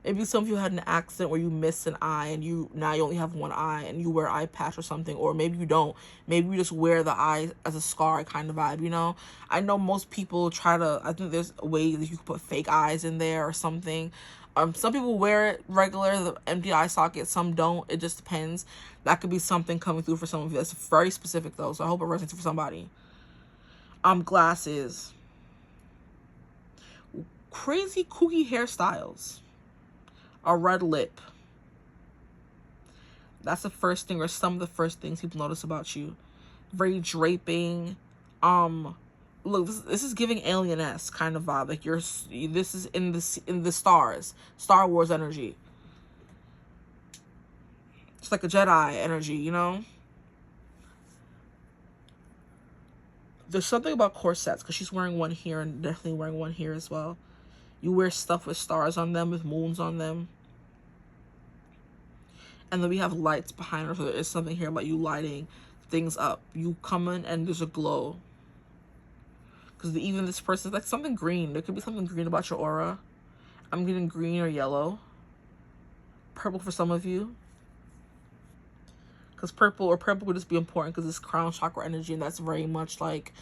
Maybe some of you had an accident where you missed an eye and now you only have one eye and you wear eye patch or something, or maybe you don't. Maybe you just wear the eye as a scar kind of vibe, you know? I know most people try to, I think there's a way that you can put fake eyes in there or something. Some people wear it regular, the empty eye socket, some don't. It just depends. That could be something coming through for some of you. That's very specific though, so I hope it resonates for somebody. Glasses. Crazy kooky hairstyles. A red lip. That's the first thing, or some of the first things people notice about you. Very draping. Look, this is giving alien-esque kind of vibe. Like this is in the stars. Star Wars energy. It's like a Jedi energy, you know? There's something about corsets, because she's wearing one here and definitely wearing one here as well. You wear stuff with stars on them, with moons on them. And then we have lights behind her, so there is something here about you lighting things up. You come in and there's a glow. Because even this person's like something green. There could be something green about your aura. I'm getting green or yellow. Purple for some of you. Because purple would just be important because it's crown chakra energy, and that's very much like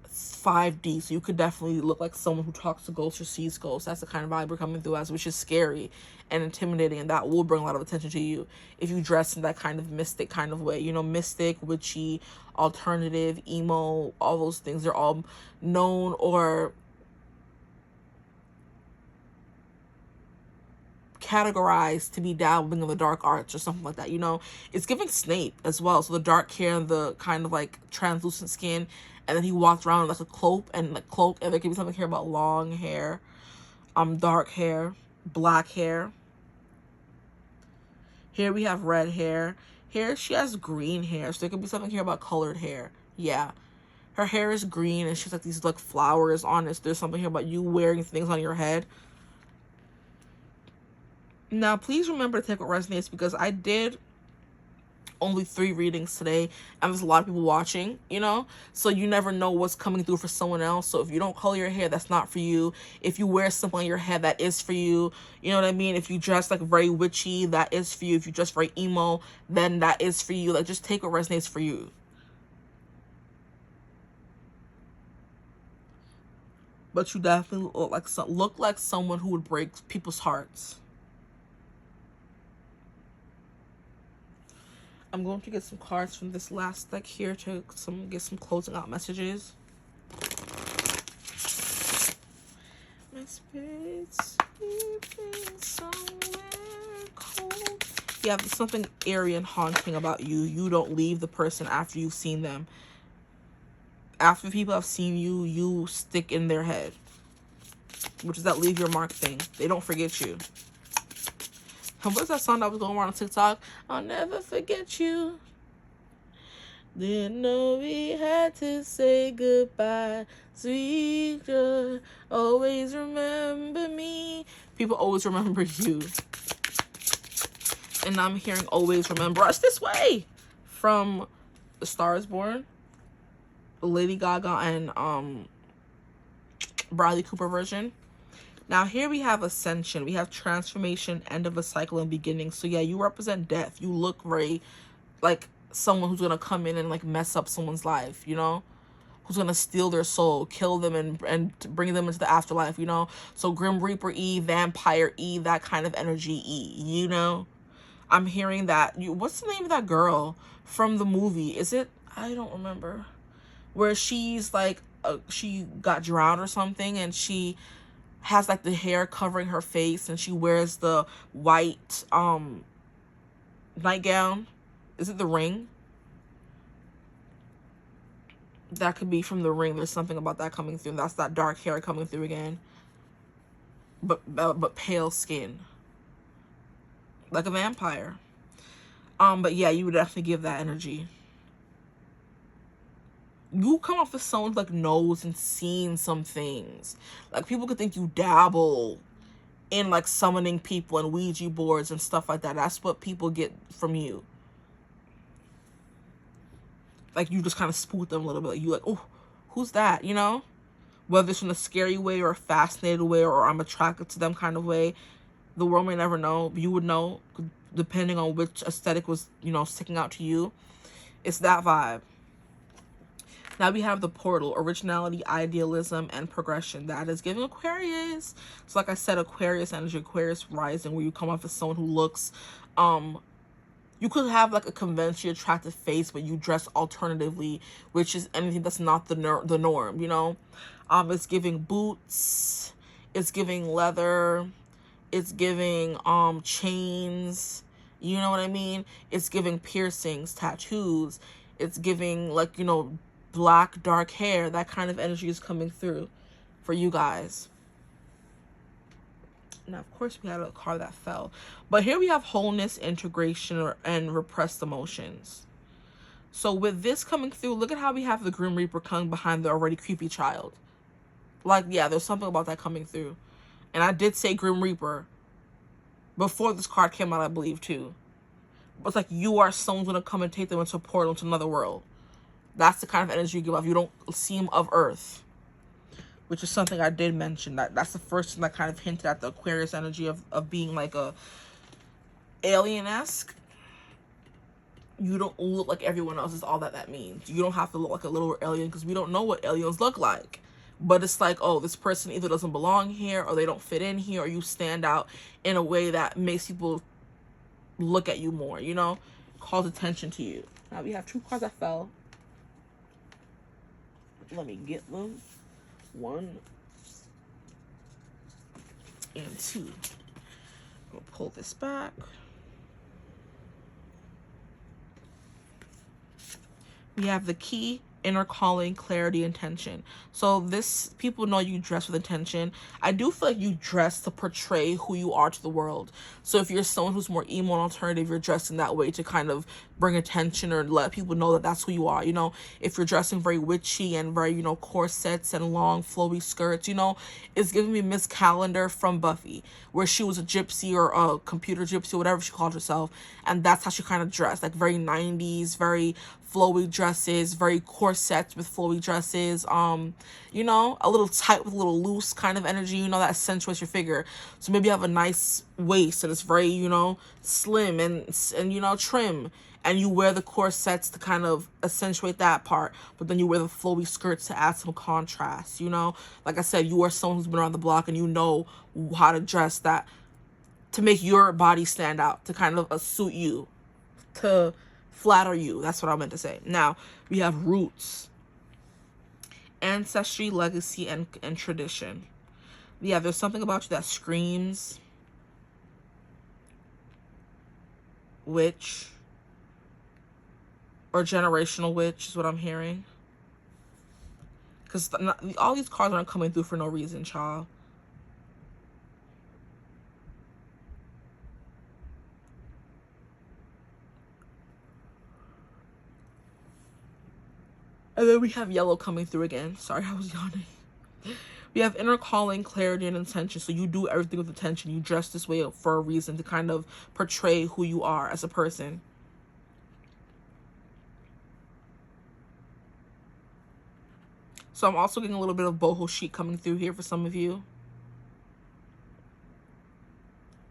5D. So you could definitely look like someone who talks to ghosts or sees ghosts. That's the kind of vibe we're coming through as, which is scary and intimidating, and that will bring a lot of attention to you if you dress in that kind of mystic kind of way. You know, mystic, witchy, alternative, emo, all those things are all known or categorized to be dabbling in the dark arts or something like that, you know? It's giving Snape as well. So the dark hair and the kind of like translucent skin, and then he walks around like a cloak, and there could be something here about long hair, dark hair, black hair. Here we have red hair. Here she has green hair, so there could be something here about colored hair. Yeah. Her hair is green and she's like these like flowers on it. So there's something here about you wearing things on your head. Now, please remember to take what resonates, because I did only 3 readings today, and there's a lot of people watching, you know? So you never know what's coming through for someone else. So if you don't color your hair, that's not for you. If you wear something on your head, that is for you. You know what I mean? If you dress like very witchy, that is for you. If you dress very emo, then that is for you. Like, just take what resonates for you. But you definitely look like someone who would break people's hearts. I'm going to get some cards from this last deck here to get some closing out messages. My spirit's sleeping somewhere cold. Yeah, there's something eerie and haunting about you. You don't leave the person after you've seen them. After people have seen you, you stick in their head. Which is that leave your mark thing. They don't forget you. And what's that song that was going around on TikTok? I'll never forget you. Didn't know we had to say goodbye. Sweet girl, always remember me. People always remember you. And I'm hearing always remember us this way from The Star is Born, Lady Gaga and Bradley Cooper version. Now here we have ascension, we have transformation, end of a cycle and beginning. So yeah, you represent death. You look very like someone who's gonna come in and like mess up someone's life, you know, who's gonna steal their soul, kill them and bring them into the afterlife, you know. So Grim Reaper E, Vampire E, that kind of energy E, you know. I'm hearing that what's the name of that girl from the movie? Is it, I don't remember, where she's like she got drowned or something and she has like the hair covering her face and she wears the white nightgown. Is it The Ring? That could be from The Ring. There's something about that coming through. That's that dark hair coming through again, but pale skin, like a vampire. But yeah, you would definitely give that energy. You come off as someone like knows and seen some things. Like people could think you dabble in like summoning people and Ouija boards and stuff like that. That's what people get from you. Like you just kind of spook them a little bit. Like, you like, oh, who's that? You know, whether it's in a scary way or a fascinated way or I'm attracted to them kind of way. The world may never know. You would know depending on which aesthetic was, you know, sticking out to you. It's that vibe. Now we have the portal, originality, idealism, and progression. That is giving Aquarius. So like I said, Aquarius energy, Aquarius rising, where you come off as someone who looks, you could have like a conventionally attractive face, but you dress alternatively, which is anything that's not the norm, you know? It's giving boots, it's giving leather, it's giving chains, you know what I mean? It's giving piercings, tattoos, it's giving like, you know, black, dark hair. That kind of energy is coming through for you guys. Now, of course, we had a card that fell. But here we have wholeness, integration, and repressed emotions. So with this coming through, look at how we have the Grim Reaper coming behind the already creepy child. Like, yeah, there's something about that coming through. And I did say Grim Reaper before this card came out, I believe, too. But it's like you are someone's going to come and take them into a portal into another world. That's the kind of energy you give off. You don't seem of Earth, which is something I did mention. That's the first thing that kind of hinted at the Aquarius energy of being like a alien-esque. You don't look like everyone else is all that means. You don't have to look like a little alien because we don't know what aliens look like. But it's like, oh, this person either doesn't belong here or they don't fit in here or you stand out in a way that makes people look at you more, you know, calls attention to you. Now we have two cards that fell. Let me get them. 1 and 2. I'm gonna pull this back. We have the key, inner calling, clarity, intention. So this, people know you dress with intention. I do feel like you dress to portray who you are to the world. So if you're someone who's more emo and alternative, you're dressing that way to kind of bring attention or let people know that that's who you are. You know, if you're dressing very witchy and very, you know, corsets and long flowy skirts, you know, it's giving me Miss Calendar from Buffy, where she was a gypsy or a computer gypsy, whatever she called herself. And that's how she kind of dressed, like very 90s, very flowy dresses, very corsets with flowy dresses, you know, a little tight with a little loose kind of energy, you know, that accentuates your figure. So maybe you have a nice waist and it's very, you know, slim and you know, trim, and you wear the corsets to kind of accentuate that part, but then you wear the flowy skirts to add some contrast, you know. Like I said, you are someone who's been around the block and you know how to dress that to make your body stand out, to kind of suit you, to flatter you. That's what I meant to say. Now, we have roots, ancestry, legacy, and tradition. Yeah, there's something about you that screams witch or generational witch is what I'm hearing. Because all these cards aren't coming through for no reason, child. And then we have yellow coming through again. Sorry, I was yawning. We have inner calling, clarity, and intention. So you do everything with intention. You dress this way for a reason, to kind of portray who you are as a person. So I'm also getting a little bit of boho chic coming through here for some of you.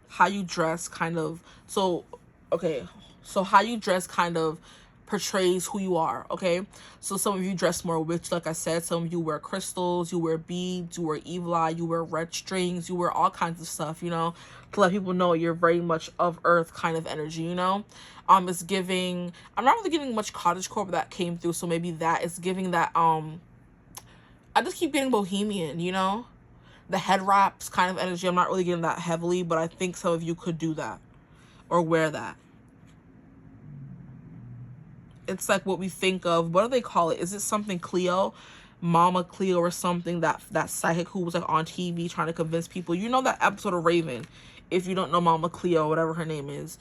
How you dress kind of, so, okay. So how you dress kind of portrays who you are, okay? So some of you dress more witch, like I said. Some of you wear crystals, you wear beads, you wear evil eye, you wear red strings, you wear all kinds of stuff, you know, to let people know you're very much of earth kind of energy, you know? It's giving, I'm not really getting much cottagecore, but that came through, so maybe that is giving that, I just keep getting bohemian, you know? The head wraps kind of energy. I'm not really getting that heavily, but I think some of you could do that or wear that. It's like what we think of, what do they call it? Is it something Cleo? Mama Cleo or something, that psychic who was like on TV trying to convince people. You know that episode of Raven, if you don't know Mama Cleo, whatever her name is.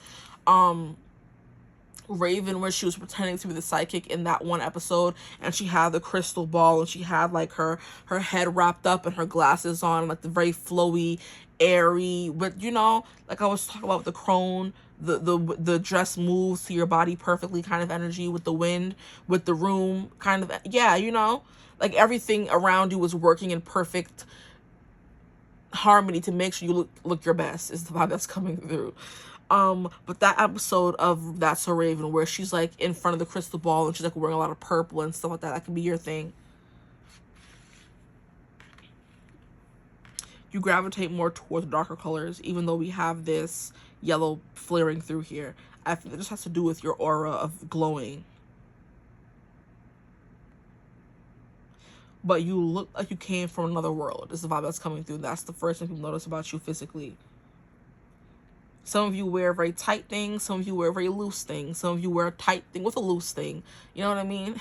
Raven, where she was pretending to be the psychic in that one episode, and she had the crystal ball, and she had like her head wrapped up and her glasses on, like the very flowy, airy, but you know, like I was talking about with the crone, the dress moves to your body perfectly kind of energy, with the wind, with the room kind of, yeah, you know, like everything around you was working in perfect harmony to make sure you look your best, is the vibe that's coming through. But that episode of That's So Raven, where she's like in front of the crystal ball and she's like wearing a lot of purple and stuff like that, that can be your thing. You gravitate more towards darker colors, even though we have this yellow flaring through here. I think it just has to do with your aura of glowing. But you look like you came from another world, is the vibe that's coming through. That's the first thing people notice about you physically. Some of you wear very tight things. Some of you wear very loose things. Some of you wear a tight thing with a loose thing. You know what I mean?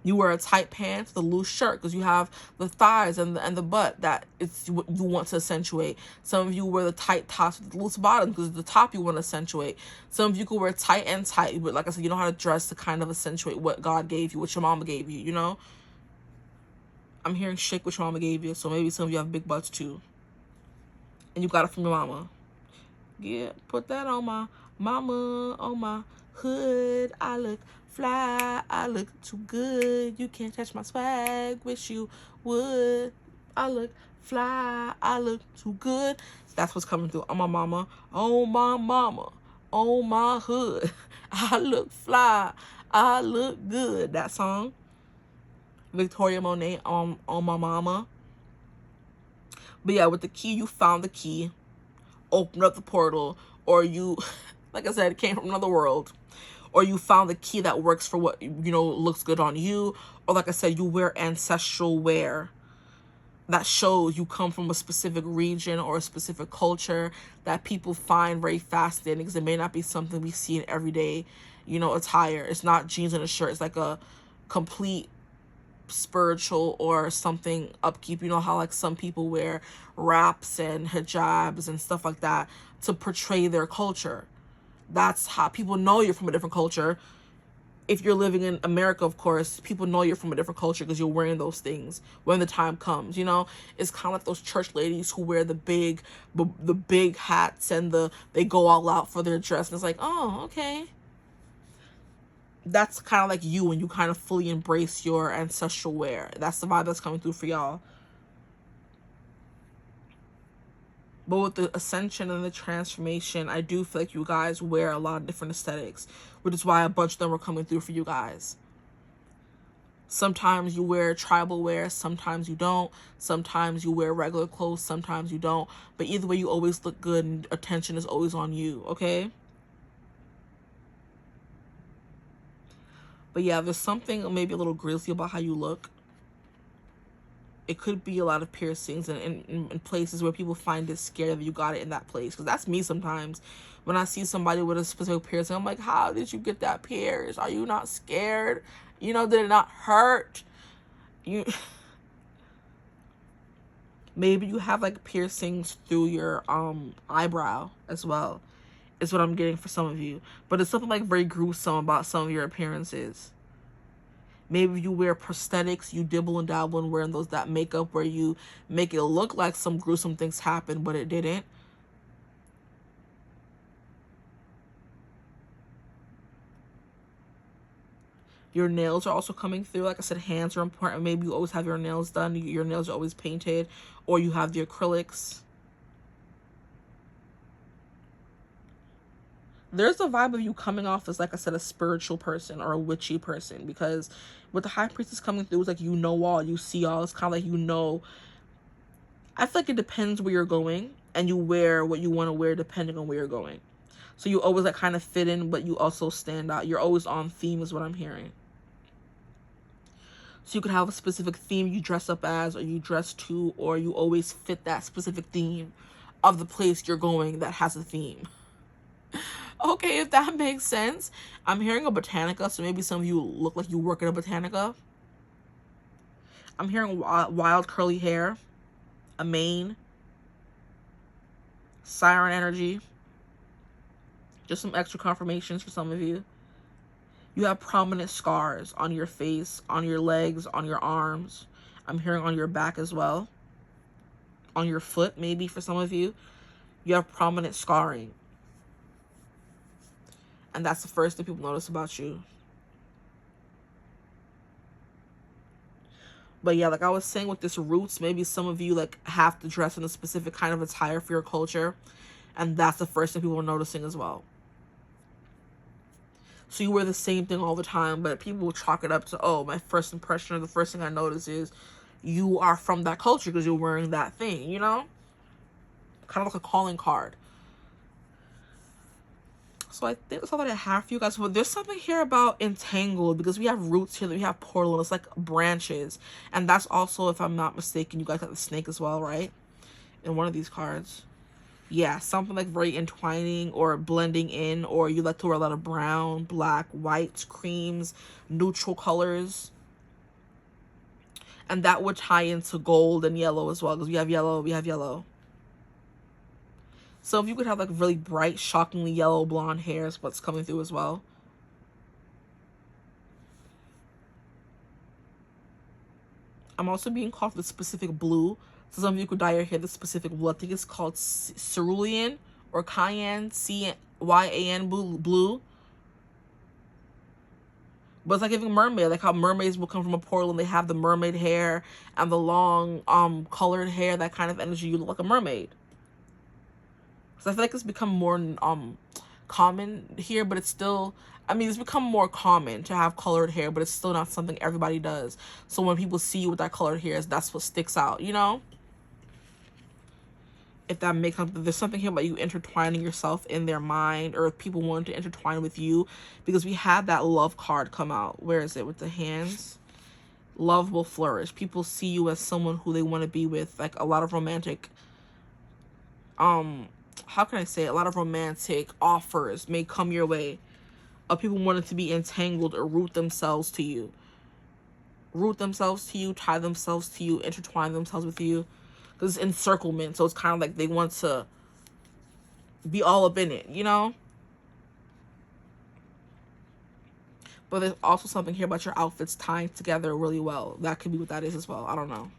You wear a tight pants with a loose shirt because you have the thighs and the butt that it's what you want to accentuate. Some of you wear the tight tops with the loose bottoms because the top you want to accentuate. Some of you could wear tight and tight, but like I said, you know how to dress to kind of accentuate what God gave you, what your mama gave you, you know? I'm hearing shake what your mama gave you, so maybe some of you have big butts too. And you got it from your mama. Yeah, put that on my mama, on my hood. I look fly, I look too good. You can't touch my swag, wish you would. I look fly, I look too good. That's what's coming through. On my mama, on my mama, on my hood. I look fly, I look good. That song. Victoria Monet, on my mama. But yeah, with the key, you found the key, opened up the portal, or you, like I said, came from another world, or you found the key that works for what, you know, looks good on you, or like I said, you wear ancestral wear that shows you come from a specific region or a specific culture that people find very fascinating, because it may not be something we see in everyday, you know, attire. It's not jeans and a shirt. It's like a complete spiritual or something upkeep. You know how like some people wear wraps and hijabs and stuff like that to portray their culture. That's how people know you're from a different culture. If you're living in America, of course, people know you're from a different culture because you're wearing those things when the time comes, you know? It's kind of like those church ladies who wear the big hats and they go all out for their dress, and it's like, oh, okay. That's kind of like you when you kind of fully embrace your ancestral wear. That's the vibe that's coming through for y'all. But with the ascension and the transformation, I do feel like you guys wear a lot of different aesthetics, which is why a bunch of them are coming through for you guys. Sometimes you wear tribal wear, sometimes you don't. Sometimes you wear regular clothes, sometimes you don't. But either way, you always look good and attention is always on you, okay? But yeah, there's something maybe a little grisly about how you look. It could be a lot of piercings in places where people find it scary that you got it in that place. Because that's me sometimes. When I see somebody with a specific piercing, I'm like, how did you get that pierced? Are you not scared? You know, did it not hurt? You maybe you have like piercings through your eyebrow as well, is what I'm getting for some of you. But it's something like very gruesome about some of your appearances. Maybe you wear prosthetics, you dibble and dabble in wearing that makeup where you make it look like some gruesome things happened, but it didn't. Your nails are also coming through. Like I said, hands are important. Maybe you always have your nails done. Your nails are always painted, or you have the acrylics. There's a vibe of you coming off as, like I said, a spiritual person or a witchy person, because with the High Priestess coming through, it's like you know all, you see all. It's kind of like, you know, I feel like it depends where you're going, and you wear what you want to wear depending on where you're going. So you always like kind of fit in, but you also stand out. You're always on theme is what I'm hearing. So you could have a specific theme you dress up as, or you dress to, or you always fit that specific theme of the place you're going that has a theme. Okay, if that makes sense. I'm hearing a botanica, so maybe some of you look like you work at a botanica. I'm hearing wild curly hair, a mane, siren energy. Just some extra confirmations for some of you. You have prominent scars on your face, on your legs, on your arms. I'm hearing on your back as well. On your foot, maybe for some of you. You have prominent scarring. And that's the first thing people notice about you. But yeah, like I was saying with this roots, maybe some of you like have to dress in a specific kind of attire for your culture. And that's the first thing people are noticing as well. So you wear the same thing all the time, but people will chalk it up to, oh, my first impression, or the first thing I notice is you are from that culture because you're wearing that thing, you know? Kind of like a calling card. So I think that's all that I have for you guys. But there's something here about entangled, because we have roots here, that we have portal, and it's like branches. And that's also, if I'm not mistaken, you guys got the snake as well, right? In one of these cards. Yeah, something like very entwining or blending in, or you like to wear a lot of brown, black, whites, creams, neutral colors. And that would tie into gold and yellow as well, because we have yellow, we have yellow. So if you could have like really bright, shockingly yellow blonde hair is what's coming through as well. I'm also being called the specific blue. So some of you could dye your hair the specific blue. I think it's called cerulean or cayenne, C-Y-A-N blue. But it's like giving mermaid, like how mermaids will come from a portal and they have the mermaid hair and the long colored hair, that kind of energy. You look like a mermaid. So I feel like it's become more common here, but it's still, I mean, it's become more common to have colored hair, but it's still not something everybody does. So when people see you with that colored hair, that's what sticks out, you know? If that makes sense. There's something here about you intertwining yourself in their mind, or if people want to intertwine with you, because we had that love card come out. Where is it with the hands? Love will flourish. People see you as someone who they want to be with, like a lot of romantic, how can I say it? A lot of romantic offers may come your way of people wanting to be entangled or root themselves to you. Root themselves to you, tie themselves to you, intertwine themselves with you. Because it's encirclement, so it's kind of like they want to be all up in it, you know? But there's also something here about your outfits tying together really well. That could be what that is as well. I don't know.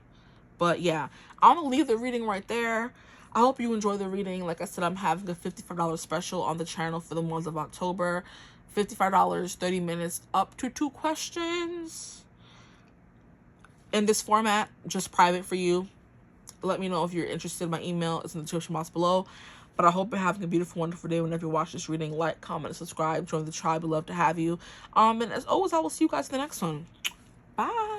But yeah, I'm going to leave the reading right there. I hope you enjoy the reading. Like I said, I'm having a $55 special on the channel for the month of October. $55, 30 minutes, up to 2 questions. In this format, just private for you. Let me know if you're interested. My email is in the description box below. But I hope you're having a beautiful, wonderful day. Whenever you watch this reading, like, comment, and subscribe. Join the tribe. We'd love to have you. And as always, I will see you guys in the next one. Bye.